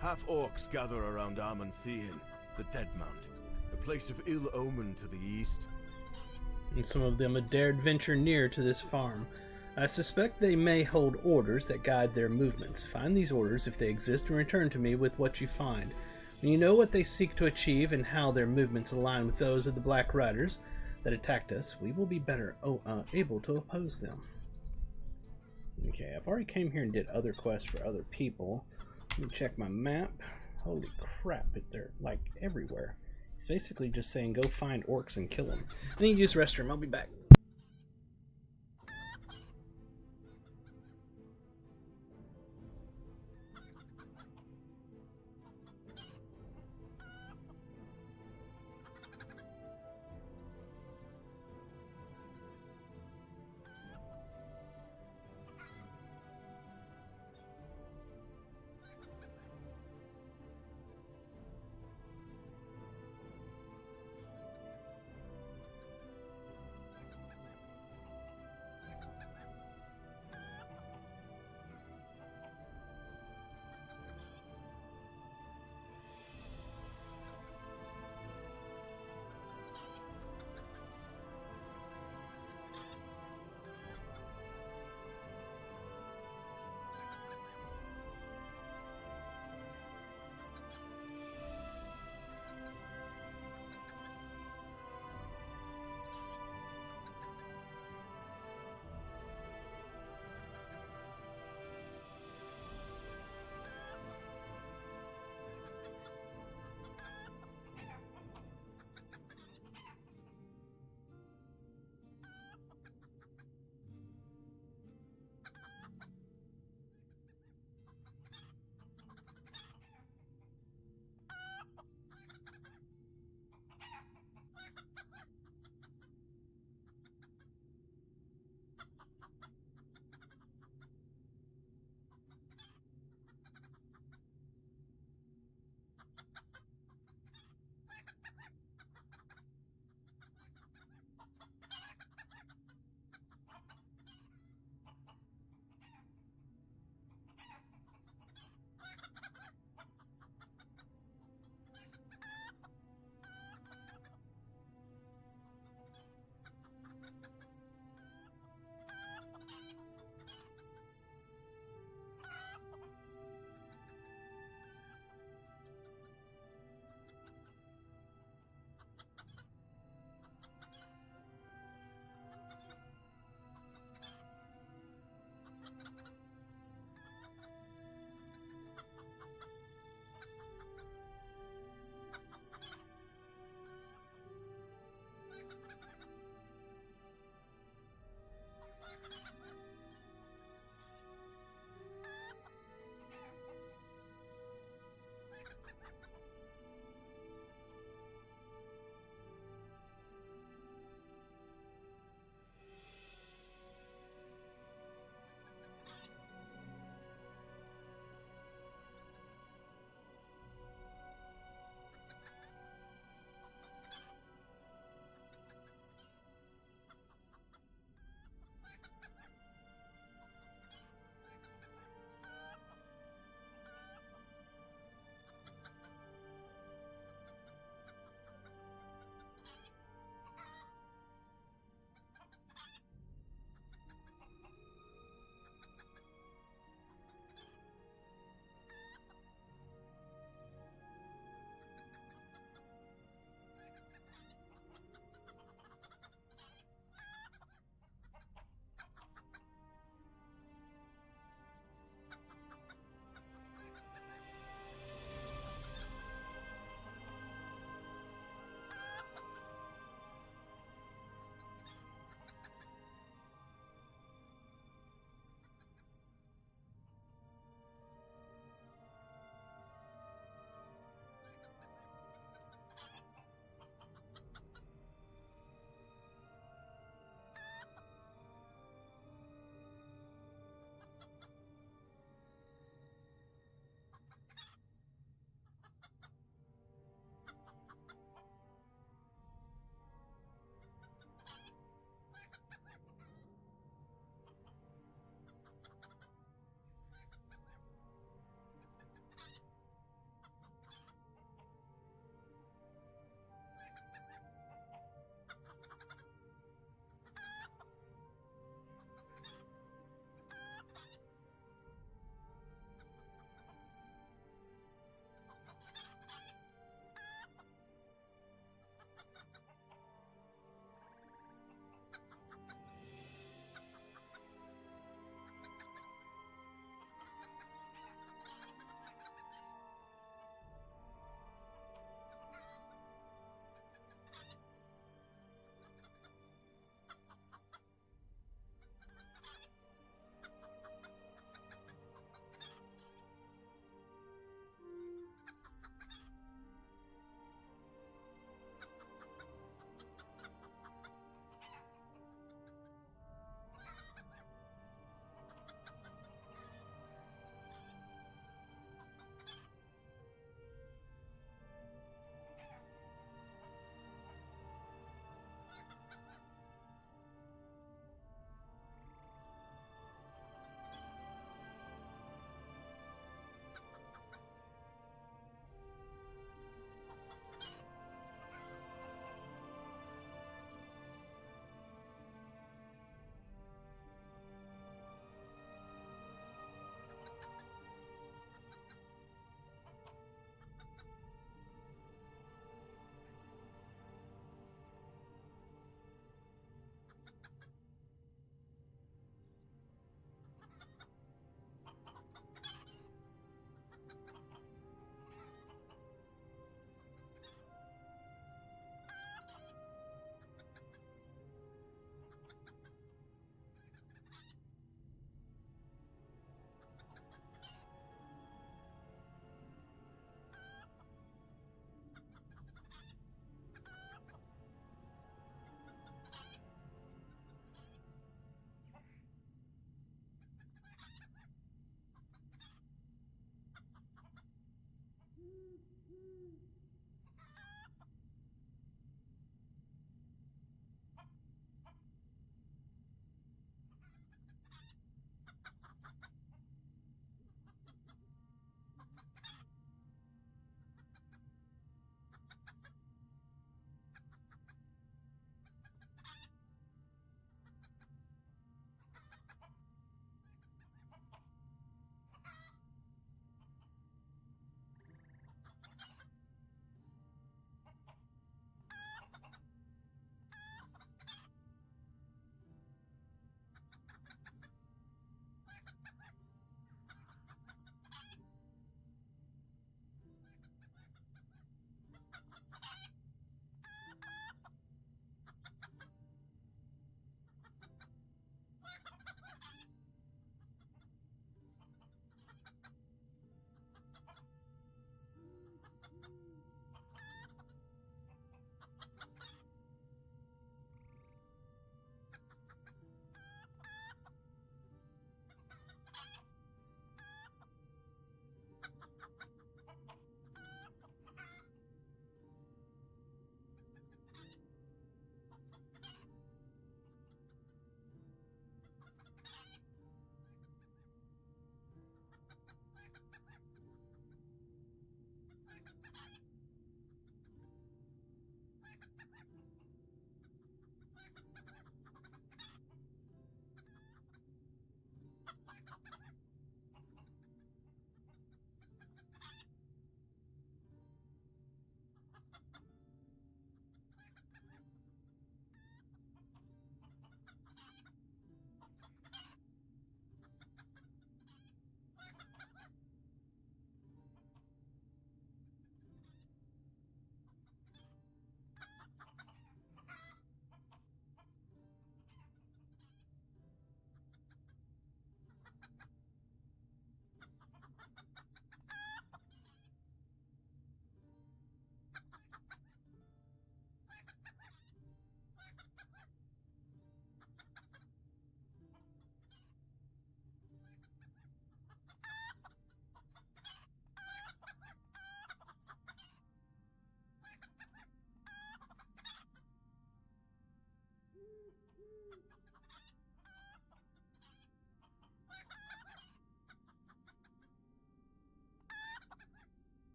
Half-orcs gather around Amon Fian, the Dead Mount, a place of ill omen to the east. And some of them have dared venture near to this farm. I suspect they may hold orders that guide their movements. Find these orders if they exist and return to me with what you find. When you know what they seek to achieve and how their movements align with those of the Black Riders that attacked us, we will be better able to oppose them. Okay, I've already came here and did other quests for other people. Let me check my map. Holy crap, they're like everywhere. It's basically just saying go find orcs and kill them. I need to use the restroom. I'll be back.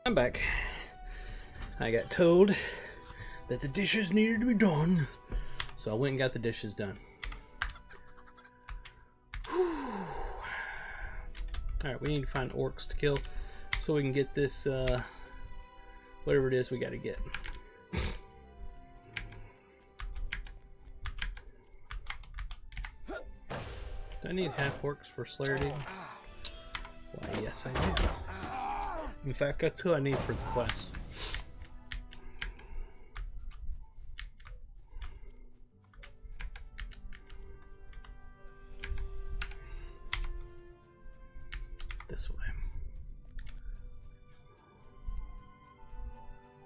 I'm back. I got told that the dishes needed to be done, so I went and got the dishes done. Alright, we need to find orcs to kill so we can get this, whatever it is we gotta get. Do I need half orcs for Slayer Deed? Why, yes I do. In fact, that's who I need for the quest. This way.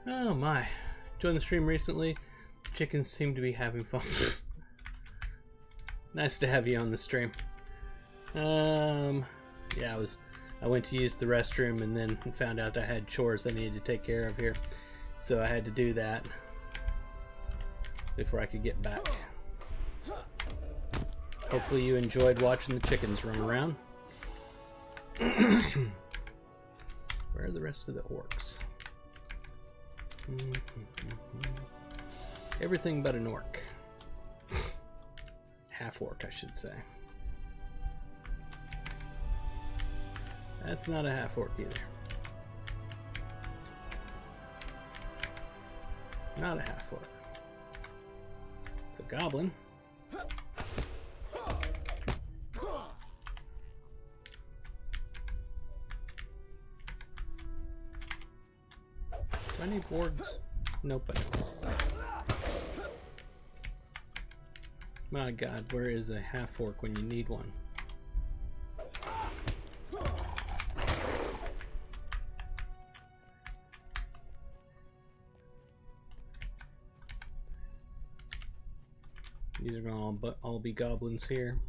Oh my. Joined the stream recently. Chickens seem to be having fun. Nice to have you on the stream. Yeah, I went to use the restroom and then found out I had chores I needed to take care of here. So I had to do that before I could get back. Hopefully you enjoyed watching the chickens run around. Where are the rest of the orcs? Everything but an orc. Half orc, I should say. That's not a half orc either. Not a half orc. It's a goblin. Do I need wargs? Nope. My god, where is a half orc when you need one? These are gonna all be goblins here.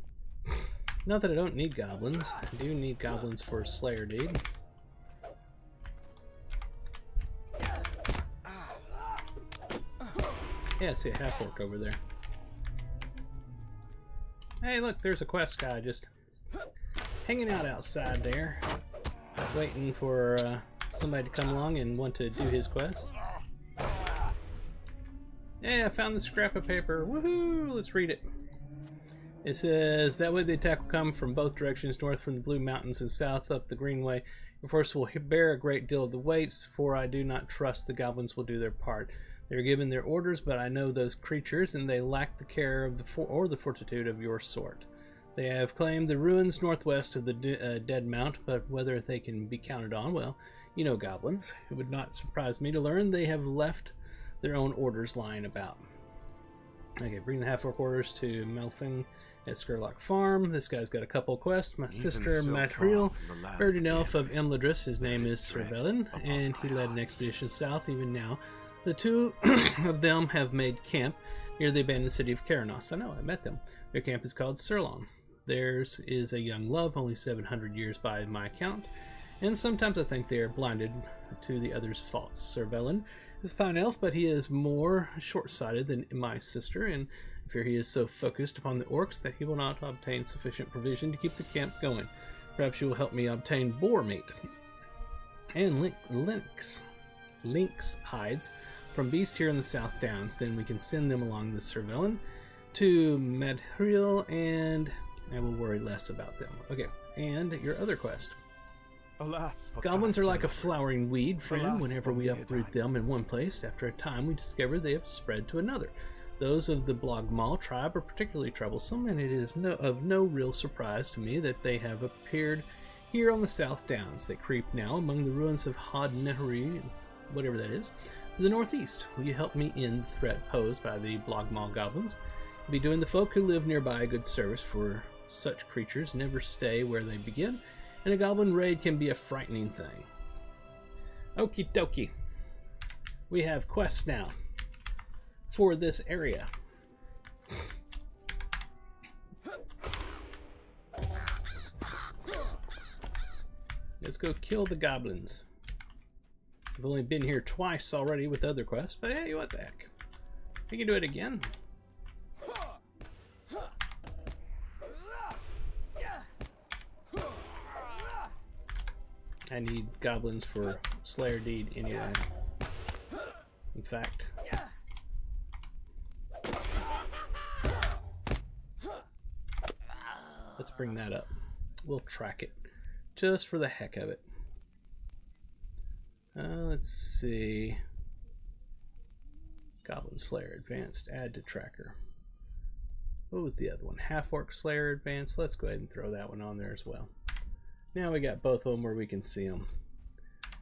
Not that I don't need goblins. I do need goblins for Slayer Deed. Yeah, I see a half orc over there. Hey, look, there's a quest guy just hanging out outside there, waiting for somebody to come along and want to do his quest. Yeah, I found the scrap of paper. Woohoo! Let's read it. It says, that way the attack will come from both directions, north from the Blue Mountains and south up the Greenway. Your force will bear a great deal of the weights, for I do not trust the goblins will do their part. They are given their orders, but I know those creatures, and they lack the care of the fortitude of your sort. They have claimed the ruins northwest of the Dead Mount, but whether they can be counted on, well, you know goblins. It would not surprise me to learn they have left their own orders lying about. Okay, bring the half-orc orders to Melfing at Skurlock Farm. This guy's got a couple of quests. My sister, Matriel, buried an elf of Emladris. His name is Cervelin, and he led an expedition south. Even now, the two of them have made camp near the abandoned city of Karanost. I know, I met them. Their camp is called Surlon. Theirs is a young love, only 700 years by my account, and sometimes I think they are blinded to the other's faults. Cervelin is a fine elf, but he is more short-sighted than my sister, and I fear he is so focused upon the orcs that he will not obtain sufficient provision to keep the camp going. Perhaps you will help me obtain boar meat and lynx hides from beasts here in the South Downs. Then we can send them along the Cervelin to Madriel, and I will worry less about them. Okay, and your other quest. Alas, Goblins are like a flowering weed, friend. Whenever we uproot them in one place, after a time we discover they have spread to another. Those of the Blogmal tribe are particularly troublesome, and it is of no real surprise to me that they have appeared here on the South Downs. They creep now among the ruins of Had Nehri, whatever that is, to the northeast. Will you help me end the threat posed by the Blogmal goblins? Be doing the folk who live nearby a good service, for such creatures never stay where they begin, and a goblin raid can be a frightening thing. Okie dokie. We have quests now for this area. Let's go kill the goblins. I've only been here twice already with other quests, but hey, what the heck. We can do it again. I need goblins for Slayer Deed anyway. In fact, let's bring that up. We'll track it just for the heck of it. Let's see. Goblin Slayer Advanced, add to tracker. What was the other one? Half-Orc Slayer Advanced. Let's go ahead and throw that one on there as well. Now we got both of them where we can see them.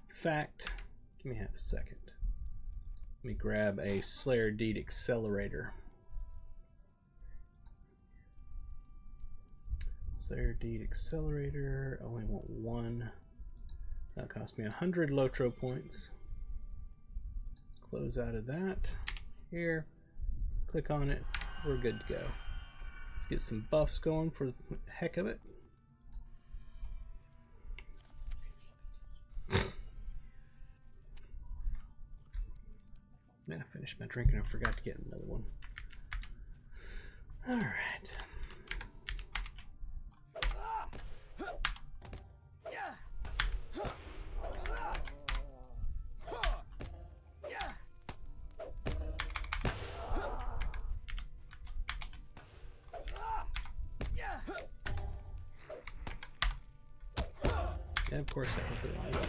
In fact, give me half a second. Let me grab a Slayer Deed Accelerator. Slayer Deed Accelerator. I only want one. That cost me 100 LOTRO points. Close out of that. Here. Click on it. We're good to go. Let's get some buffs going for the heck of it. Man, I finished my drink and I forgot to get another one. Alright. Yeah, of course I hit the wrong button.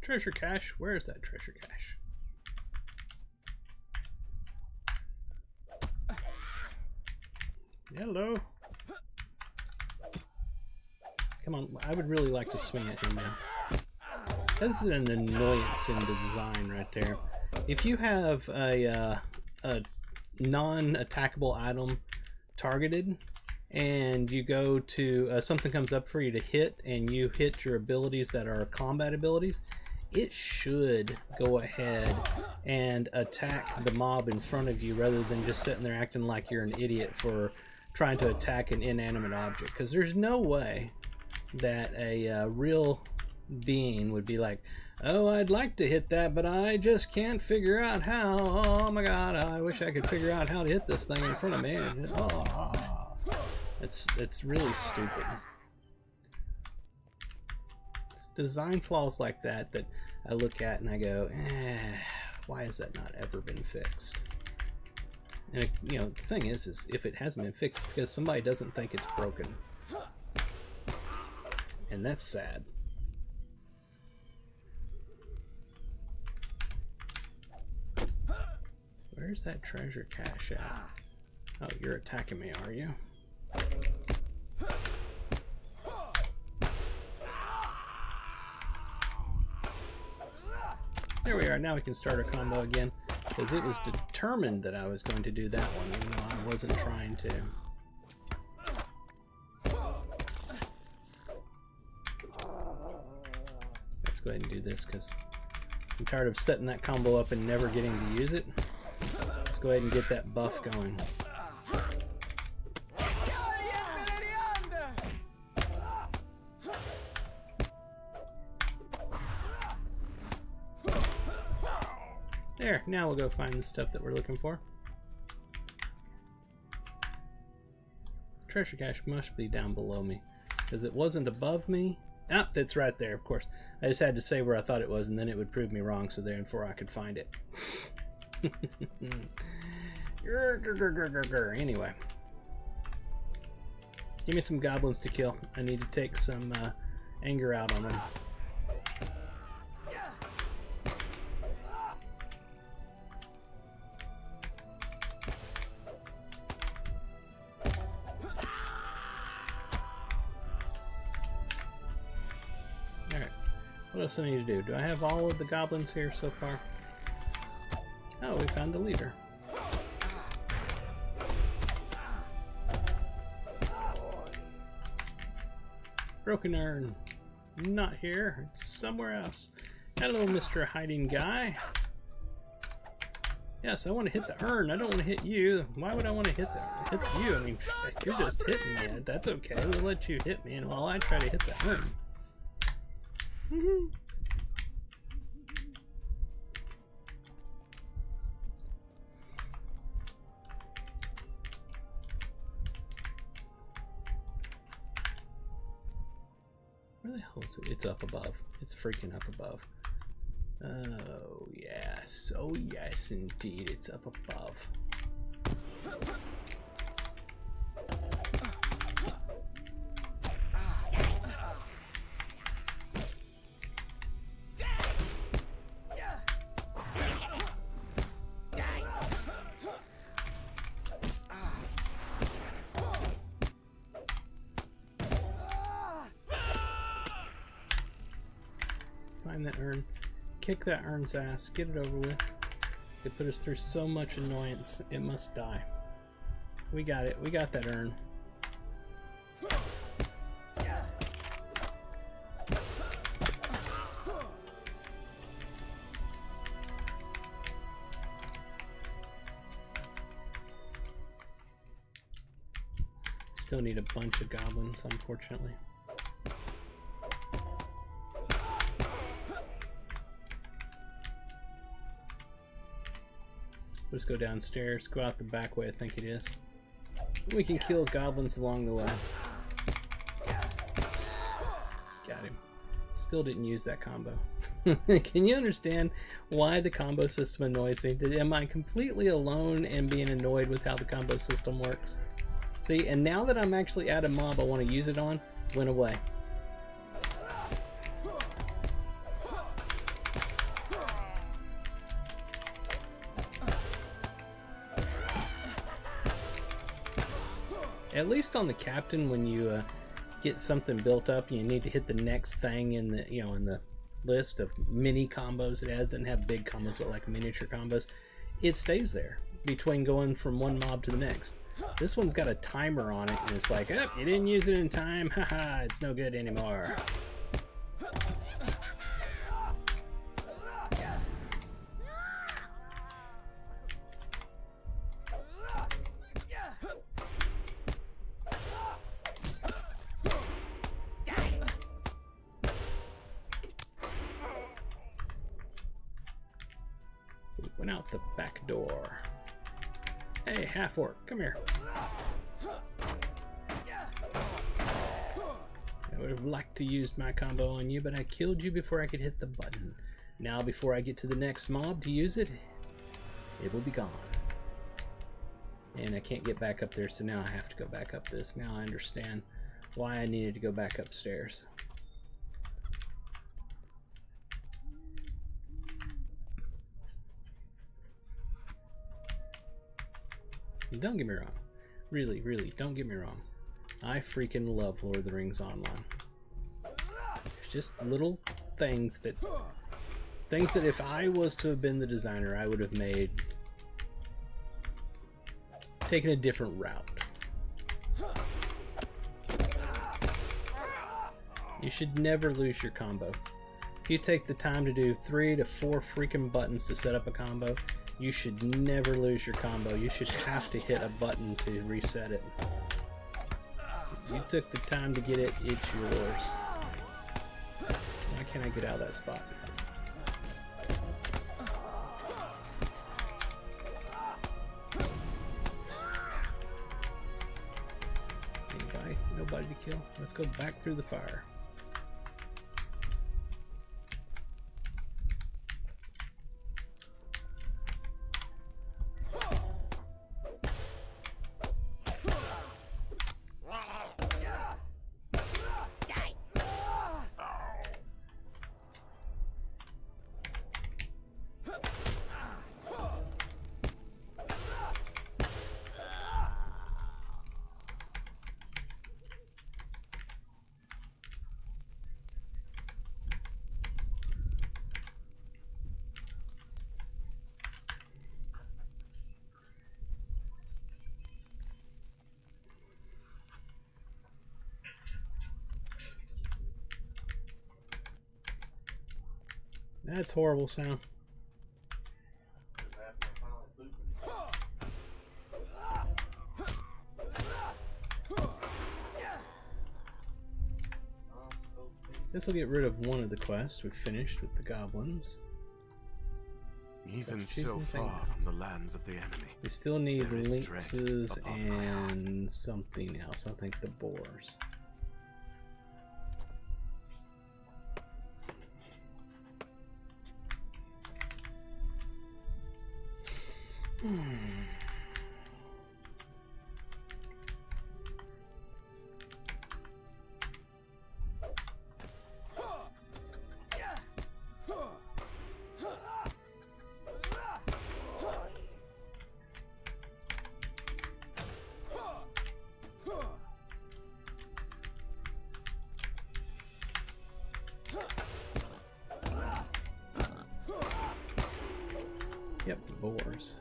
Treasure cache? Where's that treasure cache? Hello? Come on, I would really like to swing at him now. This is an annoyance in the design right there. If you have a non-attackable item targeted, and you go to something comes up for you to hit, and you hit your abilities that are combat abilities, it should go ahead and attack the mob in front of you rather than just sitting there acting like you're an idiot for trying to attack an inanimate object. Because there's no way that a real being would be like, oh, I'd like to hit that, but I just can't figure out how. Oh my god, I wish I could figure out how to hit this thing in front of me. Oh, it's really stupid. It's design flaws like that that I look at and I go, why has that not ever been fixed? And you know, the thing is if it hasn't been fixed, it's because somebody doesn't think it's broken, and that's sad. Where's that treasure cache at? Oh, you're attacking me, are you? There we are. Now we can start our combo again, because it was determined that I was going to do that one, even though I wasn't trying to. Let's go ahead and do this, because I'm tired of setting that combo up and never getting to use it. Let's go ahead and get that buff going. There, now we'll go find the stuff that we're looking for. Treasure cache must be down below me, because it wasn't above me. Ah, that's right there, of course. I just had to say where I thought it was, and then it would prove me wrong, so therefore I could find it. Anyway. Give me some goblins to kill. I need to take some anger out on them. What else do I need to do? Do I have all of the goblins here so far? Oh, we found the leader. Broken urn. Not here. It's somewhere else. Hello, Mr. Hiding Guy. Yes, I want to hit the urn. I don't want to hit you. Why would I want to hit you? I mean, you're just hitting me. That's okay. We'll let you hit me, and while I try to hit the urn. the hell is it? It's up above. It's freaking up above. Oh, yes. Oh, yes, indeed. It's up above. Find that urn. Kick that urn's ass. Get it over with. It put us through so much annoyance. It must die. We got it. We got that urn. Still need a bunch of goblins, unfortunately. Let's go downstairs, go out the back way, I think it is. We can kill goblins along the way. Got him. Still didn't use that combo. Can you understand why the combo system annoys me? Am I completely alone in being annoyed with how the combo system works? See, and now that I'm actually at a mob I want to use it on, went away. At least on the captain, when you get something built up, you need to hit the next thing in the in the list of mini combos it has. Doesn't have big combos, but like miniature combos. It stays there between going from one mob to the next. This one's got a timer on it, and it's like, oh, you didn't use it in time. Haha, it's no good anymore. Went out the back door. Hey, half orc, come here. I would have liked to use my combo on you, but I killed you before I could hit the button. Now, before I get to the next mob to use it, it will be gone. And I can't get back up there, so now I have to go back up this. Now I understand why I needed to go back upstairs. Don't get me wrong. Really, really, don't get me wrong. I freaking love Lord of the Rings Online. There's just little things that if I was to have been the designer, I would have taken a different route. You should never lose your combo. If you take the time to do 3 to 4 freaking buttons to set up a combo, you should never lose your combo. You should have to hit a button to reset it. You took the time to get it, it's yours. Why can't I get out of that spot? Anybody? Nobody to kill? Let's go back through the fire. That's horrible sound. This will get rid of one of the quests. We've finished with the goblins. Even so far from the lands of the enemy, we still need there is lynxes dread upon my heart. and something else. I think the boars. Yep, boars.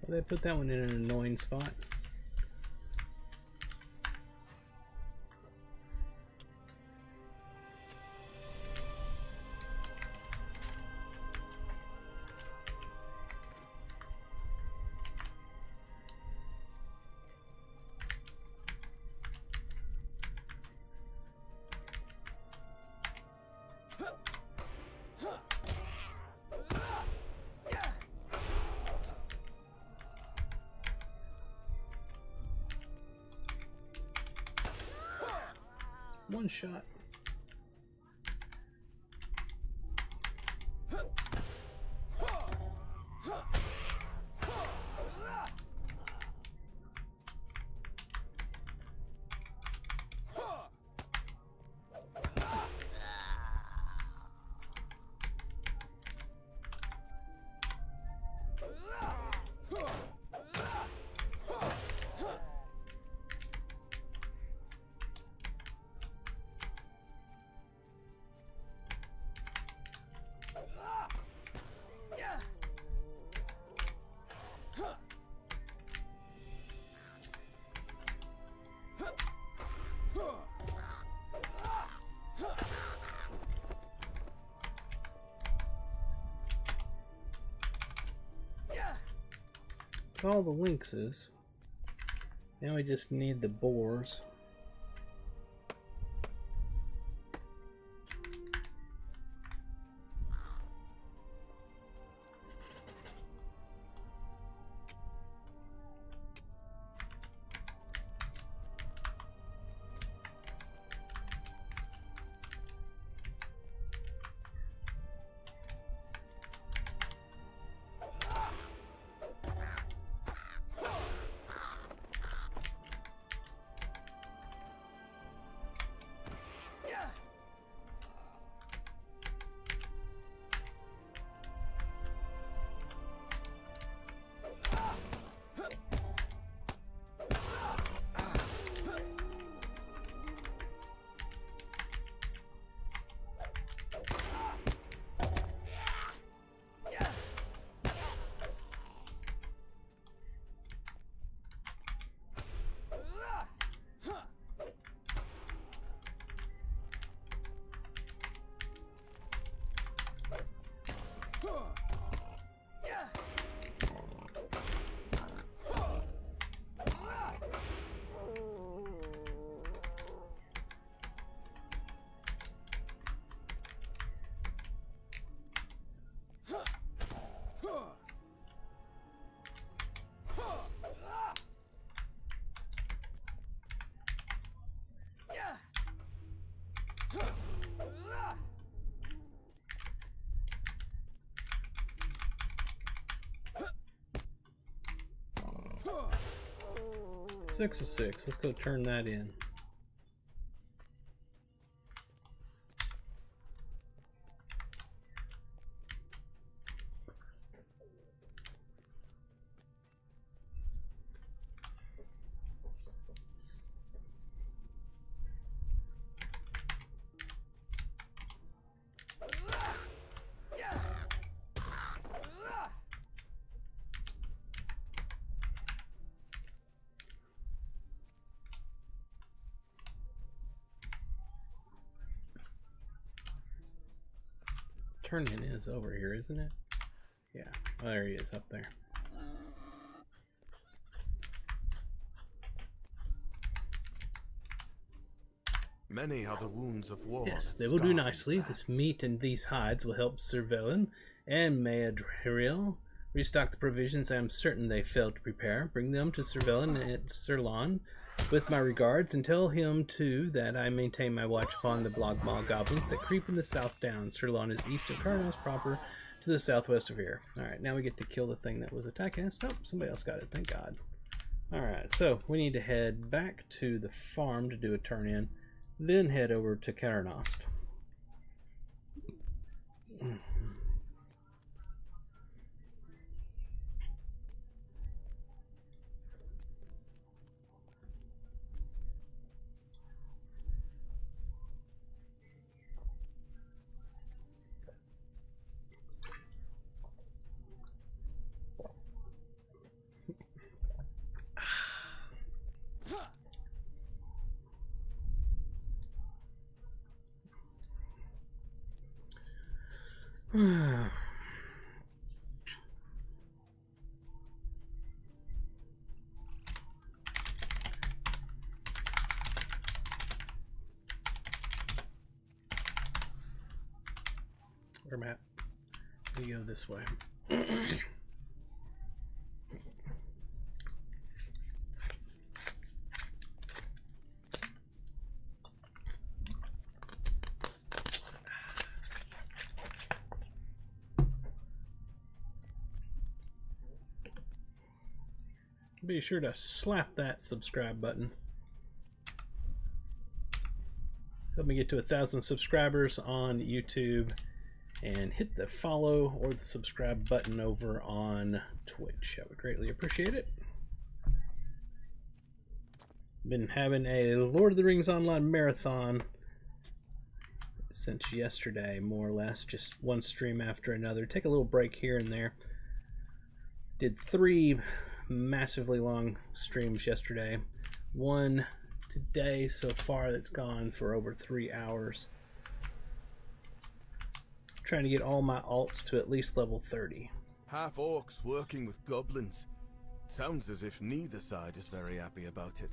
They put that one in an annoying spot. One shot. That's all the lynxes. Now we just need the boars. Six of six. Let's go turn that in. turn-in is over here, isn't it? Yeah, oh, there he is up there. Many are the wounds of war. Yes, that they will do scar nicely. these This lands. meat and these hides will help Sir Velen and Maedhriel restock the provisions I am certain they failed to prepare. Bring them to Sir Velen at Sirlon with my regards, and tell him, too, that I maintain my watch upon the Blogmaw goblins that creep in the South Downs. Sirlon is east of Carnos proper, to the southwest of here. Alright, now we get to kill the thing that was attacking us. Nope, somebody else got it, thank God. Alright, so we need to head back to the farm to do a turn-in, then head over to Karanost. Where am I at? We go this way. Be sure to slap that subscribe button. Help me get to 1,000 subscribers on YouTube, and hit the follow or the subscribe button over on Twitch. I would greatly appreciate it. Been having a Lord of the Rings Online marathon since yesterday, more or less, just one stream after another. Take a little break here and there. Did 3 massively long streams yesterday, one today so far that's gone for over 3 hours. Trying to get all my alts to at least level 30. Half orcs working with goblins. Sounds as if neither side is very happy about it.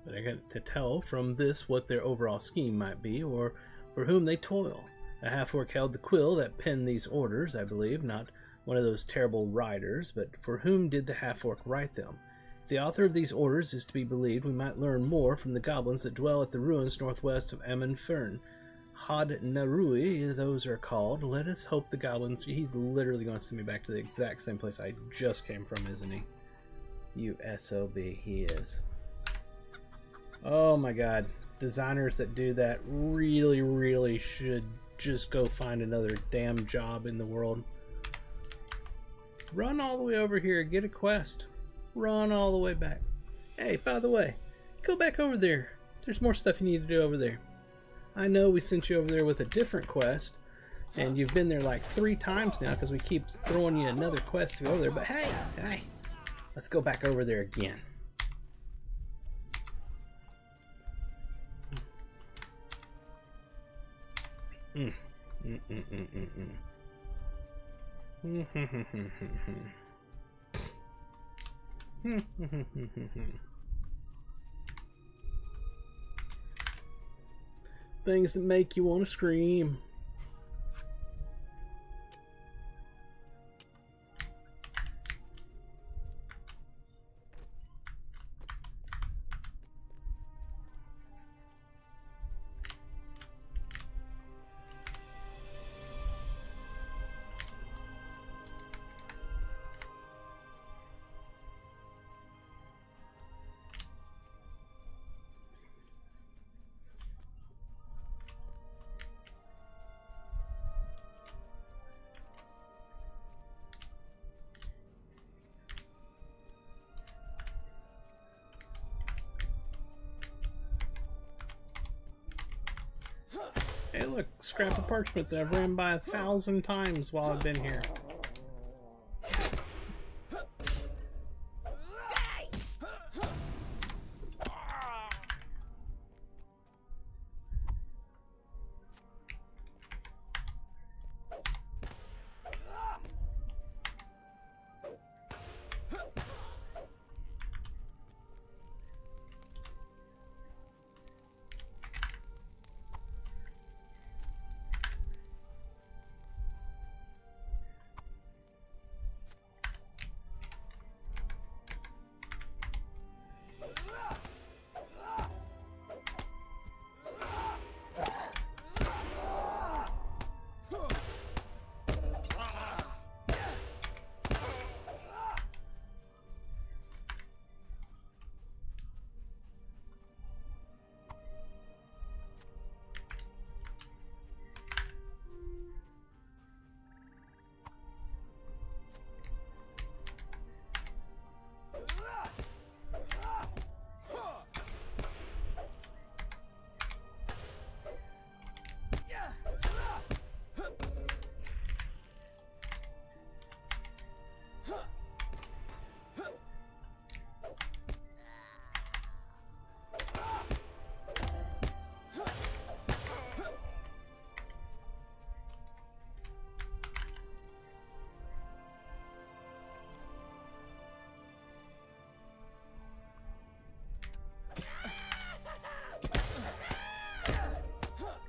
But I got to tell from this what their overall scheme might be, or for whom they toil. A half-orc held the quill that penned these orders, I believe, not one of those terrible writers, but for whom did the half-orc write them? If the author of these orders is to be believed, we might learn more from the goblins that dwell at the ruins northwest of Amon-Fern. Had Narui, those are called. Let us hope the goblins... He's literally going to send me back to the exact same place I just came from, isn't he? You SOB, he is. Oh my god. Designers that do that really, really should just go find another damn job in the world. Run all the way over here, get a quest. Run all the way back. Hey, by the way, go back over there. There's more stuff you need to do over there. I know we sent you over there with a different quest, and you've been there like 3 times now because we keep throwing you another quest to go over there, but hey, let's go back over there again. Things that make you want to scream. Hey look, scrap of parchment that I've ran by 1,000 times while I've been here.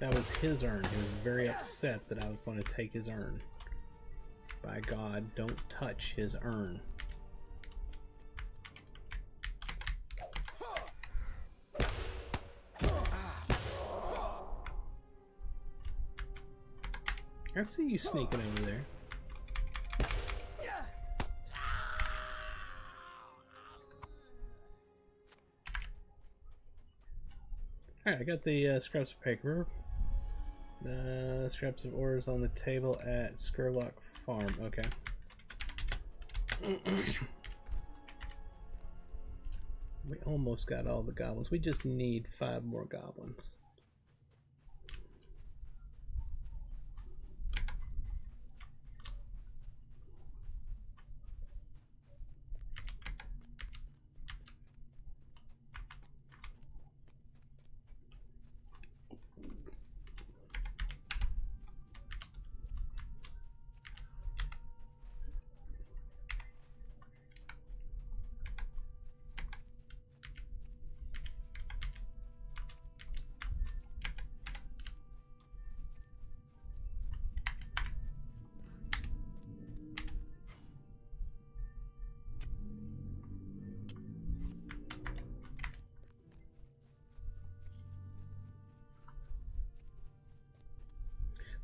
that was his urn. He was very upset that I was going to take his urn. By God, don't touch his urn. I see you sneaking over there. Alright, I got the scraps of paper. Scraps of ores on the table at Skurlock Farm. Okay. We almost got all the goblins. We just need 5 more goblins.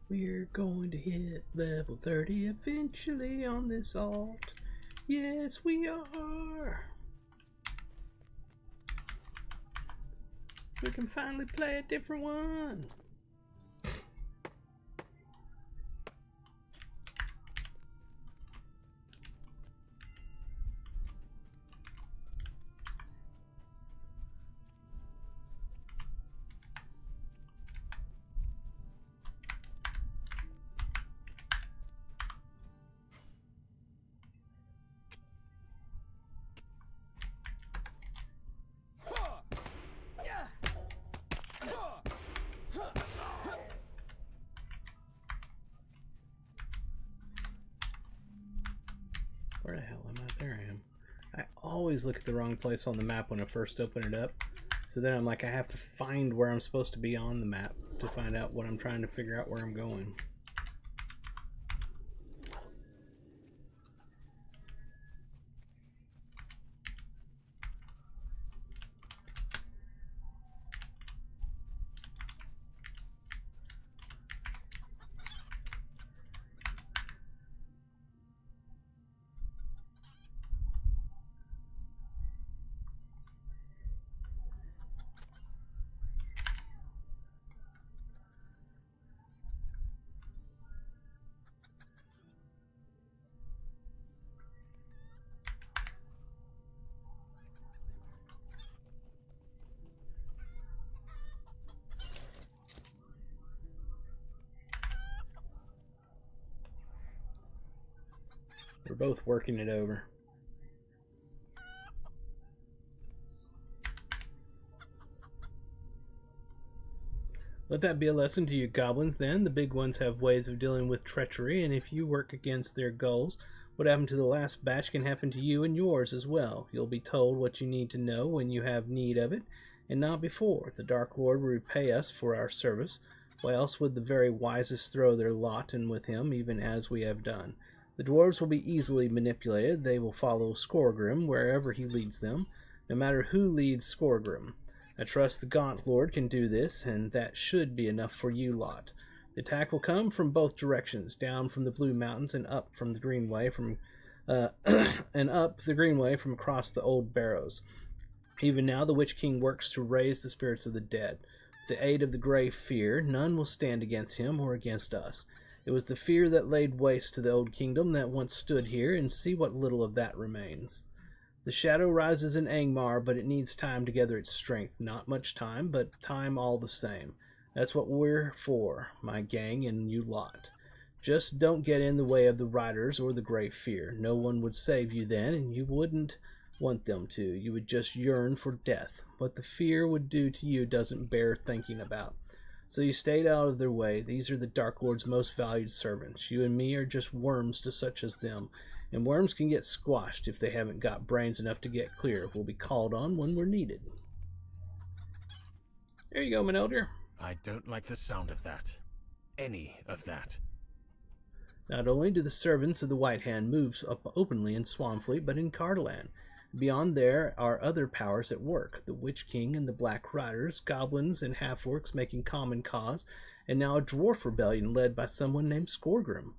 We're going to hit level 30 eventually on this alt. Yes, we are. We can finally play a different one. Where the hell am I? There I am. I always look at the wrong place on the map when I first open it up. So then I'm like, I have to find where I'm supposed to be on the map to find out what I'm trying to figure out where I'm going. We're both working it over. Let that be a lesson to you goblins then. The big ones have ways of dealing with treachery, and if you work against their goals, what happened to the last batch can happen to you and yours as well. You'll be told what you need to know when you have need of it, and not before. The Dark Lord will repay us for our service. Why else would the very wisest throw their lot in with him, even as we have done? The dwarves will be easily manipulated. They will follow Skorgrim wherever he leads them, no matter who leads Skorgrim. I trust the Gaunt Lord can do this, and that should be enough for you lot. The attack will come from both directions, down from the Blue Mountains and up from the Greenway from from across the Old Barrows. Even now the Witch King works to raise the spirits of the dead. With the aid of the Grey Fear, none will stand against him or against us. It was the fear that laid waste to the old kingdom that once stood here, and see what little of that remains. The shadow rises in Angmar, but it needs time to gather its strength. Not much time, but time all the same. That's what we're for, my gang and you lot. Just don't get in the way of the riders or the Grey Fear. No one would save you then, and you wouldn't want them to. You would just yearn for death. What the fear would do to you doesn't bear thinking about. So you stayed out of their way. These are the Dark Lord's most valued servants. You and me are just worms to such as them. And worms can get squashed if they haven't got brains enough to get clear. We'll be called on when we're needed. There you go, Manelder. I don't like the sound of that. Any of that. Not only do the servants of the White Hand move up openly in Swanfleet, but in Cardaland. Beyond there are other powers at work, the Witch King and the Black Riders, goblins and half-orcs making common cause, and now a dwarf rebellion led by someone named Skorgrim.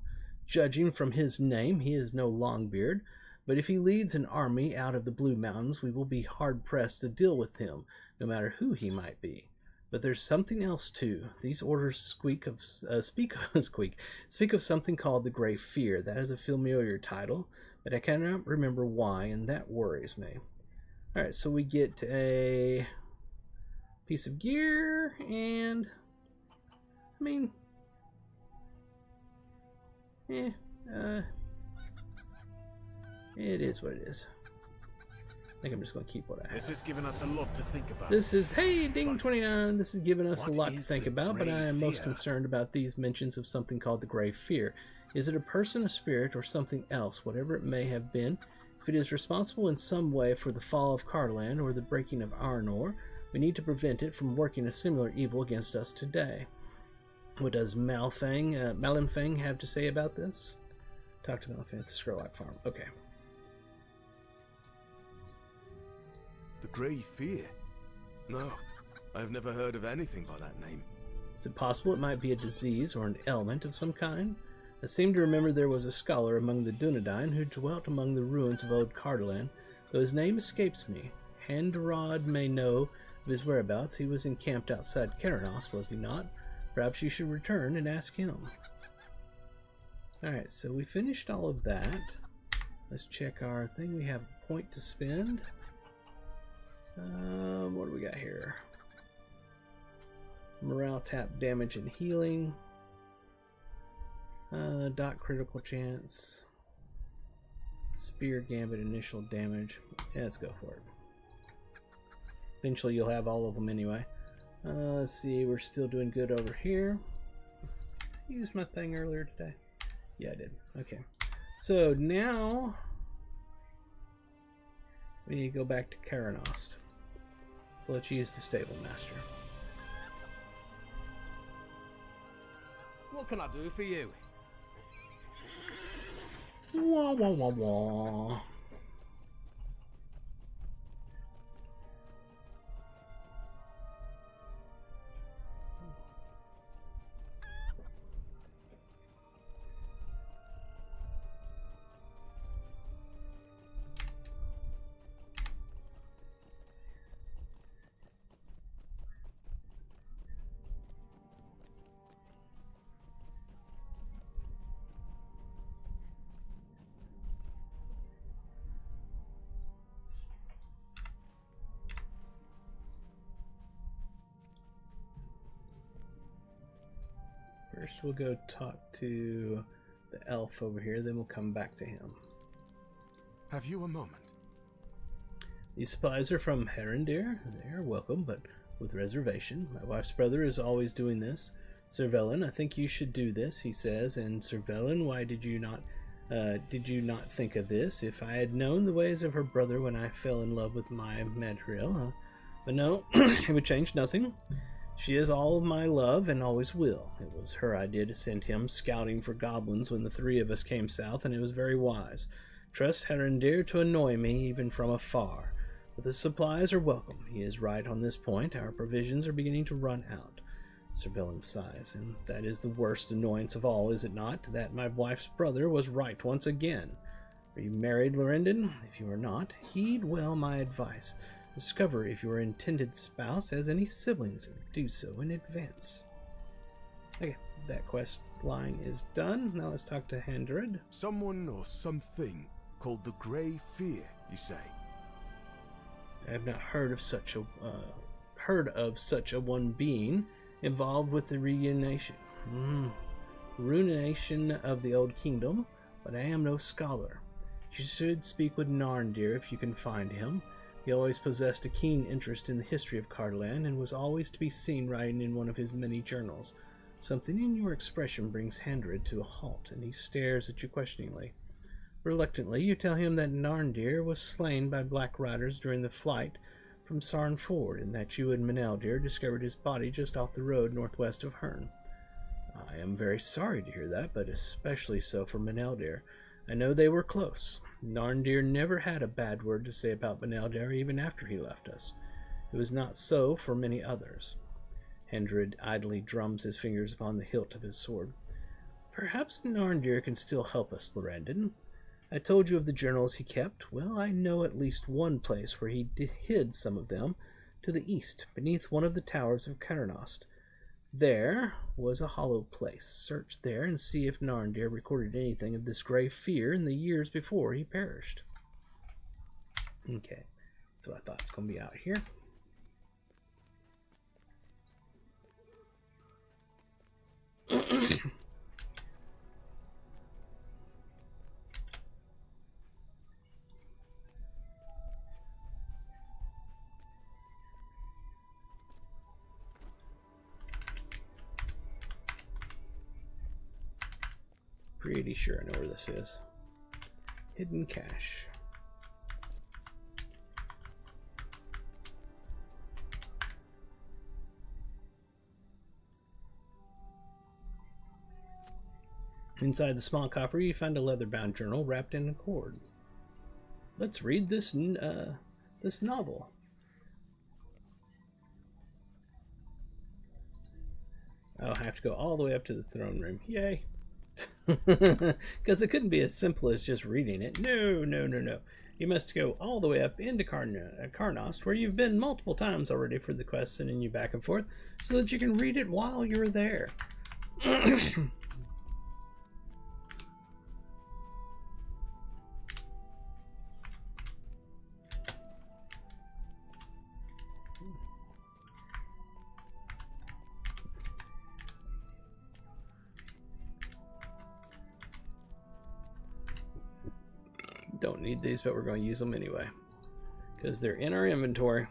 Judging from his name, he is no Longbeard, but if he leads an army out of the Blue Mountains, we will be hard-pressed to deal with him, no matter who he might be. But there's something else too. These orders speak of something called the Grey Fear. That is a familiar title, but I cannot remember why, and that worries me. Alright, so we get a piece of gear, and I mean, it is what it is. I think I'm just going to keep what I have. This has given us a lot to think about. This is, hey, Ding29, this has given us a lot to think about, but I am most fear? concerned about these mentions of something called the Grey Fear. Is it a person, a spirit, or something else, whatever it may have been? If it is responsible in some way for the fall of Cardaland or the breaking of Arnor, we need to prevent it from working a similar evil against us today. What does Malimfang have to say about this? Talk to Malimfang at the Scrollock Farm. Okay. The Grey Fear? No, I've never heard of anything by that name. Is it possible it might be a disease or an ailment of some kind? I seem to remember there was a scholar among the Dunedain who dwelt among the ruins of old Cardaland, though his name escapes me. Handarod may know of his whereabouts. He was encamped outside Keranos, was he not? Perhaps you should return and ask him. Alright, so we finished all of that. Let's check our thing. We have a point to spend. What do we got here? Morale, tap, damage, and healing. Dot critical chance. Spear, gambit, initial damage. Yeah, let's go for it. Eventually you'll have all of them anyway. Let's see, we're still doing good over here. I used my thing earlier today. Yeah, I did. Okay. So now we need to go back to Keranost. So let's use the Stable Master. What can I do for you? Wah wah wah wah. First we'll go talk to the elf over here, then we'll come back to him. Have you a moment? These supplies are from Herendir. They are welcome, but with reservation. My wife's brother is always doing this. Sir Velen, I think you should do this, he says. And Sir Velen, why did you not think of this? If I had known the ways of her brother when I fell in love with my Madriel, but no, it would change nothing. She is all of my love and always will. It was her idea to send him scouting for goblins when the three of us came south, and it was very wise. Trust Herendir to annoy me even from afar. But the supplies are welcome. He is right on this point. Our provisions are beginning to run out. Sir Velen sighs, and that is the worst annoyance of all, is it not? That my wife's brother was right once again. Are you married, Lorendin? If you are not, heed well my advice. Discover if your intended spouse has any siblings and do so in advance. Okay, that quest line is done. Now let's talk to Handred. Someone or something called the Grey Fear, you say? I have not heard of such a one being involved with the ruination of the old kingdom, but I am no scholar. You should speak with Narndir if you can find him. He always possessed a keen interest in the history of Cardaland and was always to be seen writing in one of his many journals. Something in your expression brings Handred to a halt, and he stares at you questioningly. Reluctantly, you tell him that Narndir was slain by Black Riders during the flight from Sarn Ford, and that you and Meneldir discovered his body just off the road northwest of Herne. I am very sorry to hear that, but especially so for Meneldir. I know they were close. Narndir never had a bad word to say about Meneldir even after he left us. It was not so for many others. Hendred idly drums his fingers upon the hilt of his sword. Perhaps Narndir can still help us, Lorandon. I told you of the journals he kept. Well, I know at least one place where he hid some of them, to the east, beneath one of the towers of Caternost. There was a hollow place. Search there and see if Narndir recorded anything of this grey fear in the years before he perished. Okay, so I thought it's going to be out here. Pretty sure I know where this is. Hidden cache. Inside the small coffer, you find a leather-bound journal wrapped in a cord. Let's read this novel. I'll have to go all the way up to the throne room. Yay! Because it couldn't be as simple as just reading it. No. You must go all the way up into Carnost, where you've been multiple times already for the quest sending you back and forth, so that you can read it while you're there. Don't need these, but we're going to use them anyway because they're in our inventory.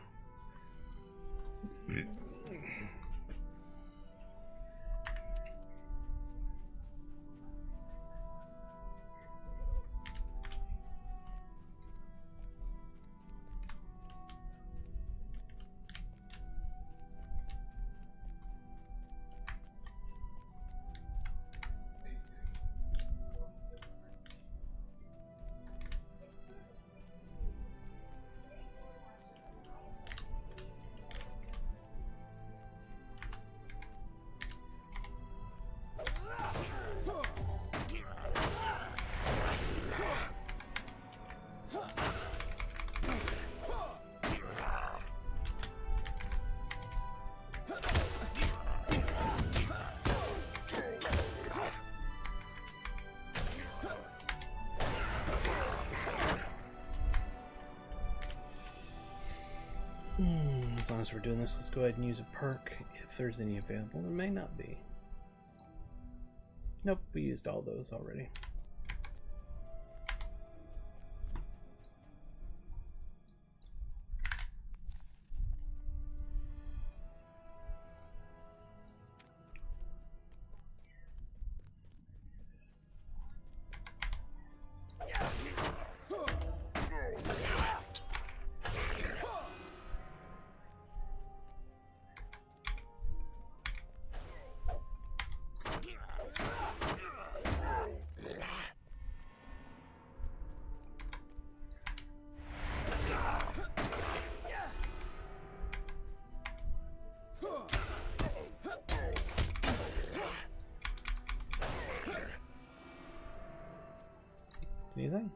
As long as we're doing this, let's go ahead and use a perk if there's any available. There may not be. Nope, we used all those already. Anything?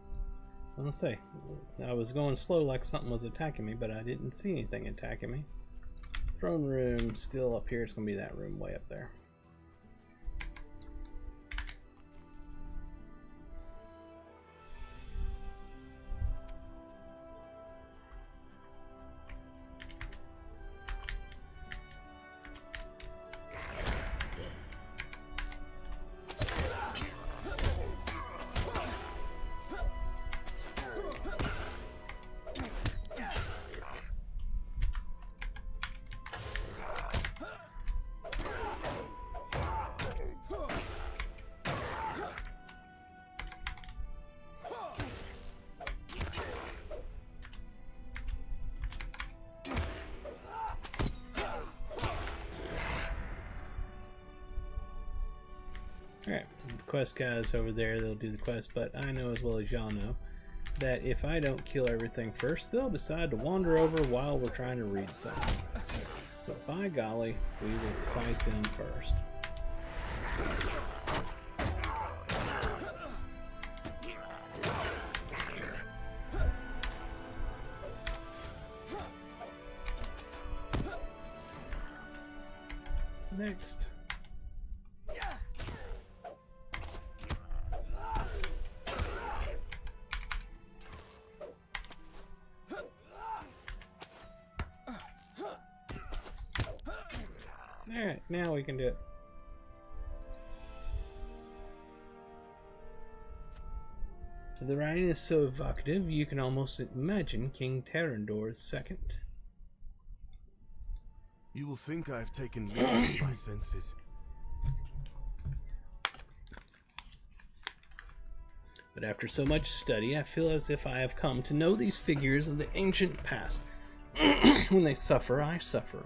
I was gonna say, I was going slow like something was attacking me, but I didn't see anything attacking me. Throne room still up here. It's gonna be that room way up there. the quest guys over there, they'll do the quest, but I know as well as y'all know that if I don't kill everything first, they'll decide to wander over while we're trying to read something. So by golly, we will fight them first. Next. Alright, now we can do it. The writing is so evocative, you can almost imagine King Terrandor's second. You will think I've taken leave of my senses. But after so much study, I feel as if I have come to know these figures of the ancient past. When they suffer, I suffer.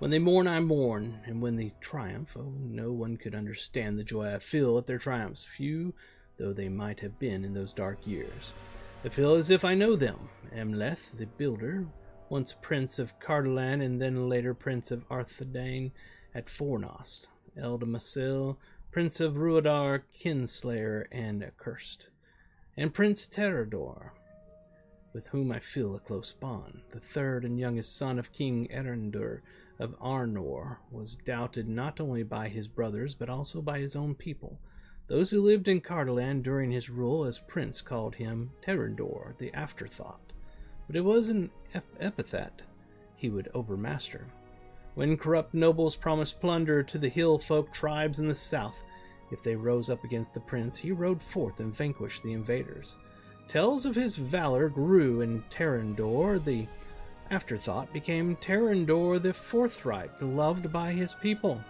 When they mourn, I mourn. And when they triumph, oh, no one could understand the joy I feel at their triumphs, few though they might have been in those dark years. I feel as if I know them. Amleth, the builder, once Prince of Cardolan and then later Prince of Arthedain at Fornost. Eldamasil, Prince of Ruadar, Kinslayer, and Accursed. And Prince Terrador, with whom I feel a close bond. The third and youngest son of King Erendur of Arnor was doubted not only by his brothers, but also by his own people. Those who lived in Cardolan during his rule as prince called him Terrandor, the afterthought. But it was an epithet he would overmaster. When corrupt nobles promised plunder to the hill folk tribes in the south, if they rose up against the prince, he rode forth and vanquished the invaders. Tales of his valor grew, and Terrandor, the afterthought, became Terrandor the Forthright, beloved by his people.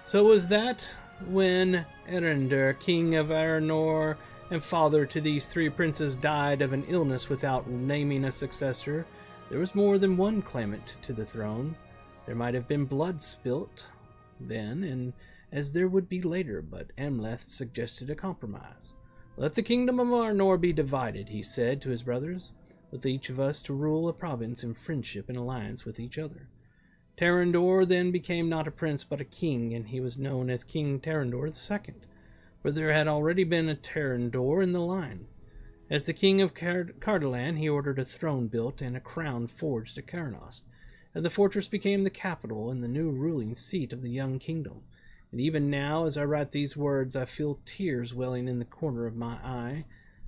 So was that when Erendur, king of Arnor and father to these three princes, died of an illness without naming a successor. There was more than one claimant to the throne. There might have been blood spilt then, and as there would be later, but Amleth suggested a compromise. Let the kingdom of Arnor be divided, he said to his brothers, with each of us to rule a province in friendship and alliance with each other. Terrandor then became not a prince but a king, and he was known as King Terrandor II, for there had already been a Terrandor in the line. As the king of Cardolan, he ordered a throne built and a crown forged at Carnost, and the fortress became the capital and the new ruling seat of the young kingdom. And even now, as I write these words, I feel tears welling in the corner of my eye,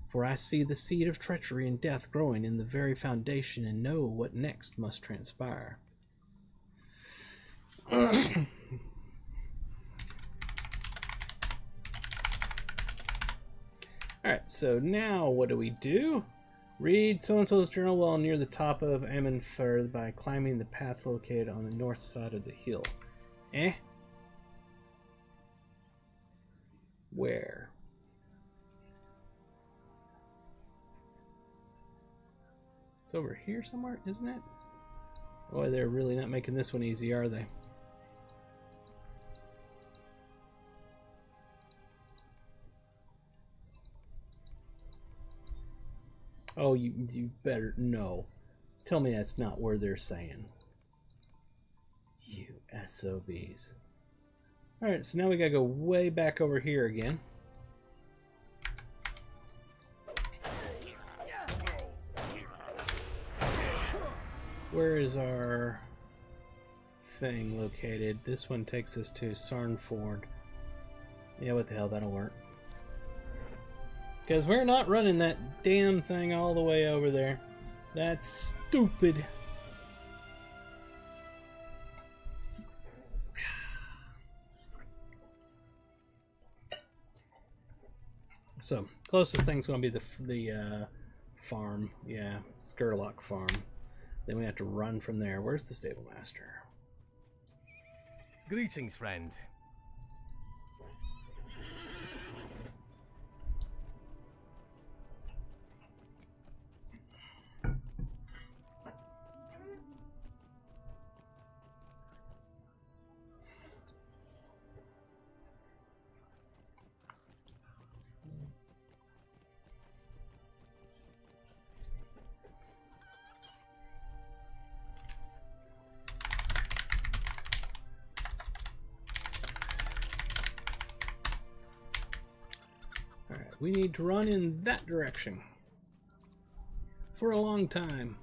for I see the seed of treachery and death growing in the very foundation and know what next must transpire. Alright, so now what do? Read so-and-so's journal while near the top of Ammonfirth by climbing the path located on the north side of the hill. Where? It's over here somewhere, isn't it? Boy, they're really not making this one easy, are they? Oh, you better... No. Tell me that's not where they're saying. You SOBs. Alright, so now we gotta go way back over here again. Where is our thing located? This one takes us to Sarnford. Yeah, what the hell, that'll work. Because we're not running that damn thing all the way over there. That's stupid. So, closest thing's going to be the farm. Yeah, Skurlock farm. Then we have to run from there. Where's the stable master? Greetings, friend. We need to run in that direction. For a long time.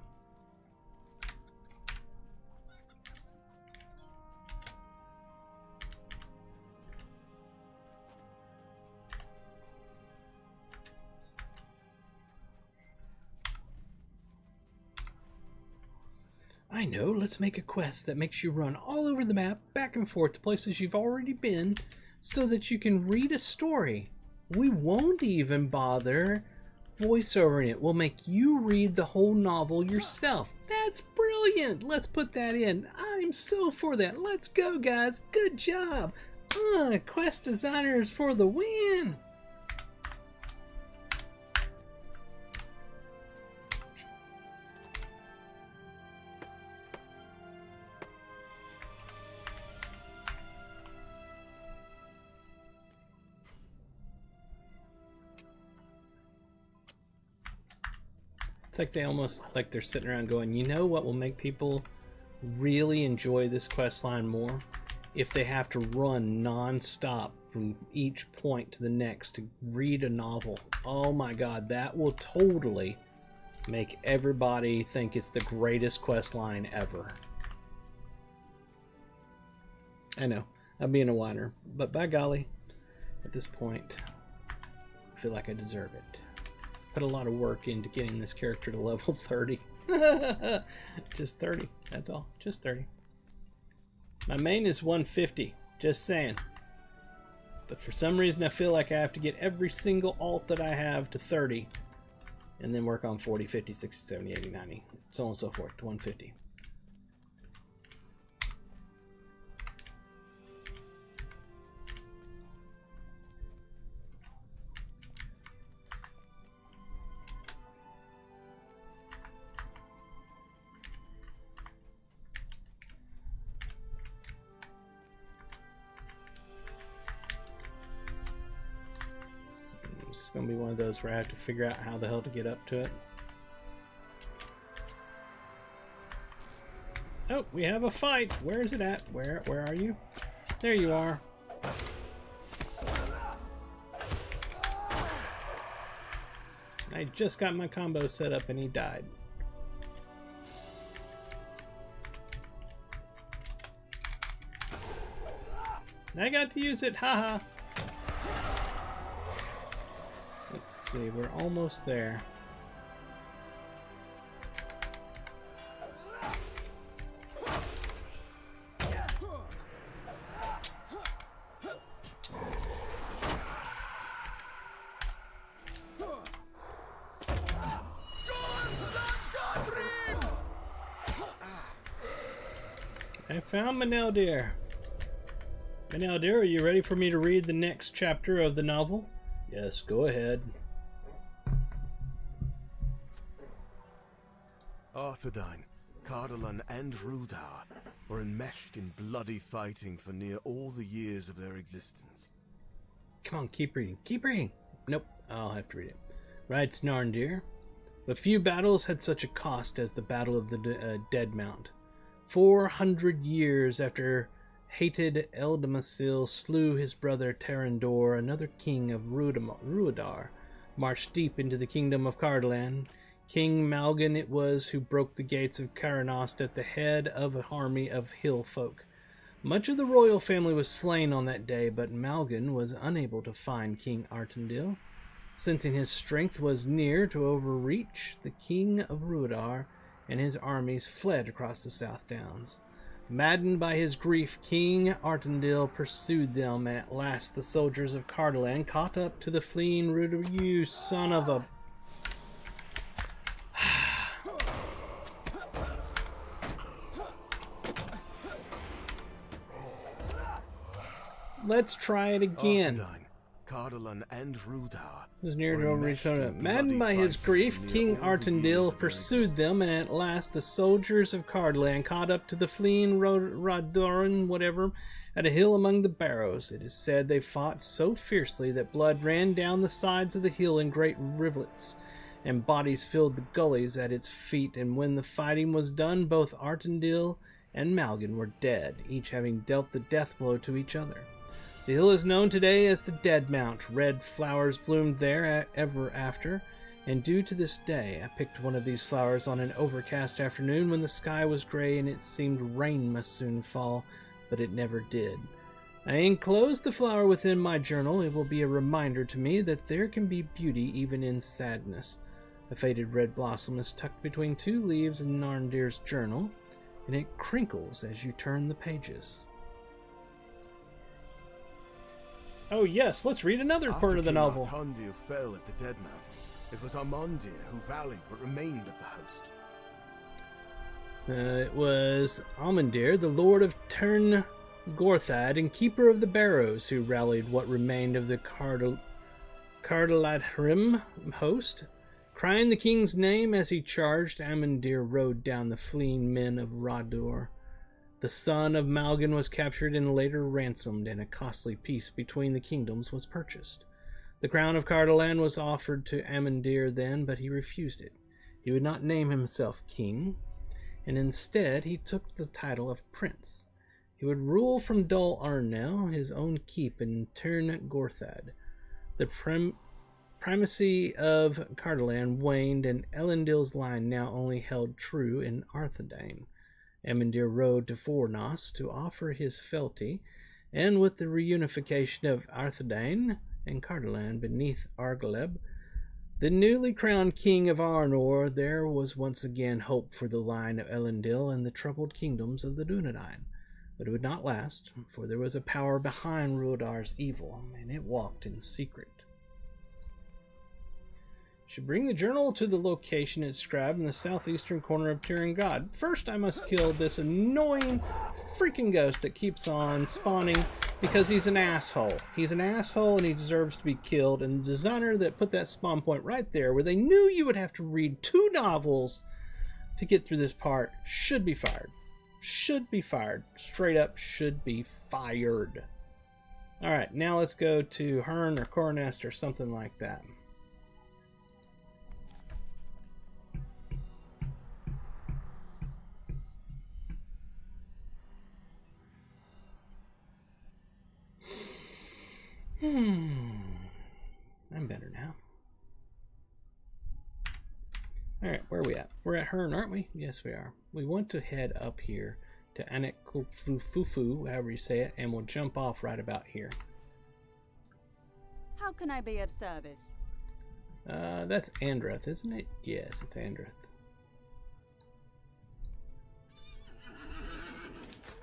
I know, let's make a quest that makes you run all over the map, back and forth to places you've already been, so that you can read a story. We won't even bother voiceovering it. We'll make you read the whole novel yourself. That's brilliant! Let's put that in. I'm so for that. Let's go, guys. Good job. Quest designers for the win! It's like they almost, like they're sitting around going, you know what will make people really enjoy this quest line more? If they have to run non-stop from each point to the next to read a novel. Oh my god, that will totally make everybody think it's the greatest quest line ever. I know, I'm being a whiner, but by golly, at this point, I feel like I deserve it. Put a lot of work into getting this character to level 30. Just 30, that's all, just 30. My main is 150, just saying. But for some reason I feel like I have to get every single alt that I have to 30. And then work on 40, 50, 60, 70, 80, 90, so on and so forth, to 150. It's gonna be one of those where I have to figure out how the hell to get up to it. Oh, we have a fight. Where is it at? Where are you? There you are. I just got my combo set up and he died. I got to use it, haha. Let's see, we're almost there. I found Maneldir. Maneldir, are you ready for me to read the next chapter of the novel? Yes, go ahead. Arthedain, Cardolan, and Rudar were enmeshed in bloody fighting for near all the years of their existence. Come on, keep reading. Keep reading! Nope, I'll have to read it. Writes Narndir. But few battles had such a cost as the Battle of the Dead Mount. 400 years after hated Eldamasil slew his brother Terrandor, another king of Ruadar, marched deep into the kingdom of Cardolan. King Malgan it was who broke the gates of Caranost at the head of an army of hill folk. Much of the royal family was slain on that day, but Malgan was unable to find King Artendil. Sensing his strength was near to overreach, the king of Ruadar and his armies fled across the South Downs. Maddened by his grief, King Artendil pursued them, and at last the soldiers of Cardolan caught up to the fleeing Ruadar. You son of a... Let's try it again. Cardolan and Rudar Was near to overreach. Maddened by his grief, King Artendil pursued them, and at last the soldiers of Cardolan caught up to the fleeing Rodoran, whatever, at a hill among the barrows. It is said they fought so fiercely that blood ran down the sides of the hill in great rivulets, and bodies filled the gullies at its feet. And when the fighting was done, both Artendil and Malgan were dead, each having dealt the death blow to each other. The hill is known today as the Dead Mount. Red flowers bloomed there ever after, and due to this day, I picked one of these flowers on an overcast afternoon when the sky was gray and it seemed rain must soon fall, but it never did. I enclosed the flower within my journal. It will be a reminder to me that there can be beauty even in sadness. A faded red blossom is tucked between 2 leaves in Narndir's journal, and it crinkles as you turn the pages. Oh yes, let's read another part of the novel. After King Artandir fell at the Dead Mount, it was Amandir who rallied what remained of the host. It was Amandir, the Lord of Tern Gorthad and Keeper of the Barrows, who rallied what remained of the Cardaladhrim host. Crying the king's name as he charged, Amandir rode down the fleeing men of Radur. The son of Malgan was captured and later ransomed, and a costly peace between the kingdoms was purchased. The crown of Cardaland was offered to Amandir then, but he refused it. He would not name himself king, and instead he took the title of prince. He would rule from Dol Arnel, his own keep in Tern Gorthad. The primacy of Cardaland waned, and Elendil's line now only held true in Arthedain. Amandir rode to Fornos to offer his fealty, and with the reunification of Arthedain and Cardaland beneath Argleb, the newly crowned king of Arnor, there was once again hope for the line of Elendil and the troubled kingdoms of the Dunedain. But it would not last, for there was a power behind Ruodar's evil, and it walked in secret. Should bring the journal to the location inscribed in the southeastern corner of Tirangod. First, I must kill this annoying freaking ghost that keeps on spawning because he's an asshole. He's an asshole and he deserves to be killed. And the designer that put that spawn point right there, where they knew you would have to read 2 novels to get through this part, should be fired. Should be fired. Straight up should be fired. Alright, now let's go to Hearn or Cornest or something like that. I'm better now. Alright, where are we at? We're at Hearn, aren't we? Yes, we are. We want to head up here to Anekfufufu, however you say it, and we'll jump off right about here. How can I be of service? That's Andreth, isn't it? Yes, it's Andreth.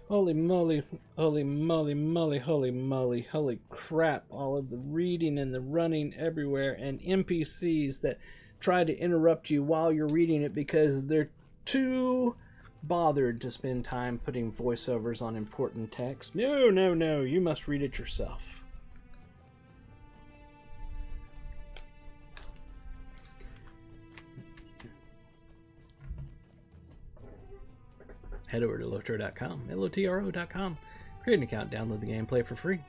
Holy moly, holy moly, moly, holy moly, holy crap. All of the reading and the running everywhere, and NPCs that try to interrupt you while you're reading it because they're too bothered to spend time putting voiceovers on important text. No, no, no, you must read it yourself. Head over to LOTRO.com, LOTRO.com. Create an account, download the game, play it for free.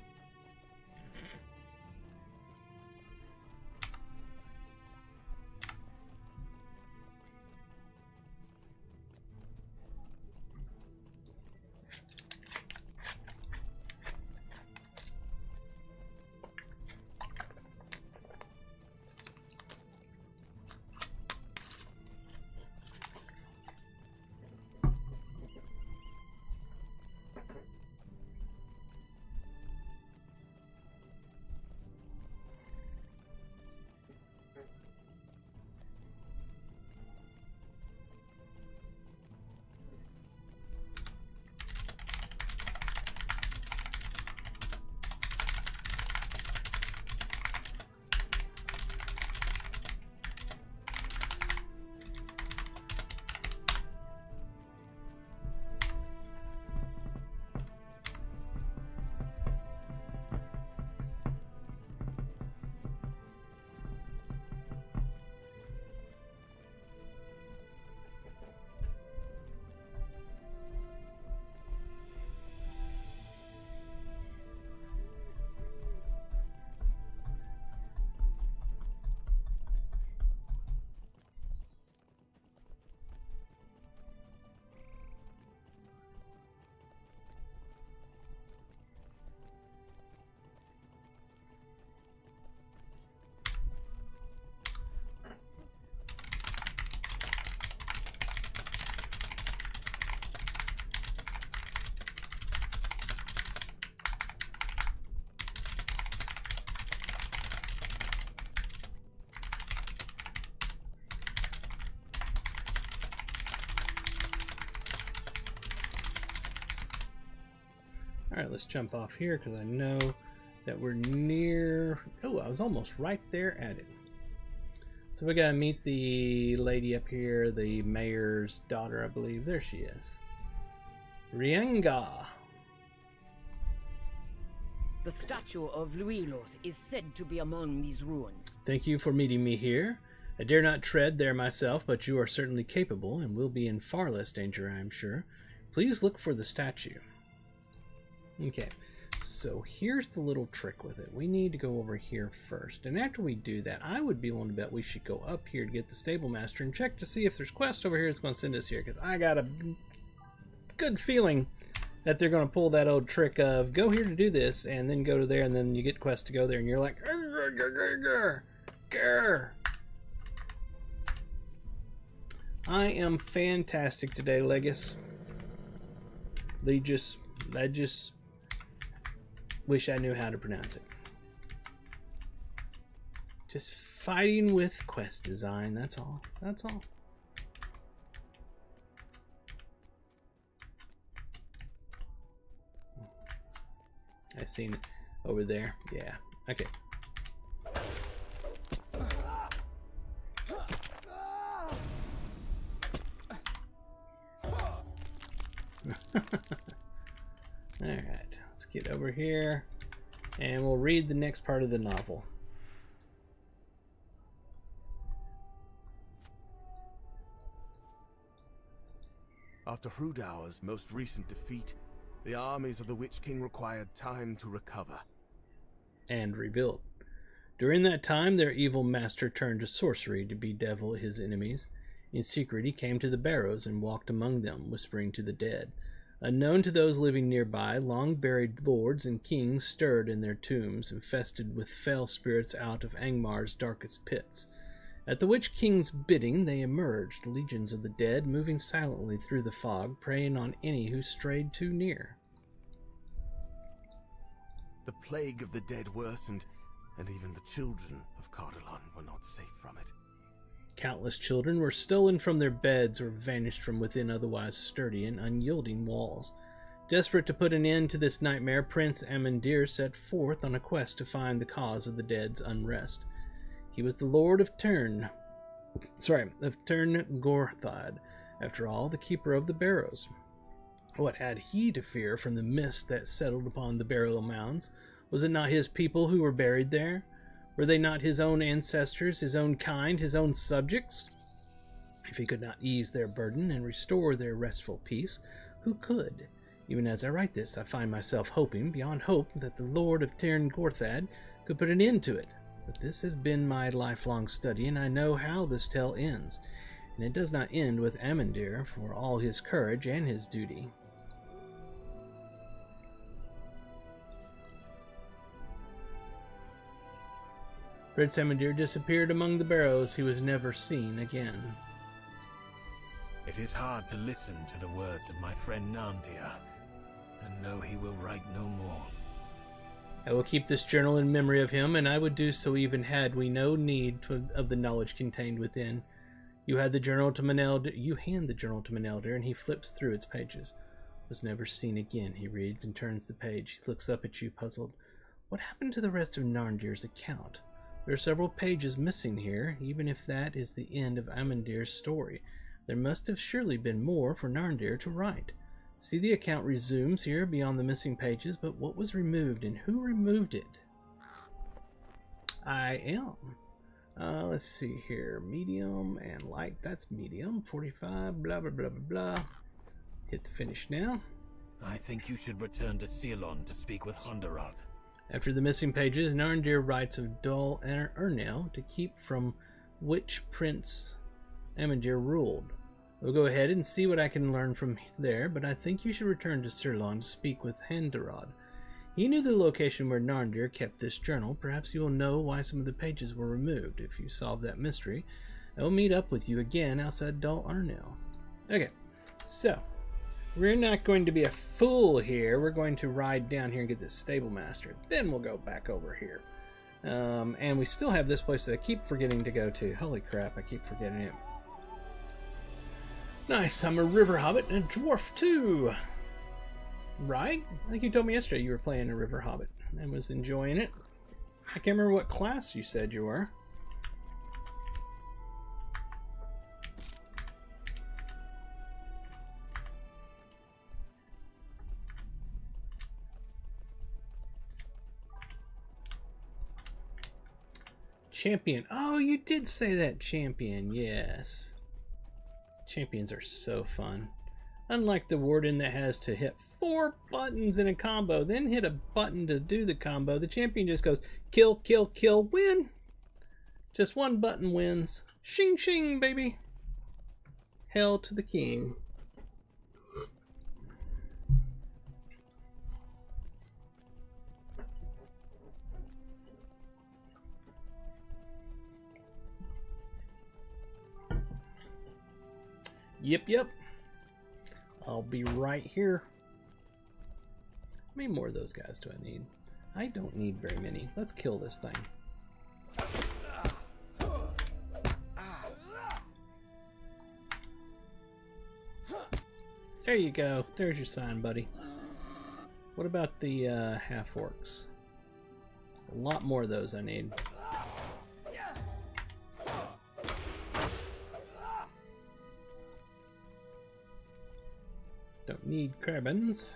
Alright, let's jump off here because I know that we're near... Oh, I was almost right there at it. So we gotta meet the lady up here, the mayor's daughter, I believe. There she is. Rienga. The statue of Luilos is said to be among these ruins. Thank you for meeting me here. I dare not tread there myself, but you are certainly capable and will be in far less danger, I am sure. Please look for the statue. Okay, so here's the little trick with it. We need to go over here first, and after we do that, I would be willing to bet we should go up here to get the stable master and check to see if there's quest over here that's going to send us here, because I got a good feeling that they're going to pull that old trick of go here to do this and then go to there and then you get quest to go there and you're like grr. I am fantastic today, Legis. I just wish I knew how to pronounce it. Just fighting with quest design, that's all. That's all. I seen it over there. Yeah. Okay. Alright, let's get over here and we'll read the next part of the novel. After Hrudau's most recent defeat, the armies of the Witch King required time to recover and rebuild. During that time, their evil master turned to sorcery to bedevil his enemies. In secret, he came to the barrows and walked among them, whispering to the dead. Unknown to those living nearby, long-buried lords and kings stirred in their tombs, infested with fell spirits out of Angmar's darkest pits. At the Witch King's bidding, they emerged, legions of the dead, moving silently through the fog, preying on any who strayed too near. The plague of the dead worsened, and even the children of Cardalon were not safe from it. Countless children were stolen from their beds or vanished from within otherwise sturdy and unyielding walls. Desperate to put an end to this nightmare, Prince Amandir set forth on a quest to find the cause of the dead's unrest. He was the Lord of Tern Gorthad, after all, the keeper of the barrows. What had he to fear from the mist that settled upon the burial mounds? Was it not his people who were buried there? Were they not his own ancestors, his own kind, his own subjects? If he could not ease their burden and restore their restful peace, who could? Even as I write this, I find myself hoping, beyond hope, that the Lord of Tern Gorthad could put an end to it. But this has been my lifelong study, and I know how this tale ends. And it does not end with Amandir, for all his courage and his duty. Prince Amandir disappeared among the barrows. He was never seen again. It is hard to listen to the words of my friend Nandir, and know he will write no more. I will keep this journal in memory of him, and I would do so even had we no need of the knowledge contained within. You hand the journal to Manelder, and he flips through its pages. Was never seen again, he reads and turns the page. He looks up at you, puzzled. What happened to the rest of Narndir's account? There are several pages missing here, even if that is the end of Amandir's story. There must have surely been more for Narndir to write. See, the account resumes here beyond the missing pages, but what was removed and who removed it? I am. Let's see here. Medium and light. That's medium. 45, blah, blah, blah, blah, blah. Hit the finish now. I think you should return to Ceylon to speak with Hondarad. After the missing pages, Narndir writes of Dol Ernel to keep from which Prince Amandir ruled. We'll go ahead and see what I can learn from there, but I think you should return to Ceylon to speak with Hondarad. He knew the location where Narndir kept this journal. Perhaps you will know why some of the pages were removed. If you solve that mystery, I will meet up with you again outside Dol Ernel. Okay, so we're not going to be a fool here. We're going to ride down here and get this stable master. Then we'll go back over here. And we still have this place that I keep forgetting to go to. Holy crap, I keep forgetting it. Nice, I'm a river hobbit and a dwarf too. Right? I think you told me yesterday you were playing a River Hobbit and was enjoying it. I can't remember what class you said you were. Champion. Oh, you did say that, champion. Yes. Champions are so fun. Unlike the warden that has to hit 4 buttons in a combo, then hit a button to do the combo, the champion just goes kill, kill, kill, win. Just one button wins. Shing shing, baby. Hail to the king. Yep. I'll be right here. How many more of those guys do I need? I don't need very many. Let's kill this thing. There you go. There's your sign, buddy. What about the half-orcs? A lot more of those I need. Don't need crabbins,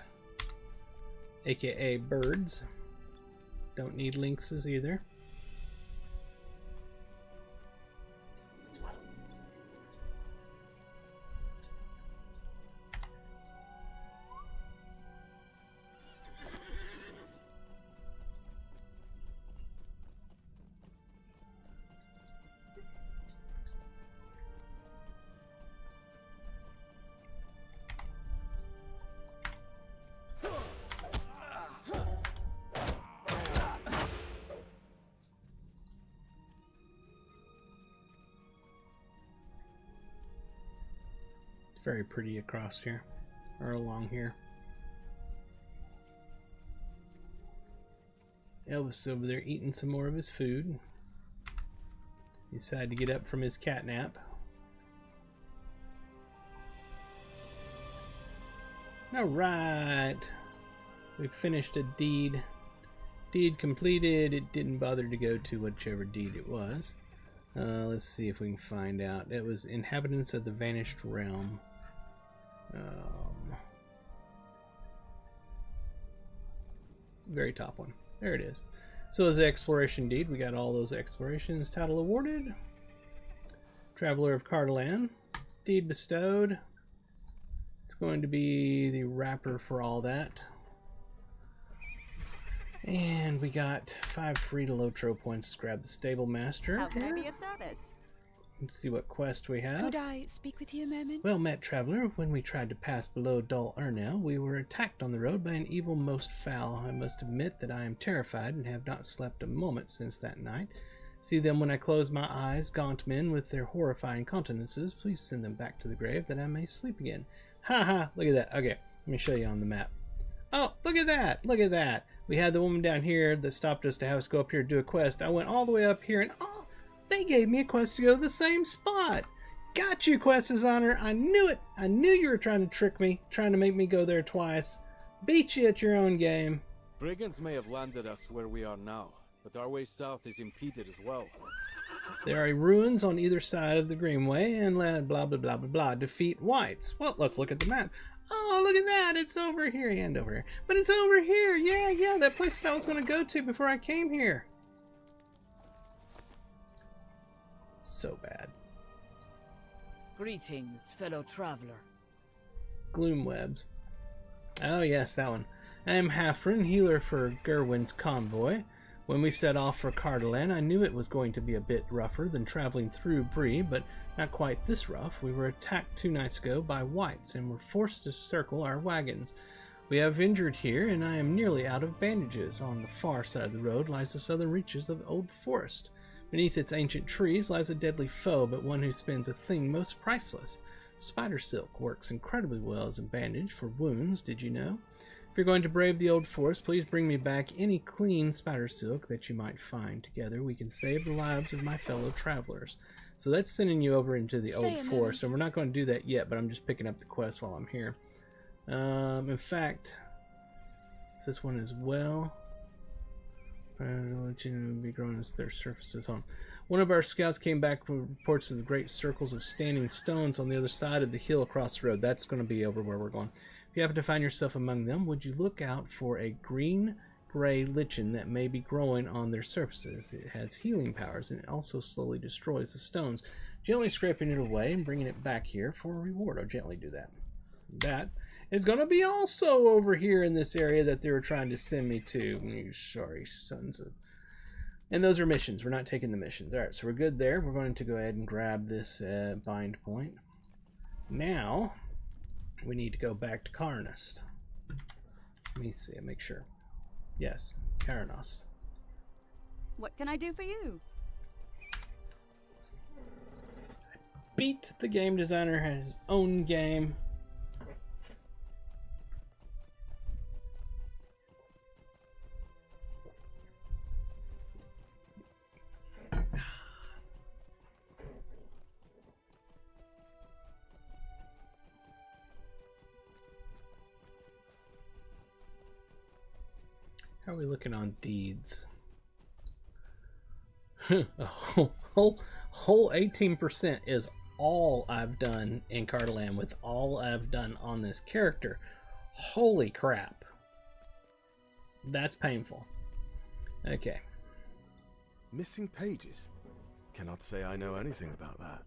aka birds. Don't need lynxes either. Very pretty across here, or along here. Elvis over there eating some more of his food. He decided to get up from his cat nap. Alright, we finished a deed. Deed completed. It didn't bother to go to whichever deed it was. Let's see if we can find out. It was Inhabitants of the Vanished Realm. Very top one. There it is. So as the exploration deed, we got all those explorations. Title awarded. Traveler of Cardalan. Deed bestowed. It's going to be the wrapper for all that. And we got 5 free LOTRO points to grab the Stable Master. How can I be of service? Let's see what quest we have. Could I speak with you a moment? Well met, traveler. When we tried to pass below Dol Urnell, we were attacked on the road by an evil most foul. I must admit that I am terrified and have not slept a moment since that night. See them when I close my eyes, gaunt men with their horrifying countenances. Please send them back to the grave that I may sleep again. Ha ha, look at that. Okay, let me show you on the map. Oh, look at that, look at that. We had the woman down here that stopped us to have us go up here to do a quest. I went all the way up here and they gave me a quest to go to the same spot. Got you, Quest's Honor. I knew it. I knew you were trying to trick me, trying to make me go there twice. Beat you at your own game. Brigands may have landed us where we are now, but our way south is impeded as well. There are ruins on either side of the Greenway, and blah blah blah blah blah. Defeat whites. Well, let's look at the map. Oh, look at that. It's over here and over here. But it's over here. Yeah, that place that I was going to go to before I came here. So bad. Greetings, fellow traveler. Gloomwebs. Oh yes, that one. I am Hafren, healer for Gerwin's convoy. When we set off for Cardalan, I knew it was going to be a bit rougher than traveling through Bree, but not quite this rough. We were attacked 2 nights ago by whites and were forced to circle our wagons. We have injured here, and I am nearly out of bandages. On the far side of the road lies the southern reaches of the old forest. Beneath its ancient trees lies a deadly foe, but one who spends a thing most priceless. Spider silk works incredibly well as a bandage for wounds, did you know? If you're going to brave the old forest, please bring me back any clean spider silk that you might find. Together we can save the lives of my fellow travelers. So that's sending you over into the old forest, and we're not going to do that yet, but I'm just picking up the quest while I'm here. In fact, Is this one as well? Legend be growing as their surfaces home. One of our scouts came back with reports of the great circles of standing stones on the other side of the hill across the road. That's going to be over where we're going. If you happen to find yourself among them, would you look out for a green-gray lichen that may be growing on their surfaces? It has healing powers, and it also slowly destroys the stones, gently scraping it away and bringing it back here for a reward. I'll gently do that. That is going to be also over here in this area that they were trying to send me to. You sorry sons of... And those are missions. We're not taking the missions. Alright, so we're good there. We're going to go ahead and grab this bind point. Now, we need to go back to Karnast. Let me see, make sure. Yes, Karnast. What can I do for you? Beat the game designer, had his own game. How are we looking on deeds? A whole 18% is all I've done in Cardaland with all I've done on this character. Holy crap. That's painful. Okay. Missing pages? Cannot say I know anything about that.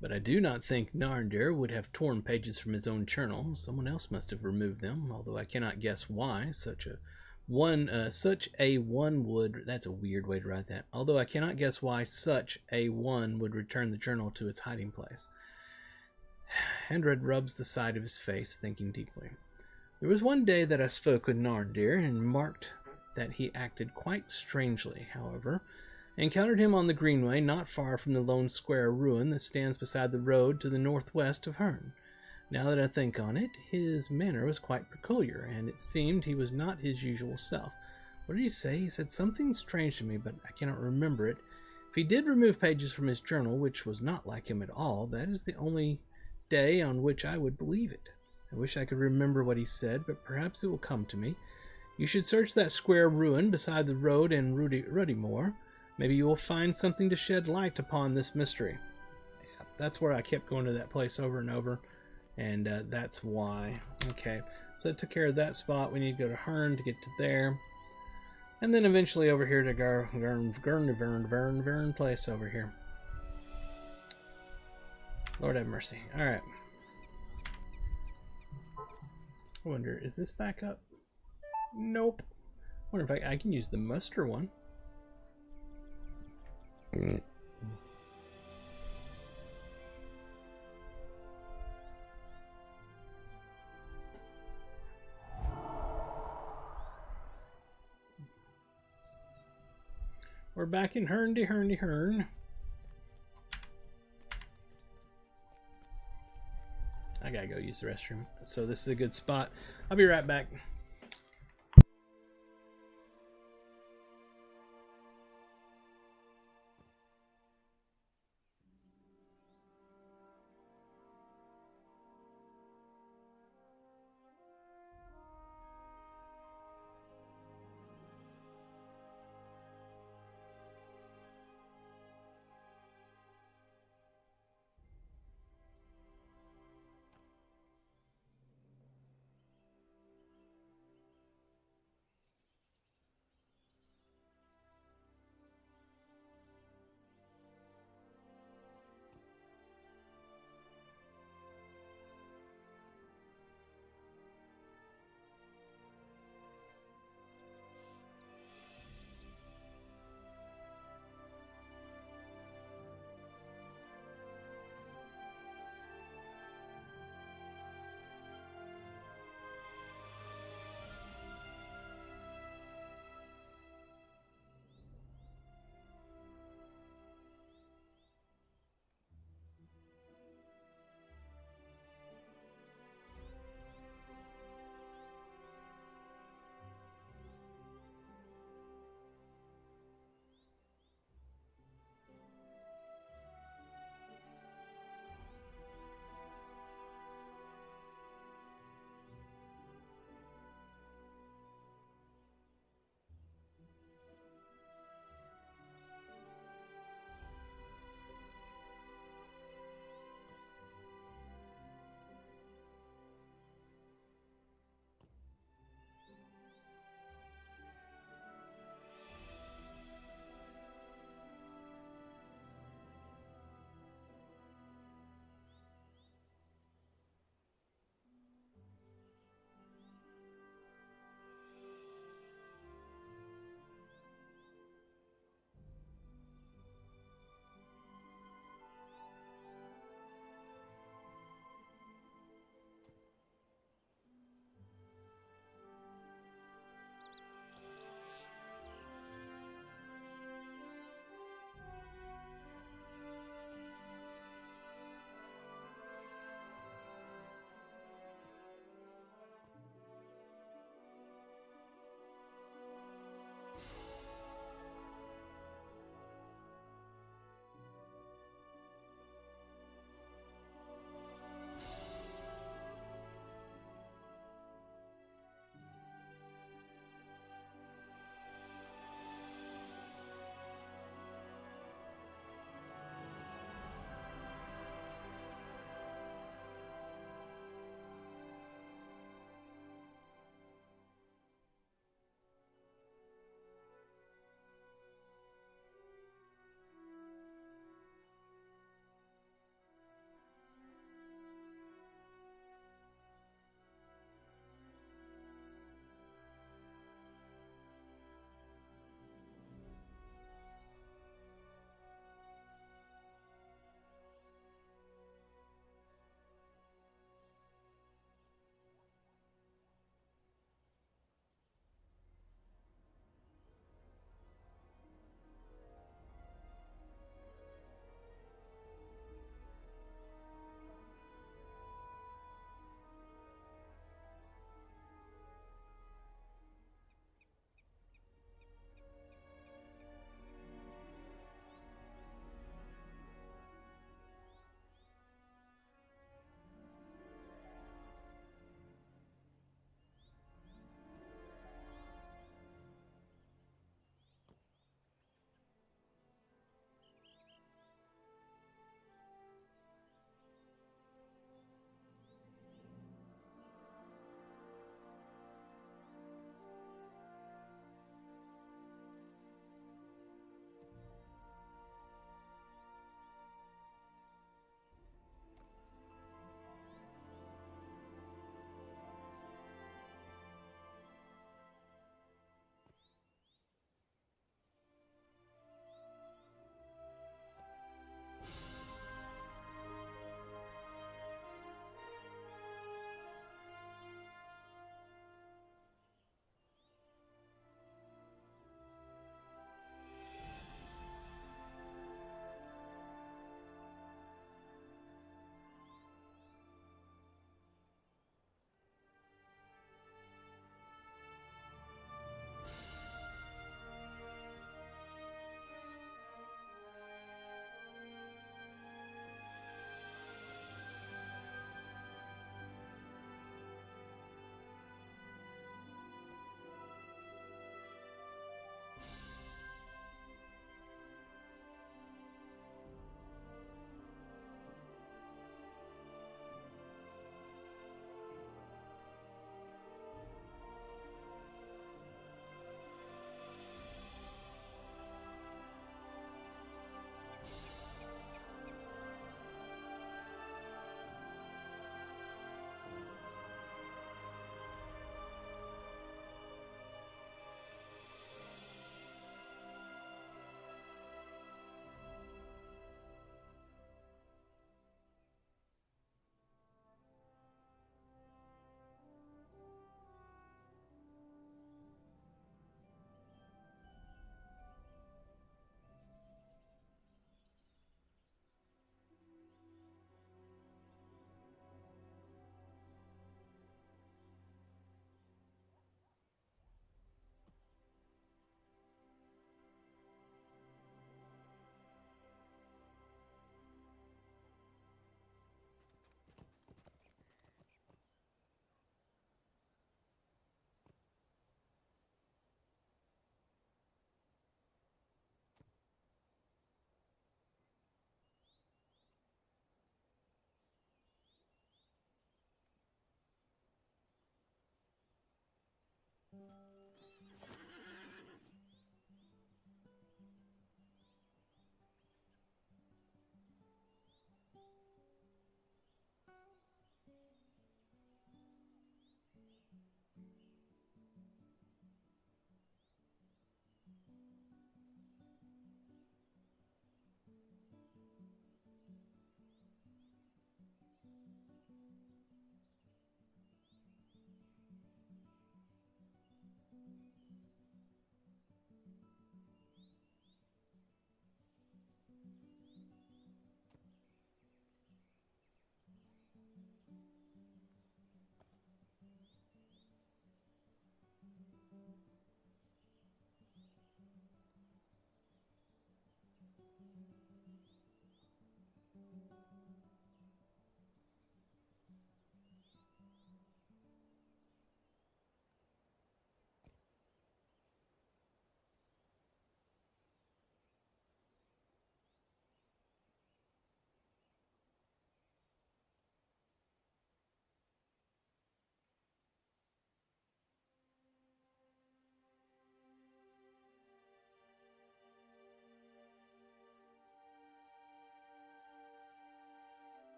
But I do not think Narndir would have torn pages from his own journal. Someone else must have removed them, although I cannot guess why. Such a one would... That's a weird way to write that. Although I cannot guess why such a one would return the journal to its hiding place. Handred rubs the side of his face, thinking deeply. There was one day that I spoke with Narndir and marked that he acted quite strangely, however. I encountered him on the Greenway, not far from the lone square ruin that stands beside the road to the northwest of Herne. Now that I think on it, his manner was quite peculiar, and it seemed he was not his usual self. What did he say? He said something strange to me, but I cannot remember it. If he did remove pages from his journal, which was not like him at all, that is the only day on which I would believe it. I wish I could remember what he said, but perhaps it will come to me. You should search that square ruin beside the road in Ruddymore. Maybe you will find something to shed light upon this mystery. Yeah, that's where I kept going to that place over and over, and that's why. Okay, so I took care of that spot. We need to go to Herne to get to there, and then eventually over here to Vern place over here. Lord have mercy. All right. I wonder, is this back up? Nope. I wonder if I can use the muster one. We're back in Herne. I gotta go use the restroom. So this is a good spot. I'll be right back.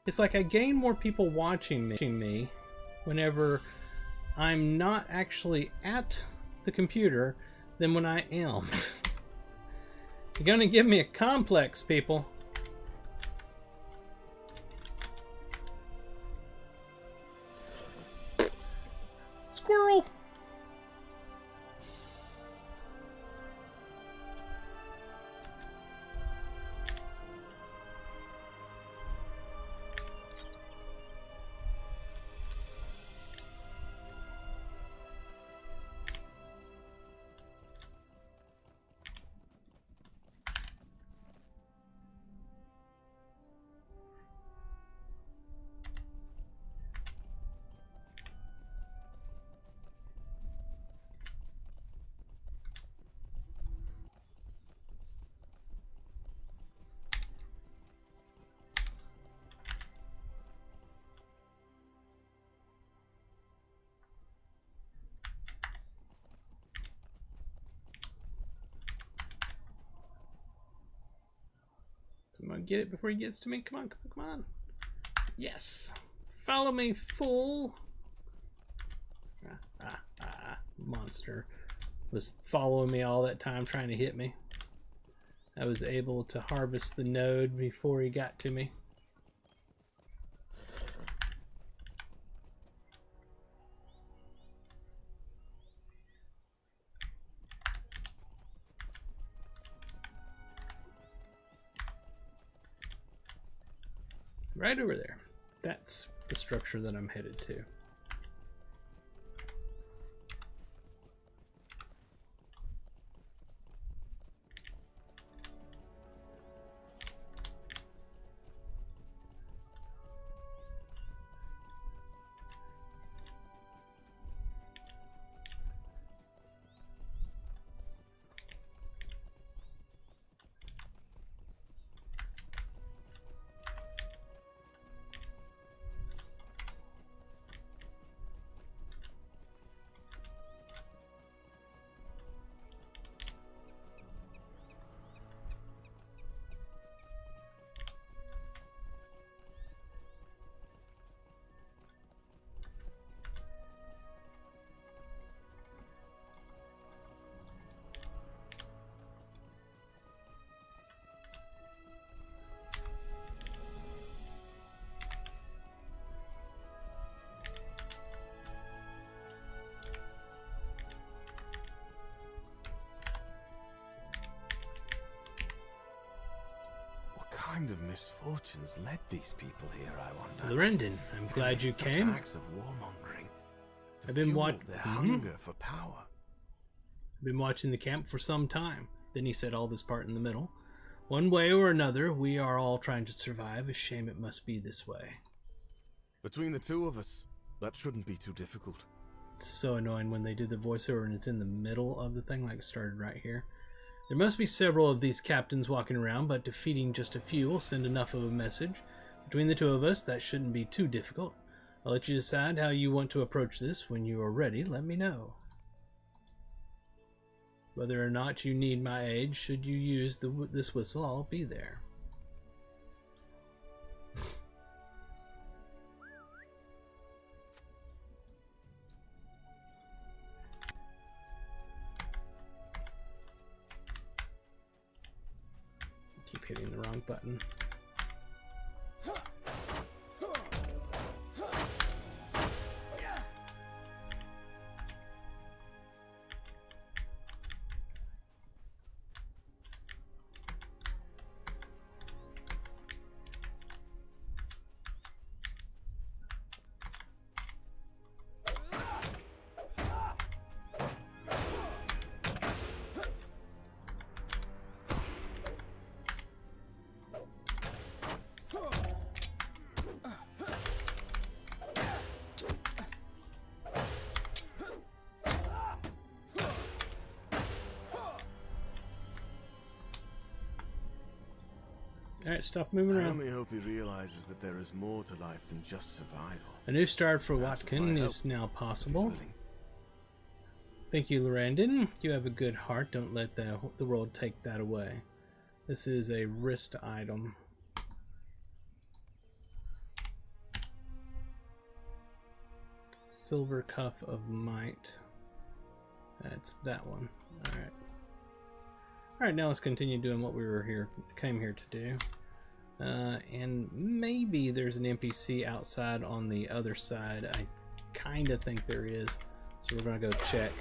It's like I gain more people watching me whenever I'm not actually at the computer than when I am. You're gonna give me a complex, people. Squirrel! So I'm gonna get it before he gets to me. Come on, come on, come on. Yes. Follow me, fool. Monster was following me all that time trying to hit me. I was able to harvest the node before he got to me. Right over there. That's the structure that I'm headed to. What kind of misfortunes led these people here, I wonder? Lorendon, I'm glad you came. Acts of warmongering to I've been fuel their hunger for power. I've been watching the camp for some time. Then he said all this part in the middle. One way or another, we are all trying to survive. A shame it must be this way. Between the two of us, that shouldn't be too difficult. It's so annoying when they do the voiceover and it's in the middle of the thing, like it started right here. There must be several of these captains walking around, but defeating just a few will send enough of a message. Between the two of us, that shouldn't be too difficult. I'll let you decide how you want to approach this. When you are ready, let me know. Whether or not you need my aid, should you use this whistle, I'll be there. Keep hitting the wrong button. Alright, stop moving I around. only hope he realizes that there is more to life than just survival. A new start for Perhaps with Watkin my help, is now if he's possible. willing. Thank you, Lorendon. You have a good heart. Don't let the world take that away. This is a wrist item. Silver Cuff of Might. That's that one. Alright. Alright, now let's continue doing what we came here to do. And maybe there's an NPC outside on the other side. I kind of think there is. So we're going to go check.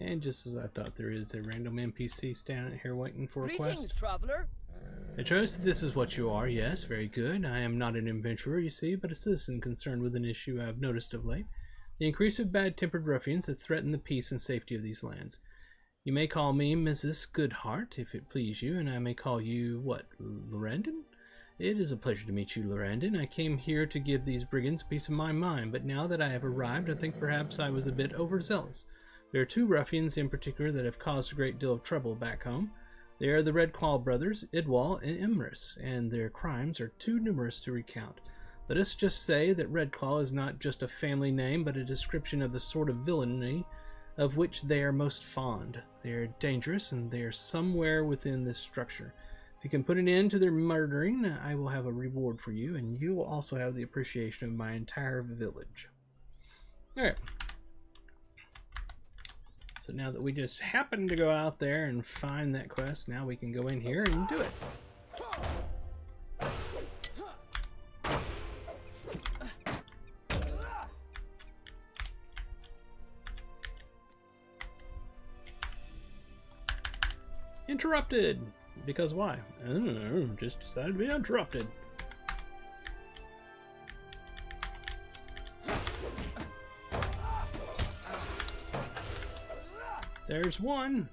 And just as I thought, there is a random NPC standing here waiting for a Greetings, quest. traveler. I trust that this is what you are. Yes, very good. I am not an adventurer, you see, but a citizen concerned with an issue I have noticed of late. The increase of bad-tempered ruffians that threaten the peace and safety of these lands. You may call me Mrs. Goodheart, if it please you, and I may call you, what, Lorandon? It is a pleasure to meet you, Lorandon. I came here to give these brigands a piece of my mind, but now that I have arrived, I think perhaps I was a bit overzealous. There are two ruffians in particular that have caused a great deal of trouble back home. They are the Red Claw brothers, Idwal and Imrus, and their crimes are too numerous to recount. Let us just say that Red Claw is not just a family name, but a description of the sort of villainy of which they are most fond. They are dangerous, and they are somewhere within this structure. If you can put an end to their murdering, I will have a reward for you, and you will also have the appreciation of my entire village. Alright. So now that we just happened to go out there and find that quest, now we can go in here and do it. Interrupted! Because why? I don't know, just decided to be interrupted. There's one.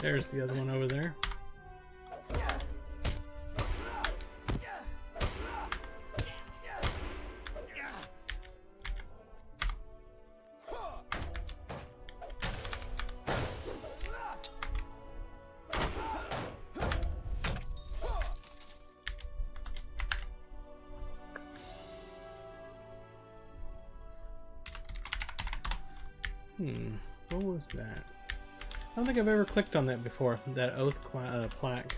There's the other one over there. What was that? I don't think I've ever clicked on that before, that oath plaque.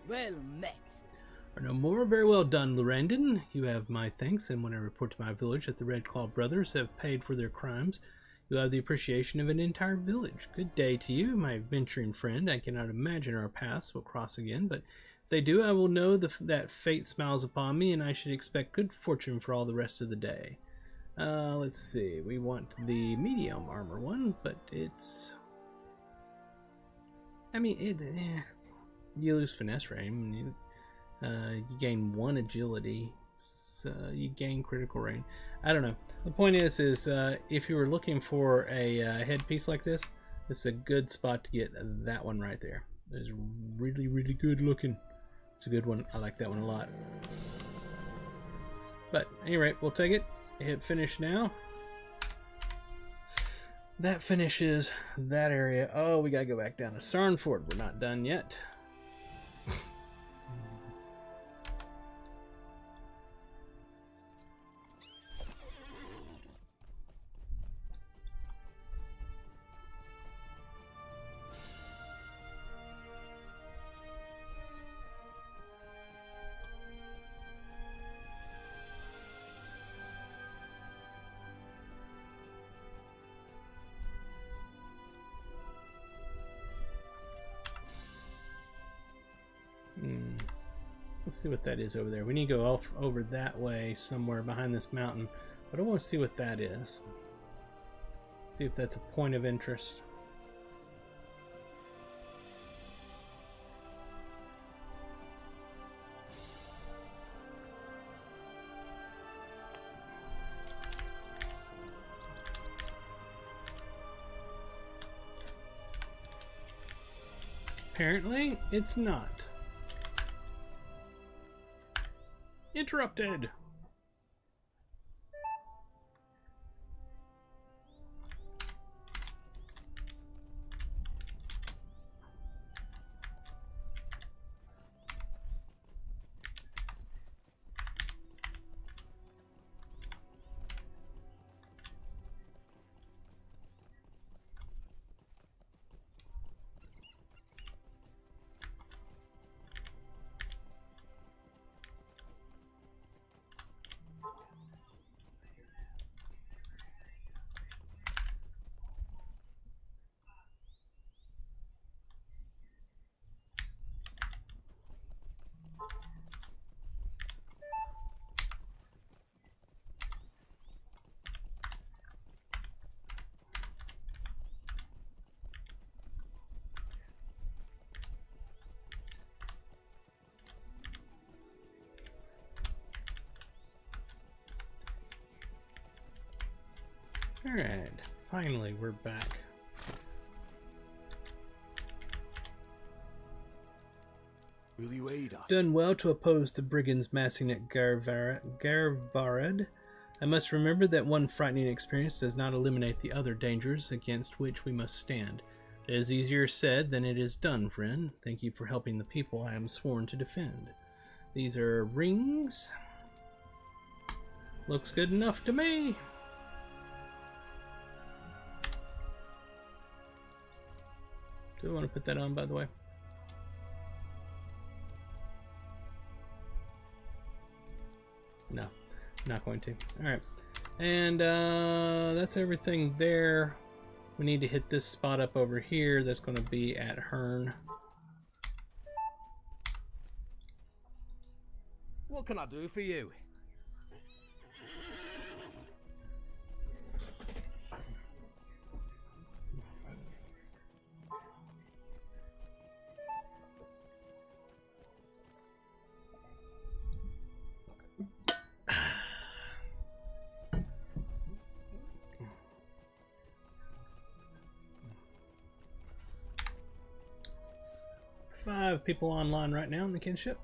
Well met. Are no more. Very well done, Lurandon. You have my thanks, and when I report to my village that the Red Claw brothers have paid for their crimes, you'll have the appreciation of an entire village. Good day to you, my adventuring friend. I cannot imagine our paths will cross again, but if they do, I will know that fate smiles upon me, and I should expect good fortune for all the rest of the day. Let's see. We want the medium armor one, but it's... I mean, you lose finesse range. You gain 1 agility. So you gain critical range. I don't know. The point is if you were looking for a headpiece like this, it's a good spot to get that one right there. It's really, really good looking. It's a good one. I like that one a lot. But at any rate, we'll take it. Hit finish now. That finishes that area. Oh, we gotta go back down to Sarnford. We're not done yet. Let's see what that is over there. We need to go off over that way somewhere behind this mountain. But I want to see what that is. See if that's a point of interest. Apparently, it's not. Interrupted. Alright, finally we're back. Will you aid us? Done well to oppose the brigands massing at Garvarad. I must remember that one frightening experience does not eliminate the other dangers against which we must stand. It is easier said than it is done, friend. Thank you for helping the people I am sworn to defend. These are rings. Looks good enough to me. Do I want to put that on, by the way? No, not going to. Alright. And that's everything there. We need to hit this spot up over here. That's going to be at Hearn. What can I do for you? Five people online right now in the kinship.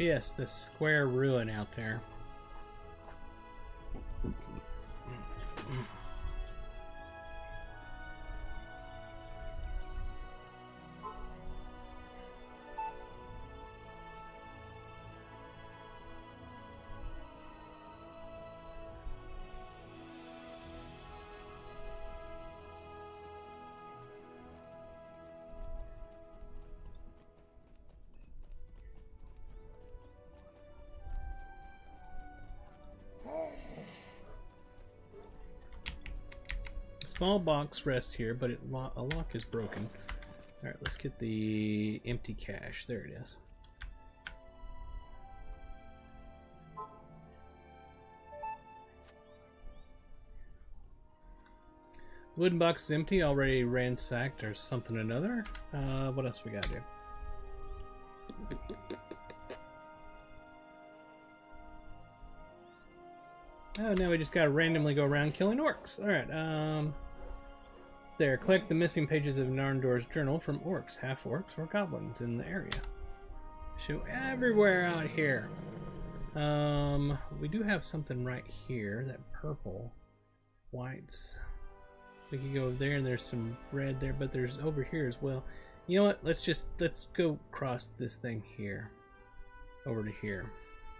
yes, the square ruin out there. Small box rests here, but a lock is broken. Alright, let's get the empty cache. There it is. Wooden box is empty, already ransacked or something or another. What else we gotta do? Oh, now we just gotta randomly go around killing orcs. Alright, there, collect the missing pages of Narndor's journal from orcs, half-orcs, or goblins in the area. Show everywhere out here. We do have something right here, that purple. Whites. We can go over there and there's some red there, but there's over here as well. You know what, let's go cross this thing here. Over to here.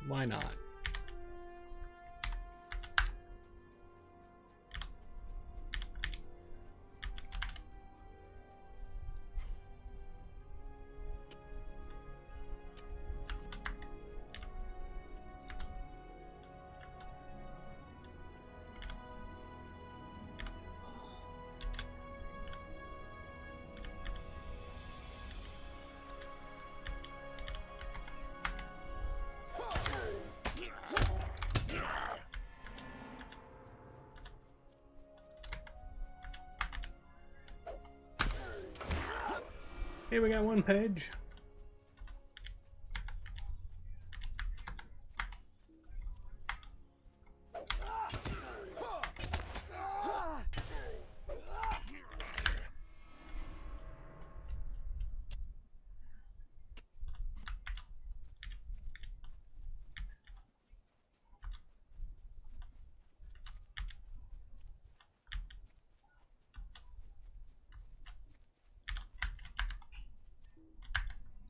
Why not? Hey, we got one page.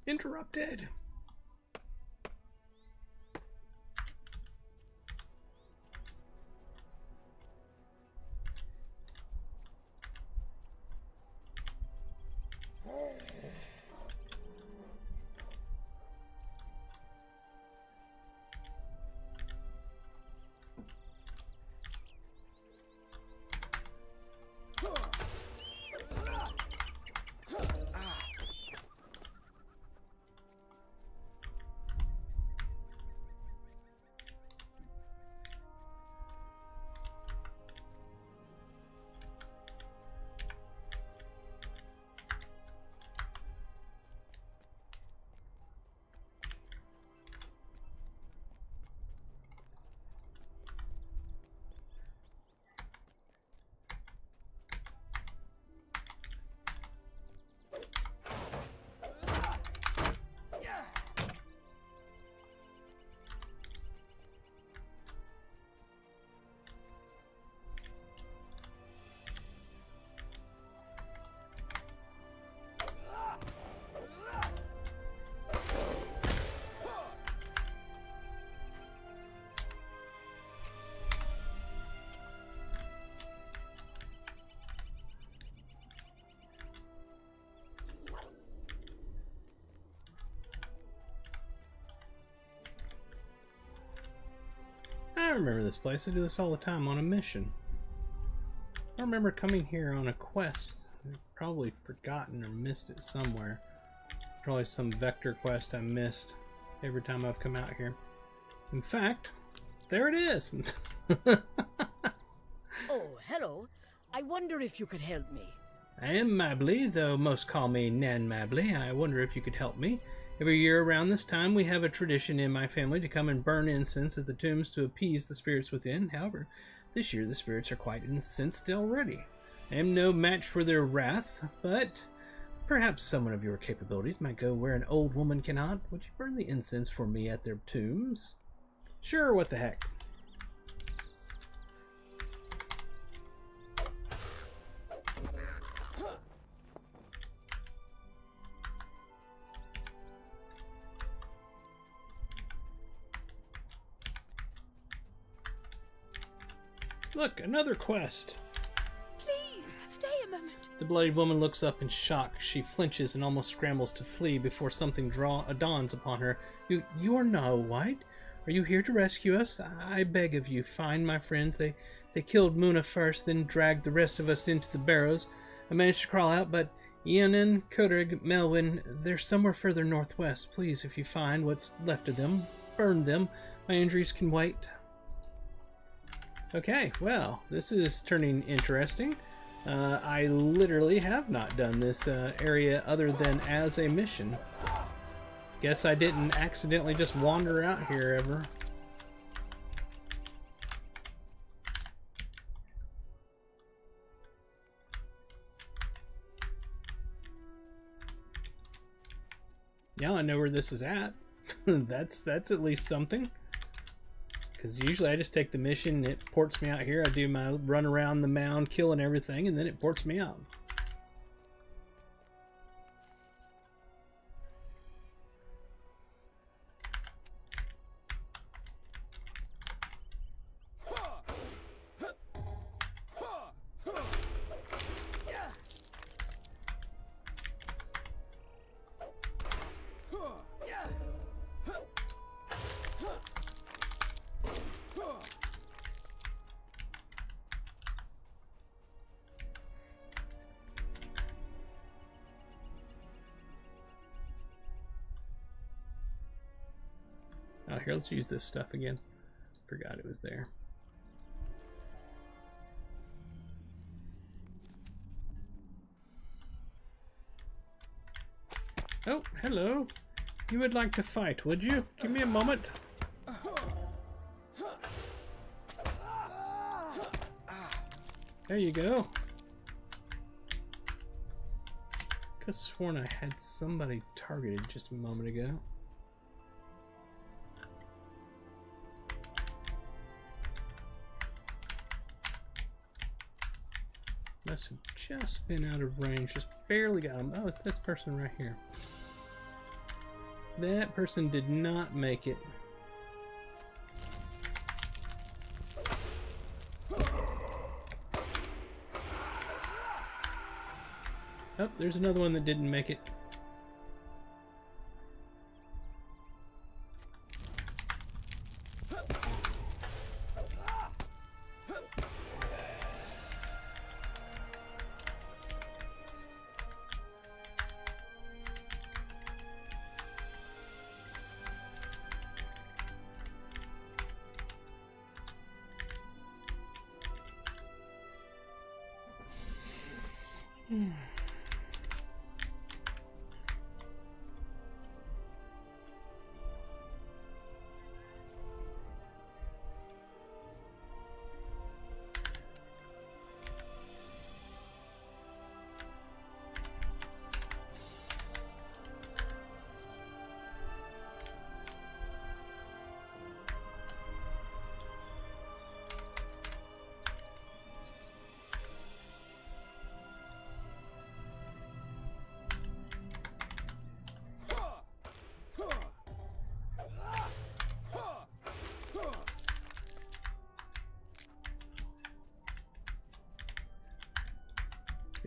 Interrupted. I remember this place. I do this all the time on a mission. I remember coming here on a quest. I've probably forgotten or missed it somewhere. Probably some vector quest I missed every time I've come out here. In fact, there it is. Oh, hello. I wonder if you could help me. I am Mably, though most call me Nan Mably. I wonder if you could help me. Every year around this time, we have a tradition in my family to come and burn incense at the tombs to appease the spirits within. However, this year the spirits are quite incensed already. I am no match for their wrath, but Perhaps someone of your capabilities might go where an old woman cannot. Would you burn the incense for me at their tombs? Sure, what the heck. Look, another quest. Please, stay a moment. The bloodied woman looks up in shock. She flinches and almost scrambles to flee before something dawns upon her. You are Snow White? Are you here to rescue us? I beg of you, find my friends. They killed Muna first, then dragged the rest of us into the barrows. I managed to crawl out, but Ianan, Kodrig, Melwyn, they're somewhere further northwest. Please, if you find what's left of them, burn them. My injuries can wait. Okay, well, this is turning interesting. I literally have not done this area other than as a mission. Guess I didn't accidentally just wander out here ever. Yeah, I know where this is at. That's at least something. Because usually I just take the mission, it ports me out here, I do my run around the mound, killing everything, and then it ports me out. Oh, here, let's use this stuff again. Forgot it was there. Oh, hello. You would like to fight, would you? Give me a moment. There you go. Could have sworn I had somebody targeted just a moment ago. Must have just been out of range, just barely got him. Oh, it's this person right here. That person did not make it. Oh, there's another one that didn't make it.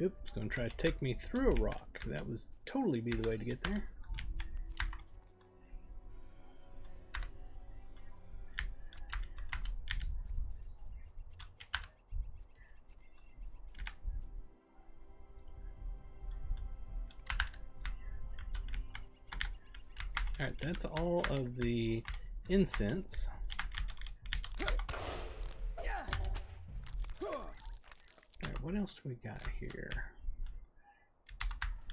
Oop, it's going to try to take me through a rock. That was totally be the way to get there. Alright, that's all of the incense. What else do we got here?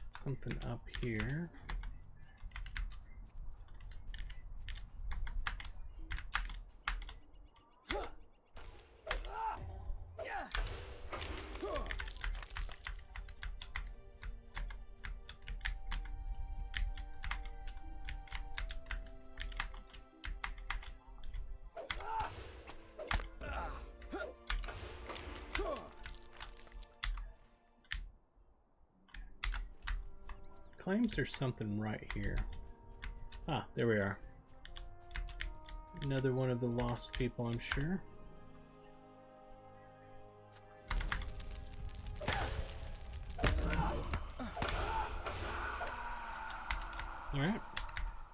Something up here. claims there's something right here. Ah, there we are. Another one of the lost people, I'm sure. Alright.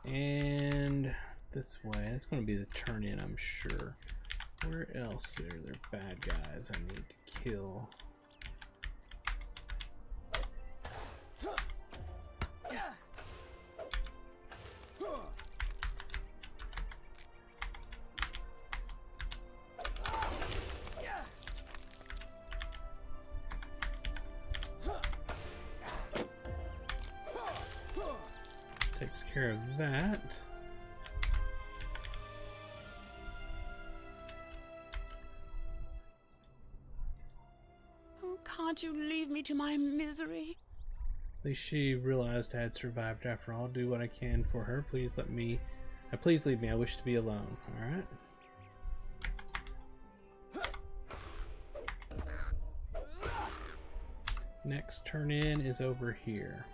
And this way. That's going to be the turn in, I'm sure. Where else are there bad guys I need to kill? Takes care of that. Oh, can't you leave me to my misery? At least she realized I had survived after all. Do what I can for her. Please let me. Please leave me. I wish to be alone. Alright. Next turn in is over here.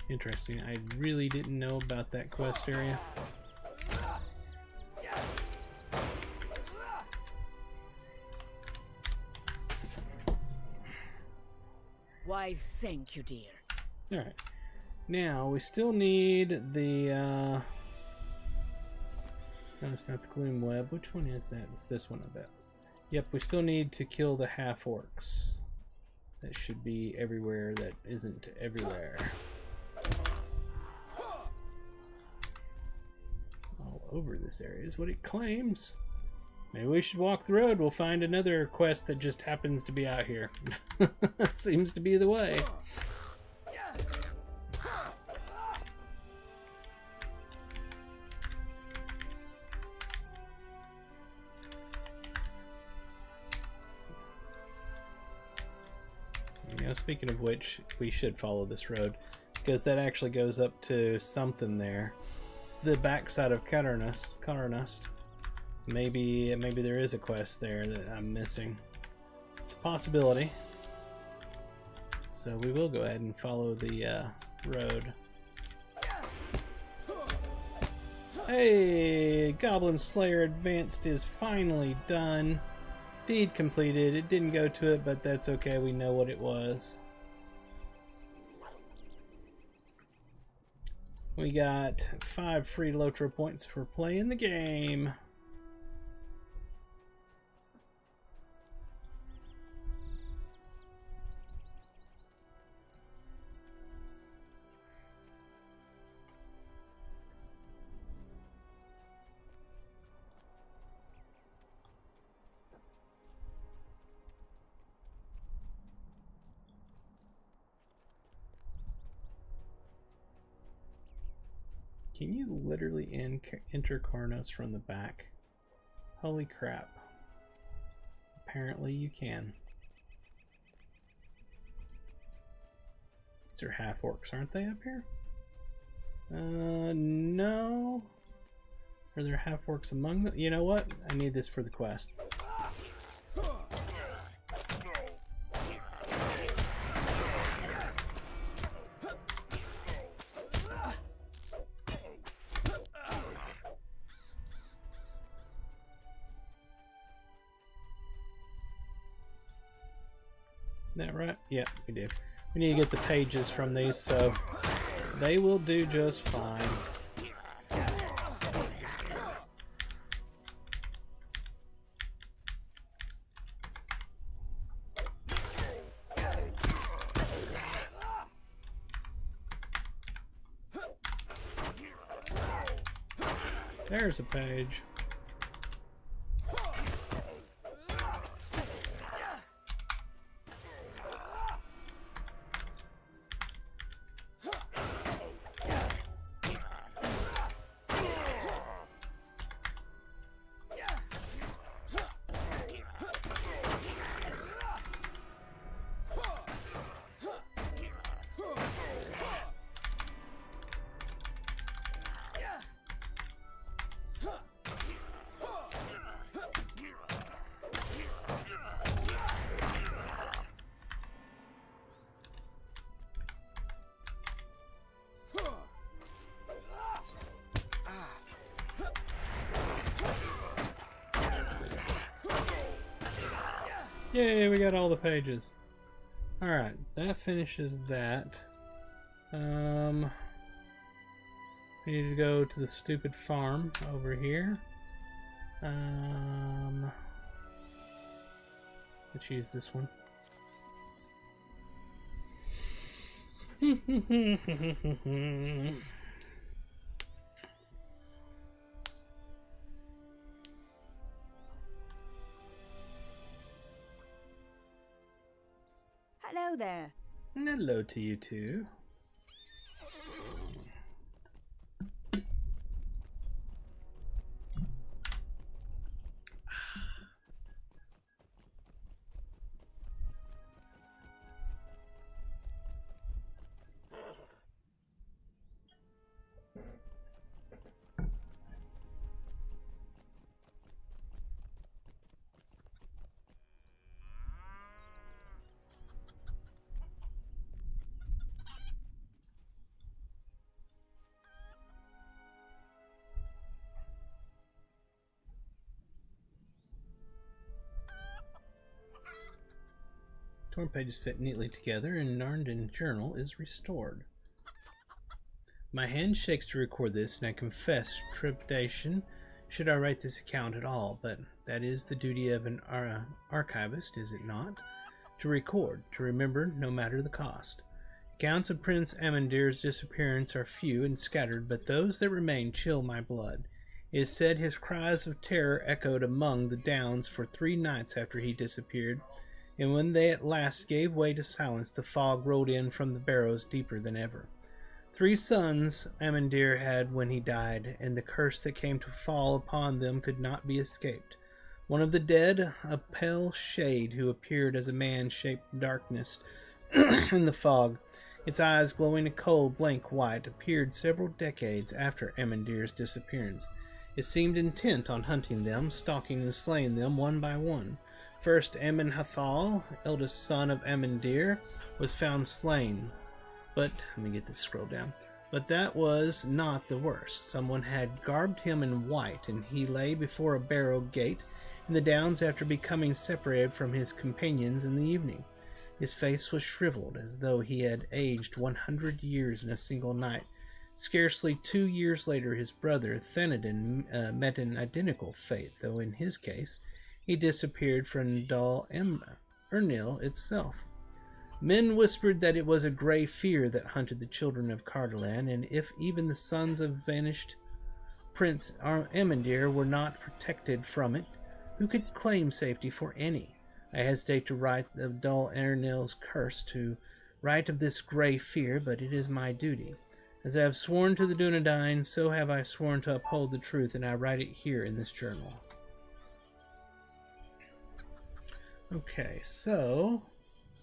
Interesting. I really didn't know about that quest area. Why, thank you, dear. Alright. Now, we still need the, no, it's not the Gloom Web. Which one is that? It's this one, I bet. Yep, we still need to kill the half-orcs. That should be everywhere that isn't everywhere. All over this area is what it claims. Maybe we should walk the road. We'll find another quest that just happens to be out here. Seems to be the way. You know, speaking of which, we should follow this road because that actually goes up to something there. It's the backside of Colornust. Maybe there is a quest there that I'm missing. It's a possibility. So we will go ahead and follow the road. Hey! Goblin Slayer Advanced is finally done. Deed completed. It didn't go to it, but that's okay. We know what it was. We got 5 free LOTRO points for playing the game. Can you literally enter Carnos from the back? Holy crap. Apparently you can. These are half-orcs, aren't they, up here? No. Are there half-orcs among them? You know what? I need this for the quest. That right? Yeah, we do. We need to get the pages from these, so they will do just fine. There's a page. Yay, we got all the pages. Alright, that finishes that. We need to go to the stupid farm over here. Let's use this one. Hello there. Hello to you too. Torn pages fit neatly together, and Narndin journal is restored. My hand shakes to record this, and I confess trepidation should I write this account at all, but that is the duty of an archivist, is it not? To record, to remember, no matter the cost. Accounts of Prince Amandir's disappearance are few and scattered, but those that remain chill my blood. It is said his cries of terror echoed among the downs for 3 nights after he disappeared, and when they at last gave way to silence, the fog rolled in from the barrows deeper than ever. 3 sons Amandir had when he died, and the curse that came to fall upon them could not be escaped. One of the dead, a pale shade who appeared as a man-shaped darkness in the fog, its eyes glowing a cold, blank white, appeared several decades after Amandir's disappearance. It seemed intent on hunting them, stalking and slaying them one by one. First, Amenhethal, eldest son of Amandir, was found slain. But, let me get this scroll down. But that was not the worst. Someone had garbed him in white, and he lay before a barrow gate in the downs after becoming separated from his companions in the evening. His face was shriveled, as though he had aged 100 years in a single night. Scarcely 2 years later, his brother Thenodin met an identical fate, though in his case he disappeared from Dal Ernil itself. Men whispered that it was a grey fear that hunted the children of Cardolan, and if even the sons of vanished Prince Amandir were not protected from it, who could claim safety for any? I hesitate to write of Dal Ernil's curse, to write of this grey fear, but it is my duty. As I have sworn to the Dunedain, so have I sworn to uphold the truth, and I write it here in this journal. Okay, so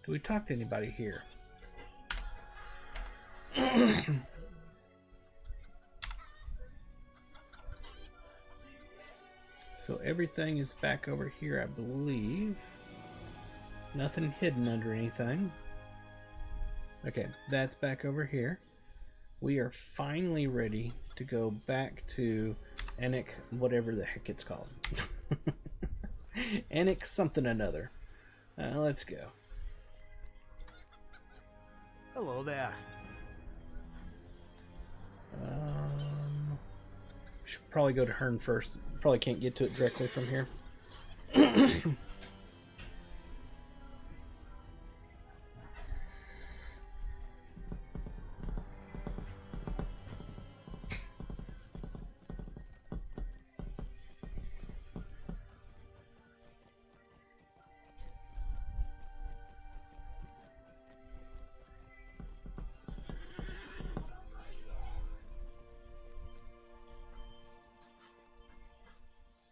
do we talk to anybody here? So everything is back over here, I believe. Nothing hidden under anything. Okay, that's back over here. We are finally ready to go back to Anik, whatever the heck it's called. Anik something another. Let's go. Hello there. Should probably go to Hearn first. Probably can't get to it directly from here.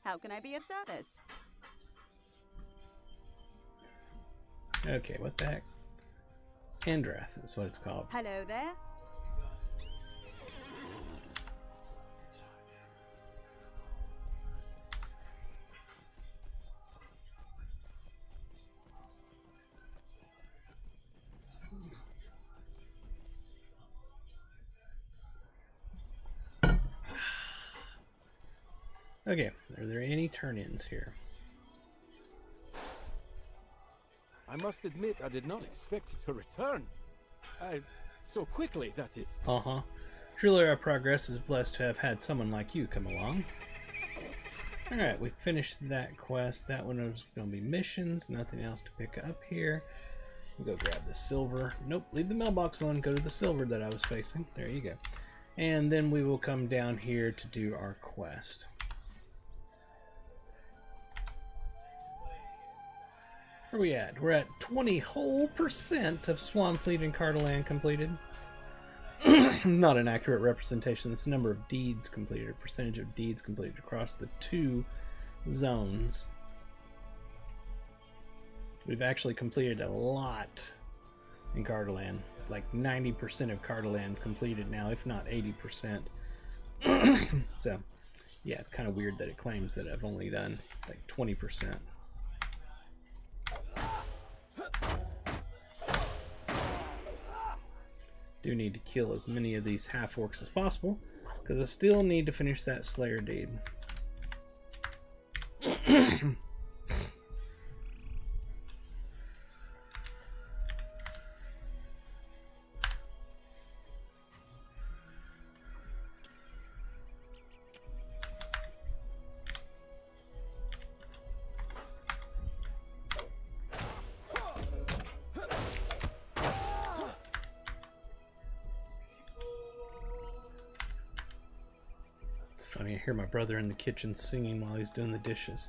How can I be of service? Okay, what the heck? Andrath is what it's called. Hello there. Okay, are there any turn-ins here? I must admit I did not expect it to return. So quickly, that is. Uh-huh. Truly our progress is blessed to have had someone like you come along. Alright, we finished that quest. That one was going to be missions. Nothing else to pick up here. We'll go grab the silver. Nope, leave the mailbox alone. Go to the silver that I was facing. There you go. And then we will come down here to do our quest. Where are we at? We're at 20% whole of Swampfleet and Cardaland completed. Not an accurate representation. It's the number of deeds completed, percentage of deeds completed across the 2 zones. We've actually completed a lot in Cardaland. Like 90% of Cardaland's completed now, if not 80%. So, yeah, it's kind of weird that it claims that I've only done like 20%. Do need to kill as many of these half-orcs as possible, because I still need to finish that Slayer deed. Funny, I hear my brother in the kitchen singing while he's doing the dishes.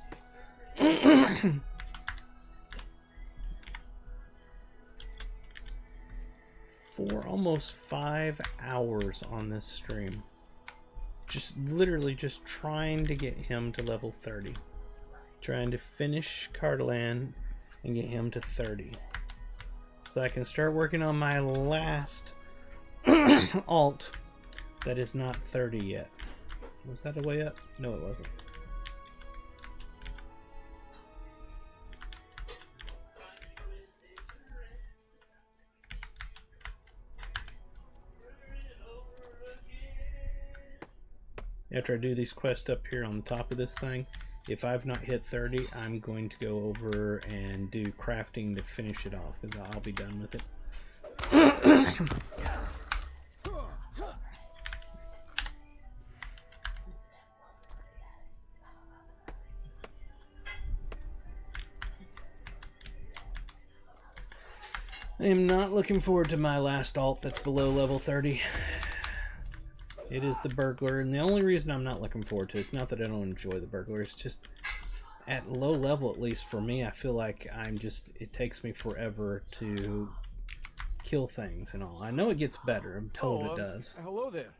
4, almost 5 hours on this stream. Just literally just trying to get him to level 30. Trying to finish Cardaland and get him to 30. So I can start working on my last alt that is not 30 yet. Was that a way up? No, it wasn't. After I do these quests up here on the top of this thing, if I've not hit 30, I'm going to go over and do crafting to finish it off, because I'll be done with it. I am not looking forward to my last alt that's below level 30. It is the burglar, and the only reason I'm not looking forward to it is not that I don't enjoy the burglar, it's just at low level, at least for me, I feel like it takes me forever to kill things and all. I know it gets better, I'm told it does. Hello there.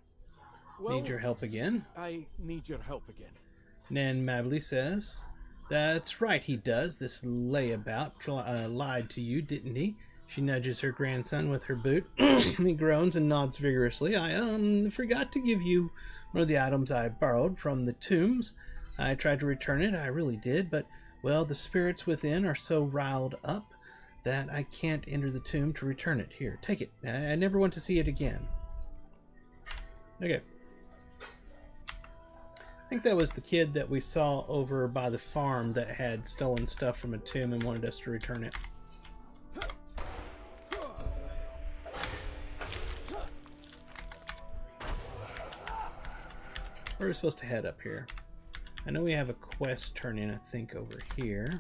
Well, need your help again? I need your help again. Nan Mably says, that's right, he does. This layabout lied to you, didn't he? She nudges her grandson with her boot. He groans and nods vigorously. I forgot to give you one of the items I borrowed from the tombs. I tried to return it, I really did, but, well, the spirits within are so riled up that I can't enter the tomb to return it. Here, take it. I never want to see it again. Okay. I think that was the kid that we saw over by the farm that had stolen stuff from a tomb and wanted us to return it. Where are we supposed to head up here? I know we have a quest turn in, I think, over here.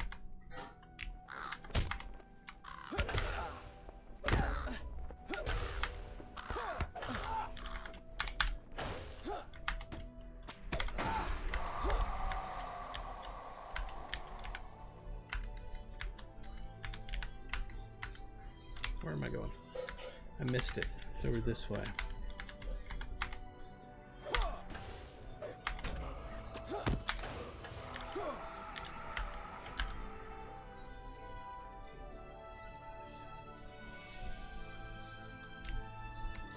Where am I going? I missed it. It's over this way.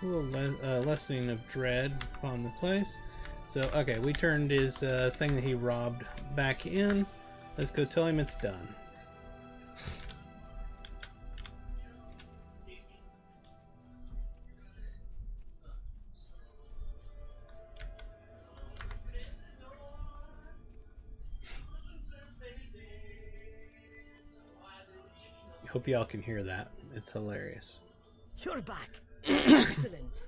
A little lessening of dread upon the place. So, okay, we turned his thing that he robbed back in. Let's go tell him it's done. Hope y'all can hear that. It's hilarious. You're back. Excellent.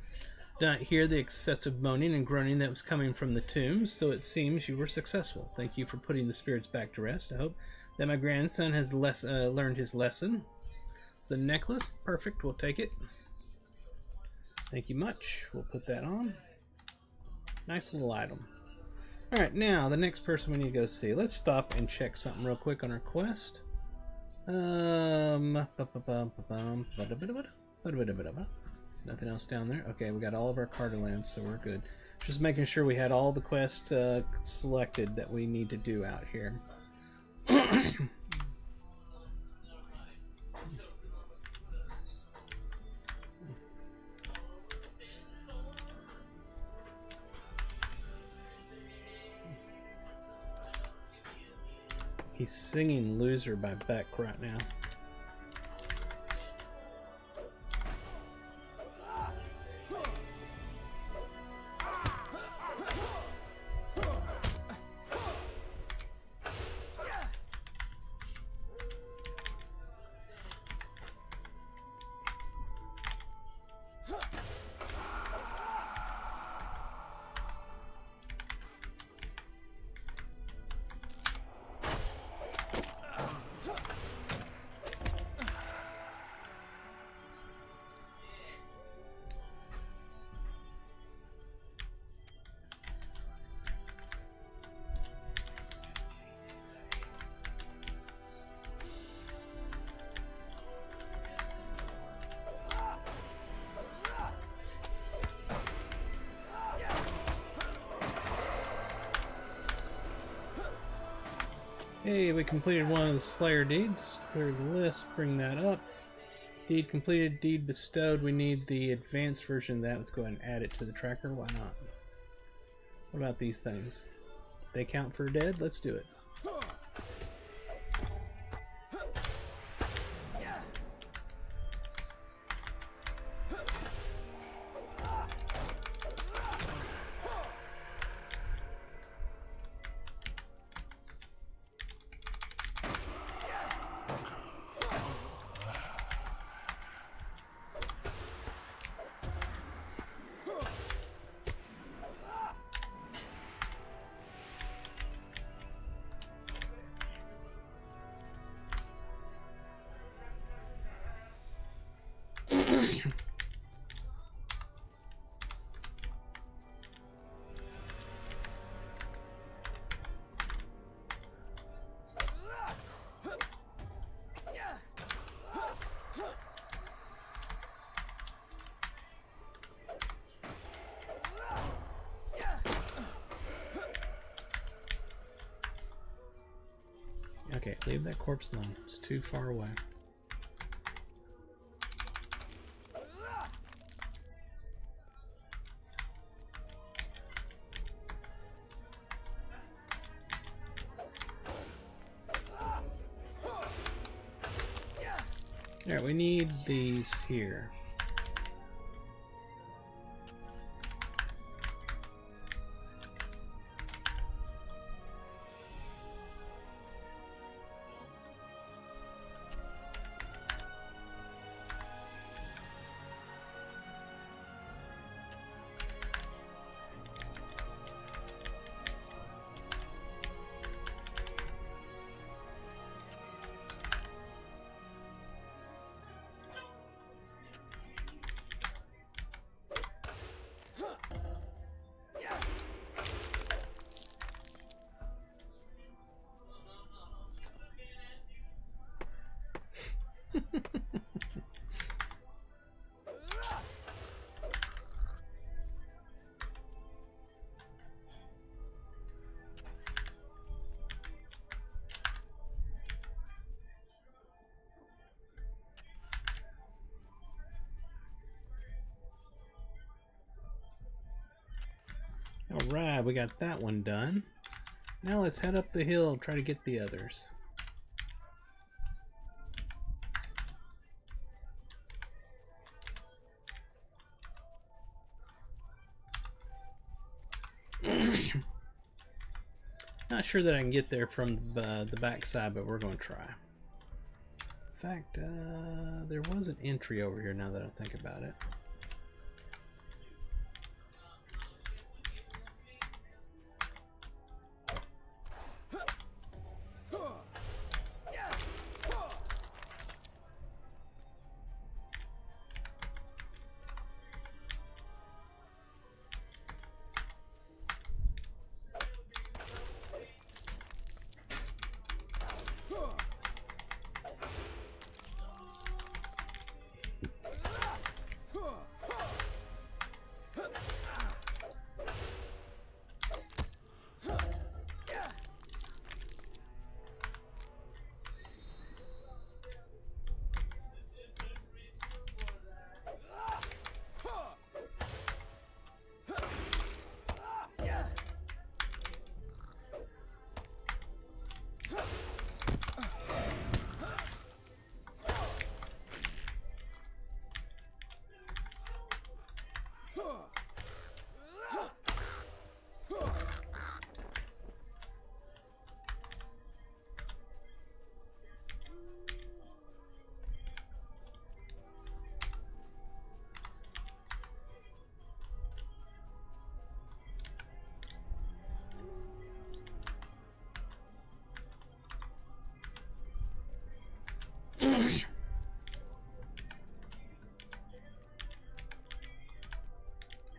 Did not hear the excessive moaning and groaning that was coming from the tombs, so it seems you were successful. Thank you for putting the spirits back to rest. I hope that my grandson has learned his lesson. It's the necklace. Perfect. We'll take it. Thank you much. We'll put that on. Nice little item. Alright, now the next person we need to go see. Let's stop and check something real quick on our quest. Nothing else down there? Okay, we got all of our Carterlands, so we're good. Just making sure we had all the quests selected that we need to do out here. He's singing Loser by Beck right now. Hey, we completed one of the Slayer deeds. Clear the list, bring that up. Deed completed, deed bestowed. We need the advanced version of that. Let's go ahead and add it to the tracker. Why not? What about these things? They count for dead? Let's do it. Okay, leave that corpse alone. It's too far away. Alright, we need these here. Alright, we got that one done. Now let's head up the hill, try to get the others. Not sure that I can get there from the back side, but we're going to try. fact, there was an entry over here now that I think about it.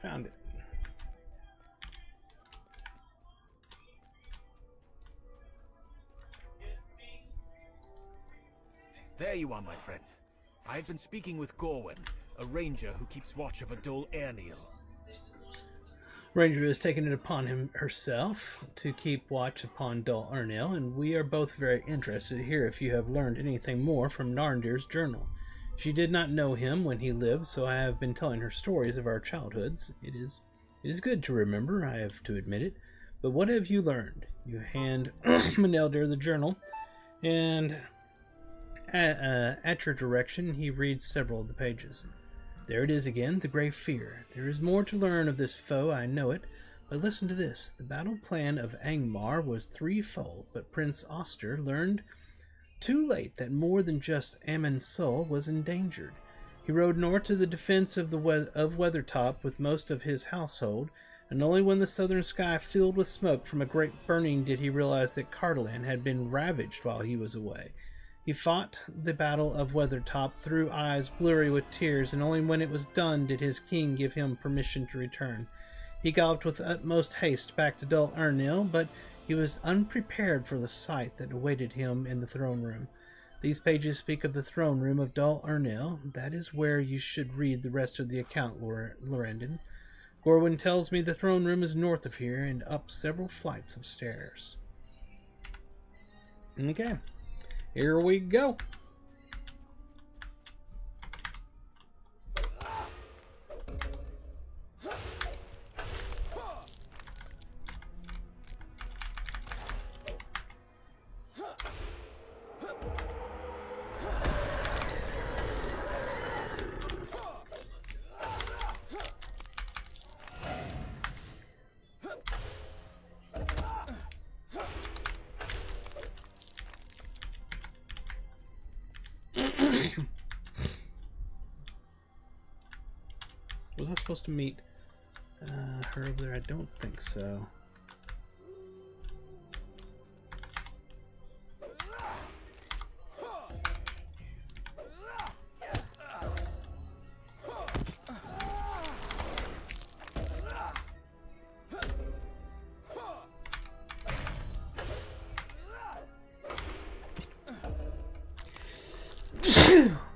Found it. There you are, my friend. I have been speaking with Gorwyn, a ranger who keeps watch over Dol Erniel. Ranger has taken it upon herself to keep watch upon Dol Erniel, and we are both very interested to hear if you have learned anything more from Narndir's journal. She did not know him when he lived, so I have been telling her stories of our childhoods. It is good to remember, I have to admit it. But what have you learned? You hand Maneldir the journal, and at your direction, he reads several of the pages. There it is again, the Grey Fear. There is more to learn of this foe, I know it, but listen to this. The battle plan of Angmar was threefold, but Prince Oster learned too late that more than just Ammon's soul was endangered. He rode north to the defense of Weathertop with most of his household, and only when the southern sky filled with smoke from a great burning did he realize that Cardolan had been ravaged while he was away. He fought the battle of Weathertop through eyes blurry with tears, and only when it was done did his king give him permission to return. He galloped with utmost haste back to Dol Erniel, but he was unprepared for the sight that awaited him in the throne room. These pages speak of the throne room of Dol Erniel. That is where you should read the rest of the account, Lorendin. Gorwyn tells me the throne room is north of here and up several flights of stairs. Okay, here we go. Was I supposed to meet her over there? I don't think so.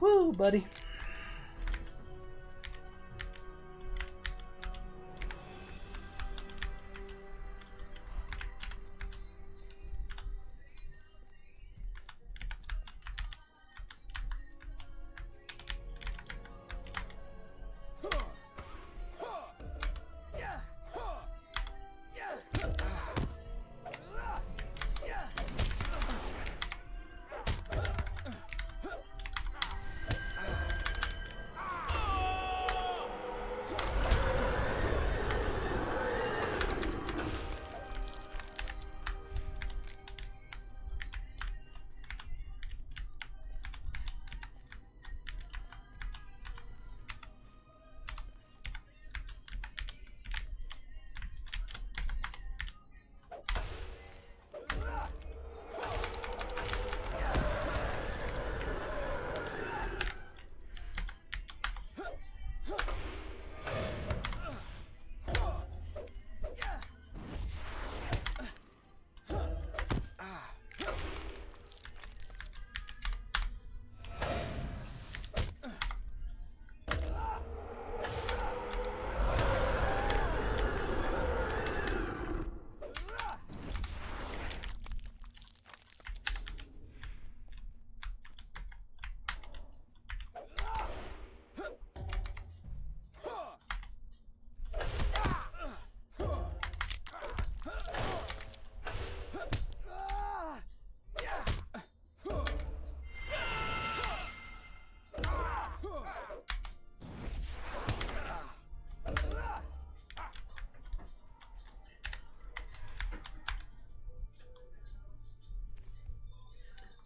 Woo, buddy.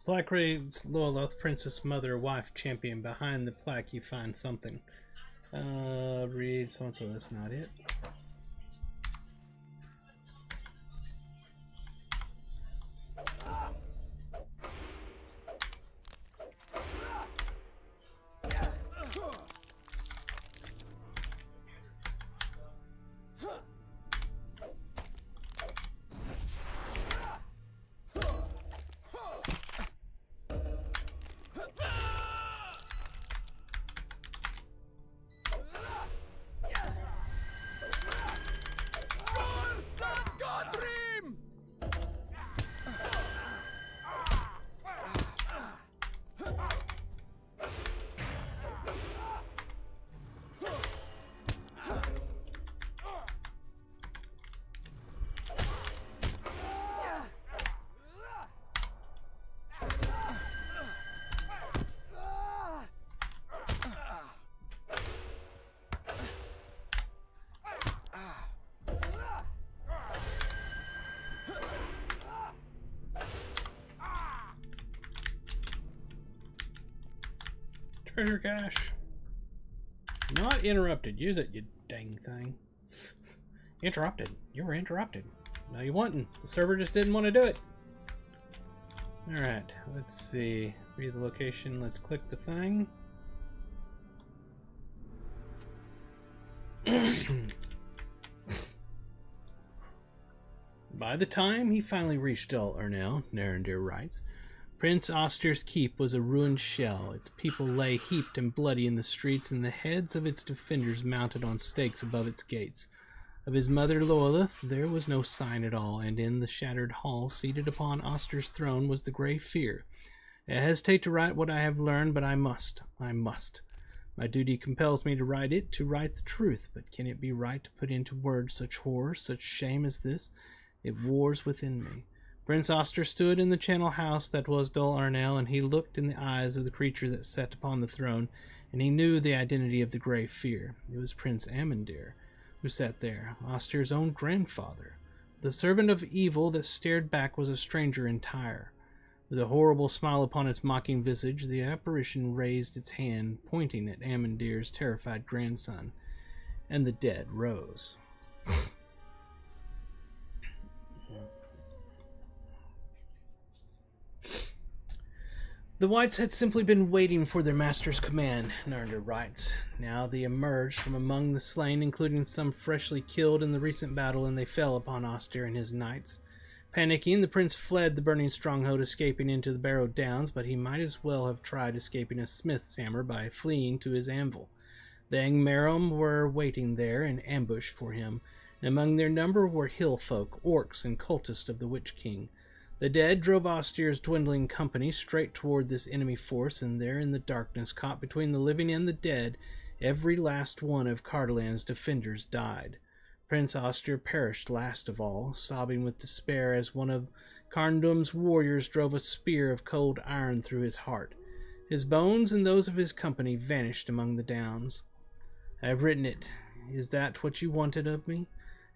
Plaque reads Lolith, princess, mother, wife, champion. Behind the plaque you find something. Read so and so. That's not it. Treasure cache. Not interrupted. Use it, you dang thing. Interrupted. You were interrupted. No, you wasn't. The server just didn't want to do it. Alright, let's see. Read the location. Let's click the thing. By the time he finally reached Dol Urnell, Narendir writes, Prince Oster's keep was a ruined shell. Its people lay heaped and bloody in the streets, and the heads of its defenders mounted on stakes above its gates. Of his mother Lolith there was no sign at all, and in the shattered hall, seated upon Oster's throne, was the Grey Fear. I hesitate to write what I have learned, but I must. My duty compels me to write it, to write the truth, but can it be right to put into words such horror, such shame as this? It wars within me. Prince Oster stood in the channel house that was Dol Urnell, and he looked in the eyes of the creature that sat upon the throne, and he knew the identity of the Grey Fear. It was Prince Amandir, who sat there, Oster's own grandfather. The servant of evil that stared back was a stranger entire. With a horrible smile upon its mocking visage, the apparition raised its hand, pointing at Amandir's terrified grandson, and the dead rose. The Whites had simply been waiting for their master's command, Narendir writes. Now they emerged from among the slain, including some freshly killed in the recent battle, and they fell upon Oster and his knights. Panicking, the prince fled the burning stronghold, escaping into the Barrow Downs, but he might as well have tried escaping a smith's hammer by fleeing to his anvil. The Angmarum were waiting there in ambush for him, and among their number were hill folk, orcs, and cultists of the Witch King. The dead drove Oster's dwindling company straight toward this enemy force, and there in the darkness, caught between the living and the dead, every last one of Cardolan's defenders died. Prince Oster perished last of all, sobbing with despair as one of Carndum's warriors drove a spear of cold iron through his heart. His bones and those of his company vanished among the downs. I have written it. Is that what you wanted of me?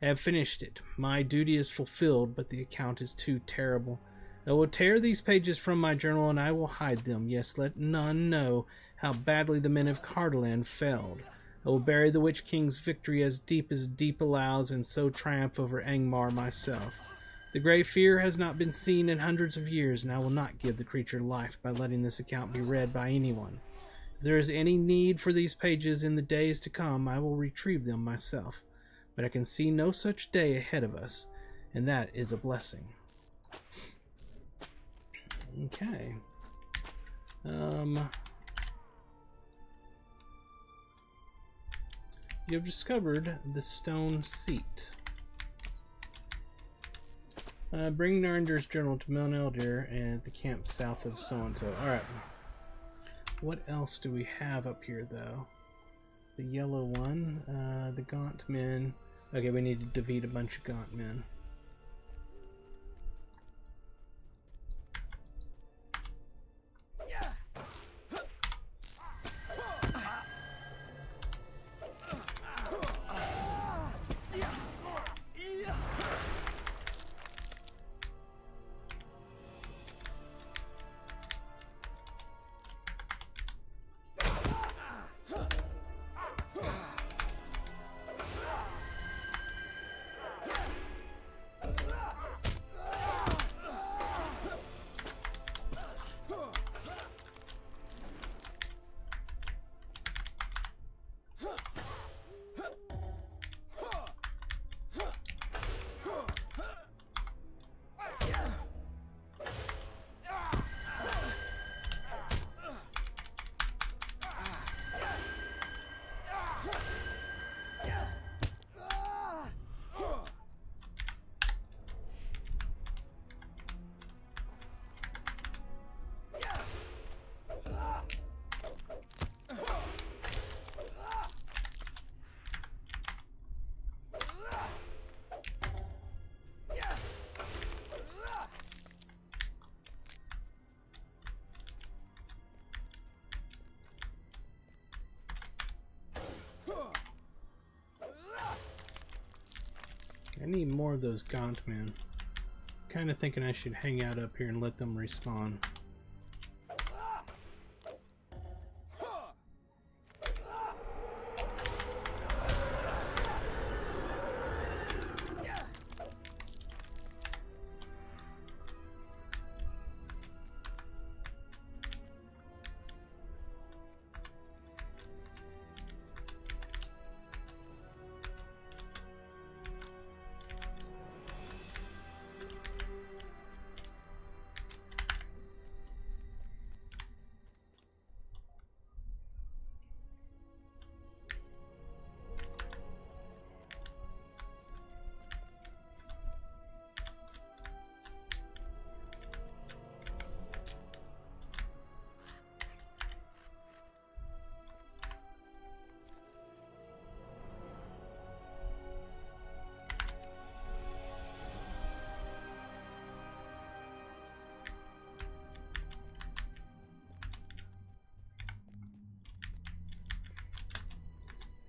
I have finished it. My duty is fulfilled, but the account is too terrible. I will tear these pages from my journal, and I will hide them. Yes, let none know how badly the men of Cardolan failed. I will bury the Witch King's victory as deep allows, and so triumph over Angmar myself. The Grey Fear has not been seen in hundreds of years, and I will not give the creature life by letting this account be read by anyone. If there is any need for these pages in the days to come, I will retrieve them myself. But I can see no such day ahead of us, and that is a blessing. Okay. You've discovered the stone seat. Bring Narendir's journal to Mount Eldir and the camp south of so-and-so. Alright. What else do we have up here, though? The yellow one, the Gaunt Men. Okay, we need to defeat a bunch of Gaunt Men. need more of those gaunt men. Kind of thinking I should hang out up here and let them respawn.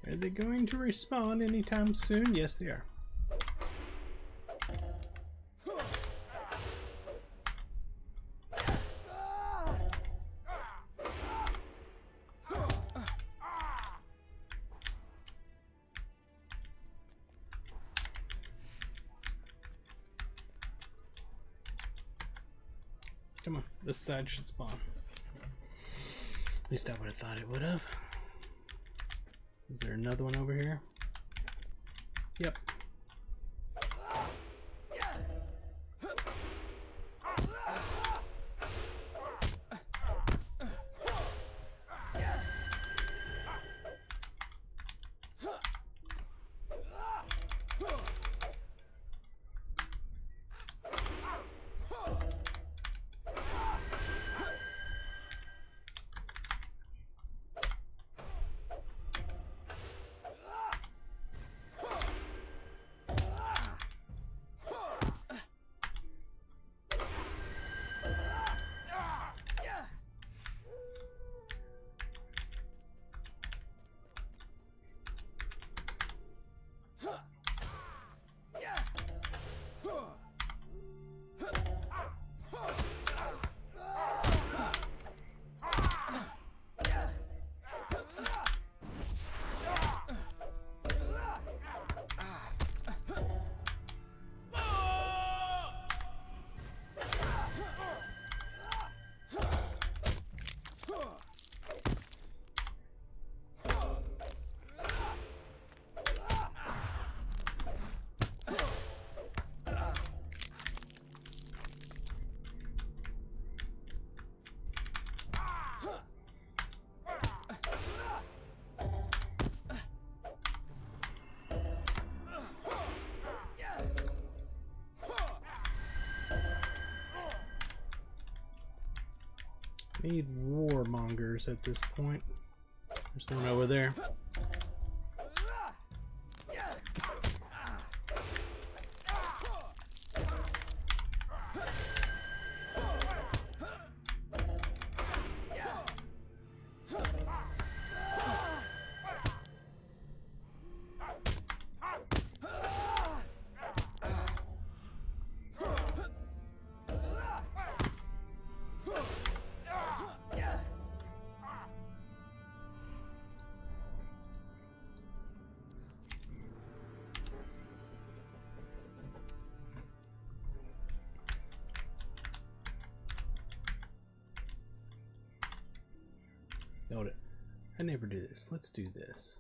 Are they going to respawn anytime soon? Yes, they are. Come on, this side should spawn. At least I would have thought it would have. Is there another one over here? Yep. Need warmongers at this point. There's one over there. Hold it. I never do this. Let's do this.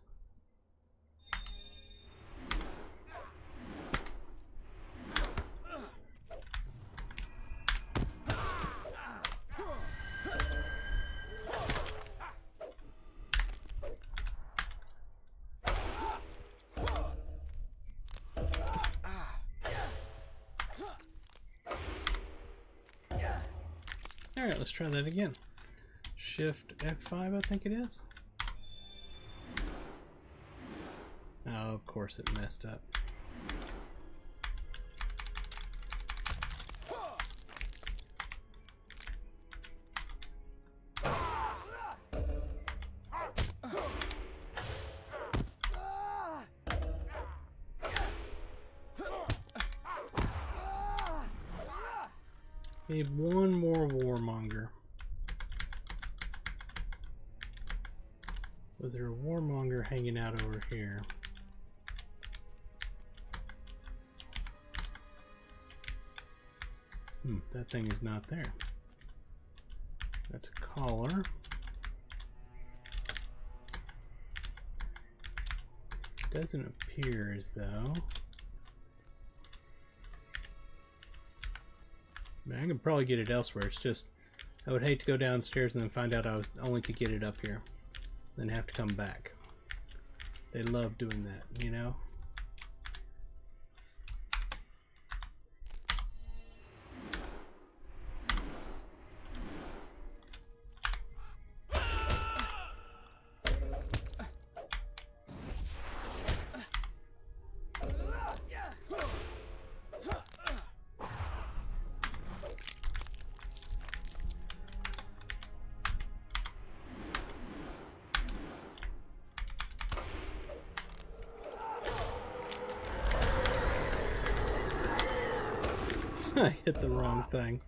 Alright, let's try that again. Shift F5, I think it is. Oh, of course it messed up. Need one more warmonger. Was there a warmonger hanging out over here? That thing is not there. That's a collar. Doesn't appear as though. I mean, I could probably get it elsewhere. It's just I would hate to go downstairs and then find out I was only could get it up here, then have to come back. They love doing that, you know. I hit the wrong thing.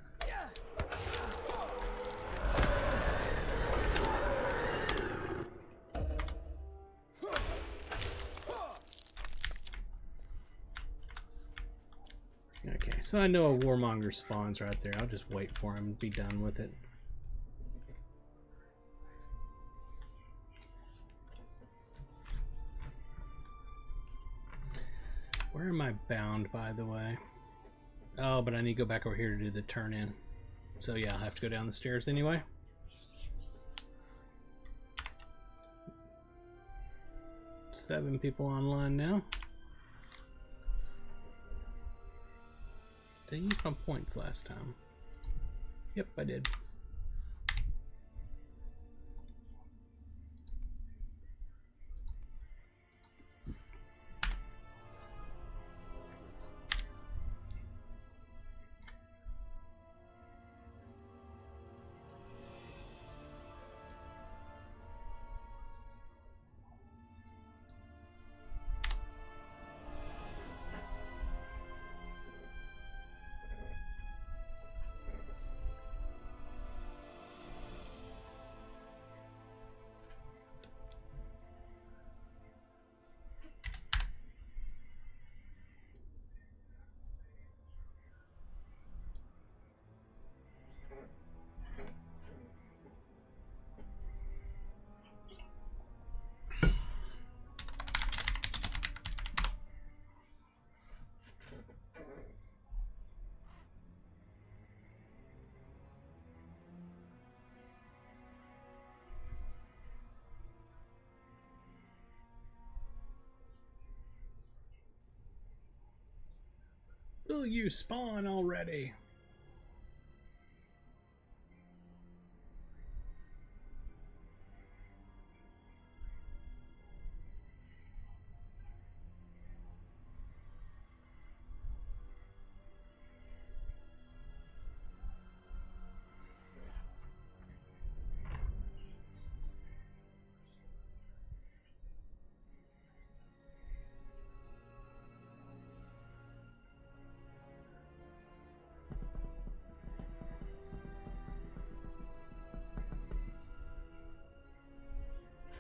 Okay, so I know a warmonger spawns right there. I'll just wait for him and be done with it. Where am I bound, by the way? Oh, but I need to go back over here to do the turn in. So yeah, I'll have to go down the stairs anyway. Seven people online now. Did I use my points last time? Yep, I did. Will you spawn already?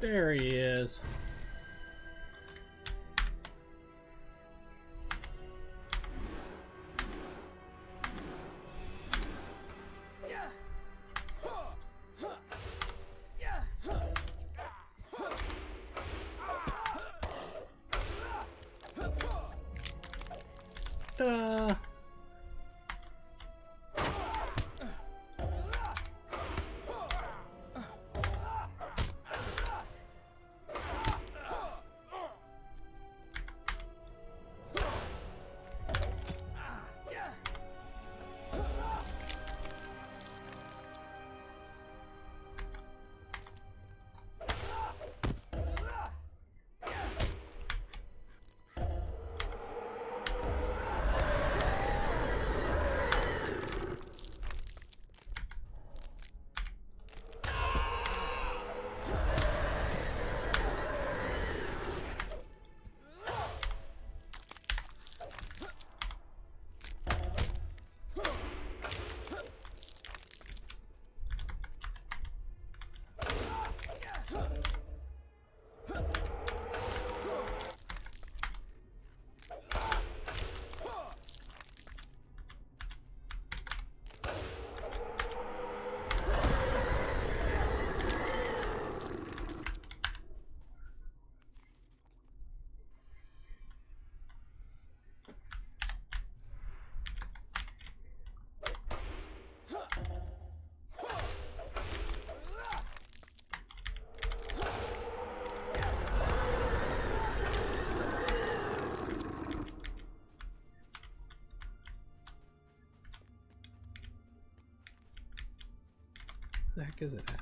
There he is. Ta-da! the heck is it at?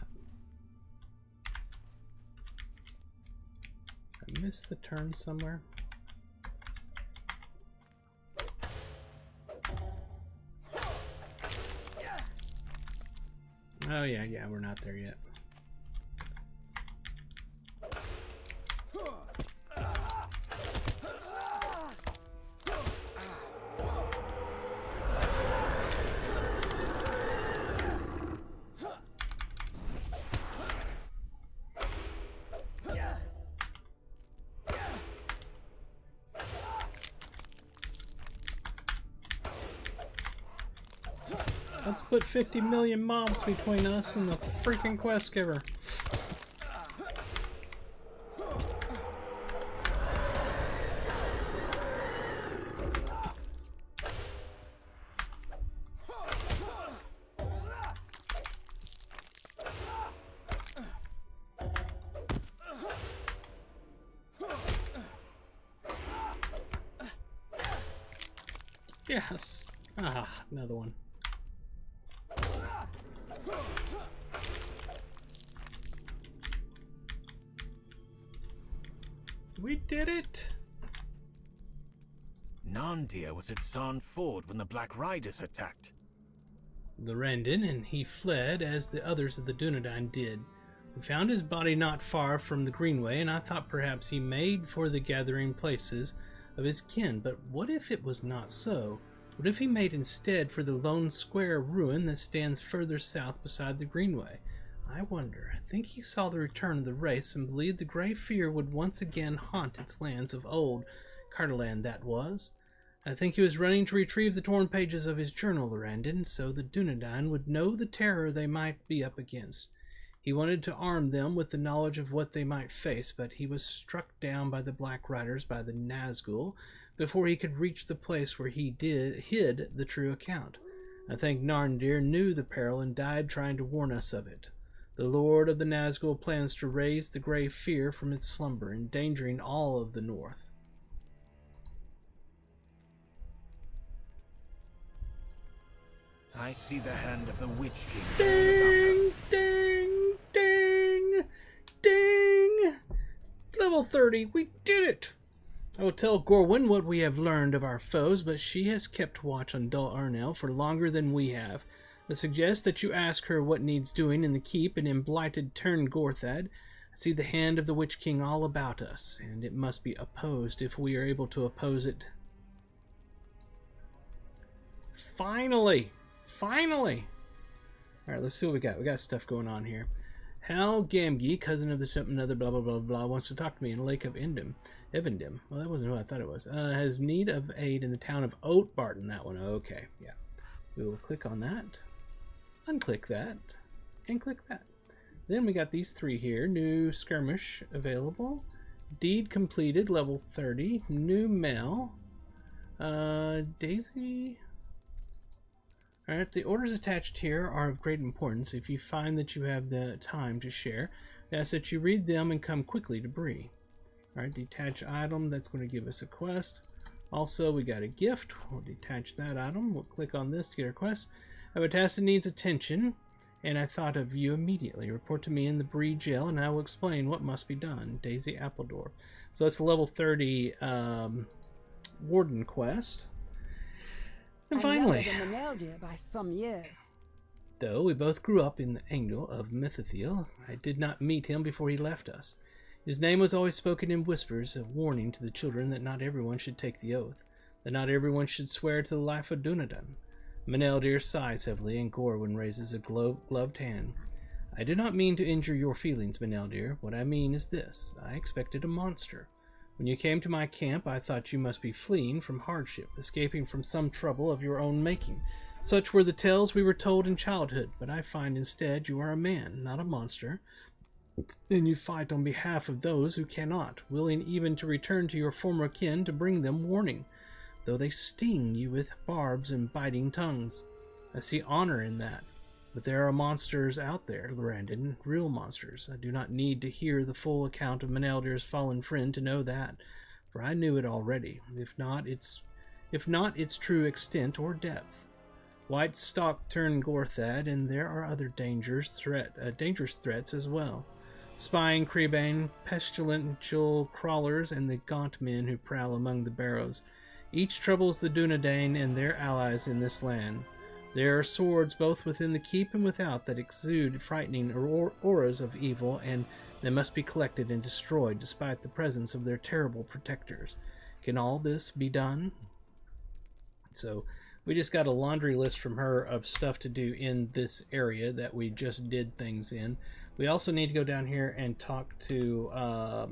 I missed the turn somewhere. Oh yeah, we're not there yet. Let's put 50 million mobs between us and the freaking quest giver. Yes. Ah, another one. We did it! Nandir was at Sarn Ford when the Black Riders attacked. Lorendin, and he fled as the others of the Dunedain did. We found his body not far from the Greenway, and I thought perhaps he made for the gathering places of his kin. But what if it was not so? What if he made instead for the lone square ruin that stands further south beside the Greenway? I wonder. I think he saw the return of the race and believed the grey fear would once again haunt its lands of old. Carterland that was. I think he was running to retrieve the torn pages of his journal, Lorendin, so the Dunedain would know the terror they might be up against. He wanted to arm them with the knowledge of what they might face, but he was struck down by the Black Riders by the Nazgul before he could reach the place where he hid the true account. I think Narndir knew the peril and died trying to warn us of it. The Lord of the Nazgul plans to raise the grey fear from its slumber, endangering all of the North. I see the hand of the Witch King. Ding! Ding! Ding! Ding! Level 30, we did it! I will tell Gorwyn what we have learned of our foes, but she has kept watch on Dol Arnel for longer than we have. I suggest that you ask her what needs doing in the keep and in blighted Turn Gorthad. I see the hand of the Witch King all about us, and it must be opposed if we are able to oppose it. Finally! Finally! Alright, let's see what we got. We got stuff going on here. Hal Gamgee, cousin of the something other blah blah blah blah, wants to talk to me in the Lake of Evendim. Well, that wasn't who I thought it was. Has need of aid in the town of Oatbarton. That one. Okay, yeah. We will click on that. Unclick that. And click that. Then we got these three here. New skirmish available. Deed completed, level 30. New mail. Daisy. Alright, the orders attached here are of great importance. If you find that you have the time to share, we ask that you read them and come quickly to Bree. Alright, detach item. That's going to give us a quest. Also, we got a gift. We'll detach that item. We'll click on this to get our quest. I have a task that needs attention, and I thought of you immediately. Report to me in the Bree jail, and I will explain what must be done. Daisy Appledore. So that's a level 30 Warden quest. And finally, by some years. Though we both grew up in the angle of Mythothel, I did not meet him before he left us. His name was always spoken in whispers, a warning to the children that not everyone should take the oath, that not everyone should swear to the life of Dunedain. Meneldir sighs heavily, and Gorwyn raises a gloved hand. I do not mean to injure your feelings, Meneldir. What I mean is this. I expected a monster. When you came to my camp, I thought you must be fleeing from hardship, escaping from some trouble of your own making. Such were the tales we were told in childhood, but I find instead you are a man, not a monster, and you fight on behalf of those who cannot, willing even to return to your former kin to bring them warning, though they sting you with barbs and biting tongues. I see honor in that, but there are monsters out there, Lorendin, real monsters. I do not need to hear the full account of Meneldir's fallen friend to know that, for I knew it already, if not its true extent or depth. White Stalk turned Gorthad, and there are other dangerous threats as well. Spying Creebane, pestilential crawlers, and the gaunt men who prowl among the barrows. Each troubles the Dunedain and their allies in this land. There are swords both within the keep and without that exude frightening auras of evil, and they must be collected and destroyed despite the presence of their terrible protectors. Can all this be done? So we just got a laundry list from her of stuff to do in this area that we just did things in. We also need to go down here and talk to, I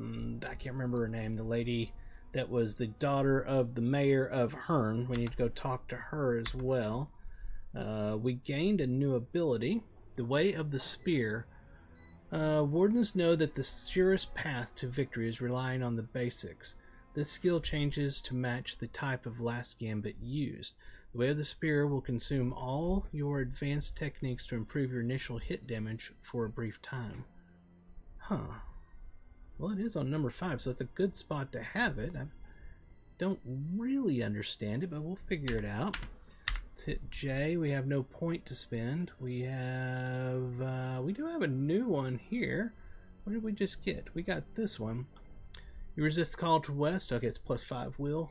can't remember her name, the lady that was the daughter of the mayor of Hearn. We need to go talk to her as well. We gained a new ability, the Way of the Spear. Wardens know that the surest path to victory is relying on the basics. This skill changes to match the type of last gambit used. The Way of the Spear will consume all your advanced techniques to improve your initial hit damage for a brief time. Huh. Well, it is on number 5, so it's a good spot to have it. I don't really understand it, but we'll figure it out. Let's hit J. We have no point to spend. We have, we do have a new one here. What did we just get? We got this one. You resist the call to west. Okay, it's +5 will.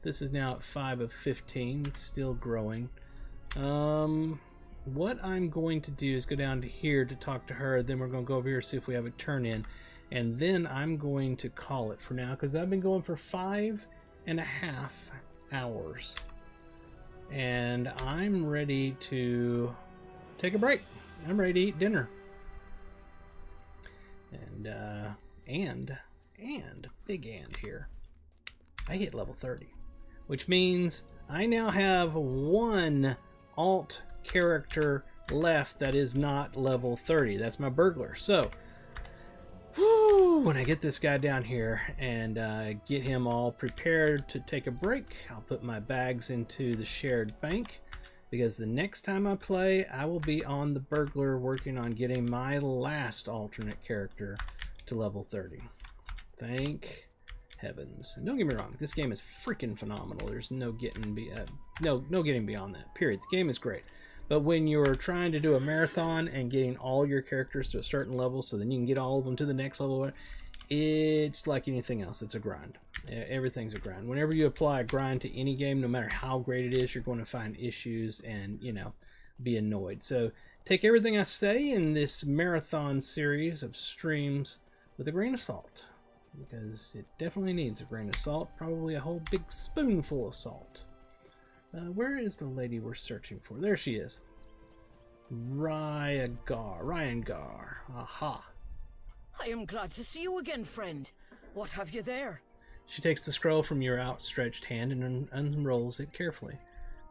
This is now at 5 of 15. It's still growing. What I'm going to do is go down to here to talk to her. Then we're going to go over here and see if we have a turn in. And then I'm going to call it for now, because I've been going for 5.5 hours. And I'm ready to take a break. I'm ready to eat dinner. And big and here. I hit level 30. Which means I now have one alt character left that is not level 30. That's my burglar. So, when I get this guy down here and get him all prepared to take a break, I'll put my bags into the shared bank, because the next time I play, I will be on the burglar working on getting my last alternate character to level 30. Thank heavens. And don't get me wrong, this game is freaking phenomenal. There's no getting getting beyond that. Period. The game is great. But when you're trying to do a marathon and getting all your characters to a certain level so then you can get all of them to the next level, it's like anything else. It's a grind. Everything's a grind. Whenever you apply a grind to any game, no matter how great it is, you're going to find issues and, you know, be annoyed. So take everything I say in this marathon series of streams with a grain of salt, because it definitely needs a grain of salt, probably a whole big spoonful of salt. Where is the lady we're searching for? There she is. Ryangar. Aha. I am glad to see you again, friend. What have you there? She takes the scroll from your outstretched hand and unrolls it carefully.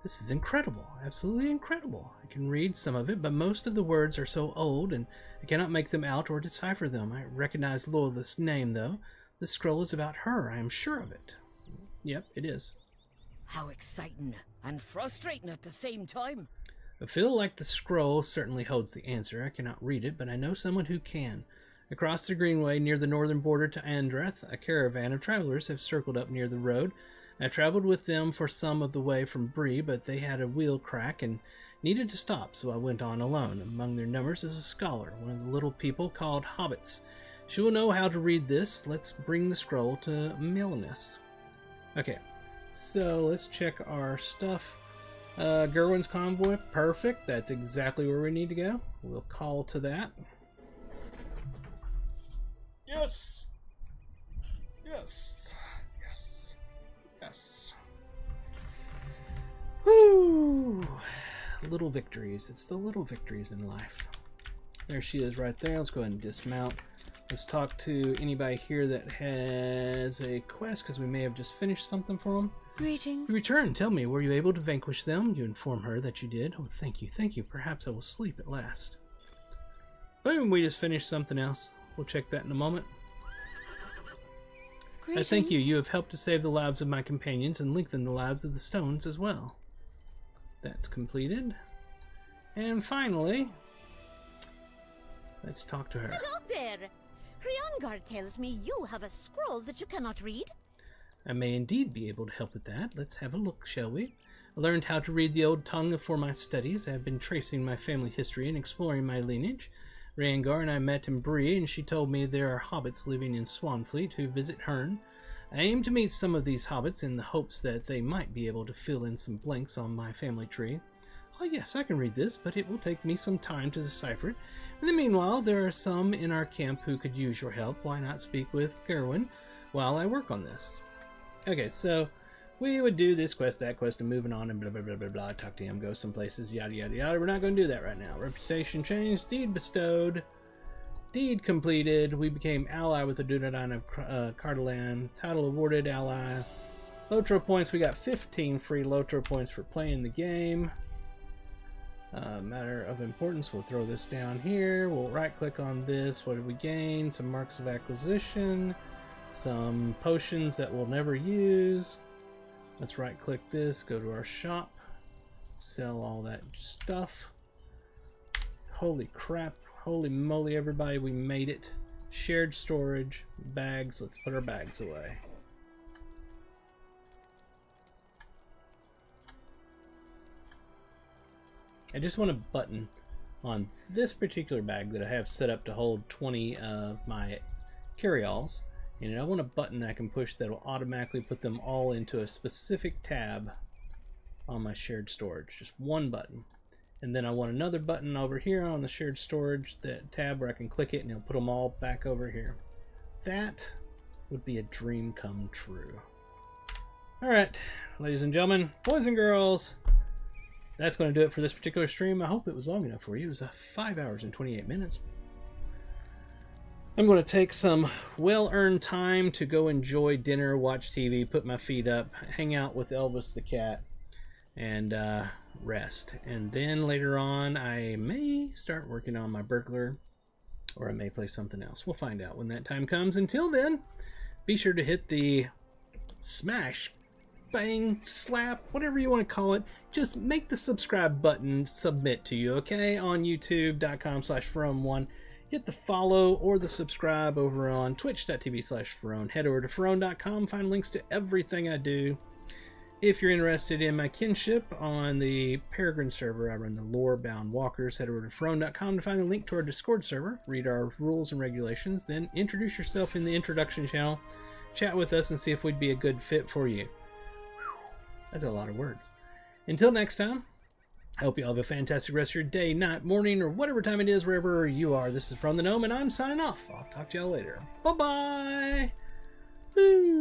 This is incredible. Absolutely incredible. I can read some of it, but most of the words are so old and I cannot make them out or decipher them. I recognize Lilith's name, though. This scroll is about her. I am sure of it. Yep, it is. How exciting and frustrating at the same time. I feel like the scroll certainly holds the answer. I cannot read it, but I know someone who can. Across the greenway near the northern border to Andreth, a caravan of travelers have circled up near the road. I traveled with them for some of the way from Bree, but they had a wheel crack and needed to stop, so I went on alone. Among their numbers is a scholar, one of the little people called hobbits. She will know how to read this. Let's bring the scroll to Milanus. Okay, so let's check our stuff. Gerwin's convoy, perfect. That's exactly where we need to go. We'll call to that. Yes! Yes! Yes! Yes! Woo! Little victories. It's the little victories in life. There she is right there. Let's go ahead and dismount. Let's talk to anybody here that has a quest, because we may have just finished something for them. Greetings. You return. Tell me, were you able to vanquish them? You inform her that you did. Oh, thank you, thank you. Perhaps I will sleep at last. Boom, we just finished something else. We'll check that in a moment. Greetings. I thank you. You have helped to save the lives of my companions and lengthen the lives of the stones as well. That's completed. And finally, let's talk to her. Hello there. Ryangar tells me you have a scroll that you cannot read. I may indeed be able to help with that. Let's have a look, shall we? I learned how to read the old tongue for my studies. I have been tracing my family history and exploring my lineage. Rhaengar and I met in Bree, and she told me there are hobbits living in Swanfleet who visit Herne. I aim to meet some of these hobbits in the hopes that they might be able to fill in some blanks on my family tree. Oh yes, I can read this, but it will take me some time to decipher it. In the meanwhile, there are some in our camp who could use your help. Why not speak with Gerwin while I work on this? Okay, so we would do this quest, that quest, and moving on, and blah, blah, blah, blah, blah. Talk to him, go some places, yada, yada, yada. We're not going to do that right now. Reputation changed, deed bestowed, deed completed. We became ally with the Dunedain of Cardolan. Title awarded, ally. LOTRO points, we got 15 free LOTRO points for playing the game. Matter of importance, we'll throw this down here. We'll right click on this. What did we gain? Some marks of acquisition, some potions that we'll never use. Let's right click this, go to our shop, sell all that stuff. Holy crap, holy moly everybody, we made it. Shared storage, bags, let's put our bags away. I just want a button on this particular bag that I have set up to hold 20 of my carry-alls, and I want a button I can push that will automatically put them all into a specific tab on my shared storage. Just one button. And then I want another button over here on the shared storage, that tab where I can click it and it'll put them all back over here. That would be a dream come true. Alright, ladies and gentlemen, boys and girls, that's going to do it for this particular stream. I hope it was long enough for you. It was 5 hours and 28 minutes. I'm going to take some well-earned time to go enjoy dinner, watch TV, put my feet up, hang out with Elvis the cat, and rest. And then later on, I may start working on my burglar, or I may play something else. We'll find out when that time comes. Until then, be sure to hit the smash, bang, slap, whatever you want to call it. Just make the subscribe button submit to you, okay? On youtube.com/Ferone1. Hit the follow or the subscribe over on twitch.tv/Ferone. Head over to Ferone.com, find links to everything I do. If you're interested in my kinship on the Peregrine server, I run the Lore-Bound Walkers. Head over to Ferone.com to find a link to our Discord server. Read our rules and regulations, then introduce yourself in the introduction channel. Chat with us and see if we'd be a good fit for you. That's a lot of words. Until next time, I hope you all have a fantastic rest of your day, night, morning, or whatever time it is, wherever you are. This is From the Gnome, and I'm signing off. I'll talk to y'all later. Bye-bye! Woo!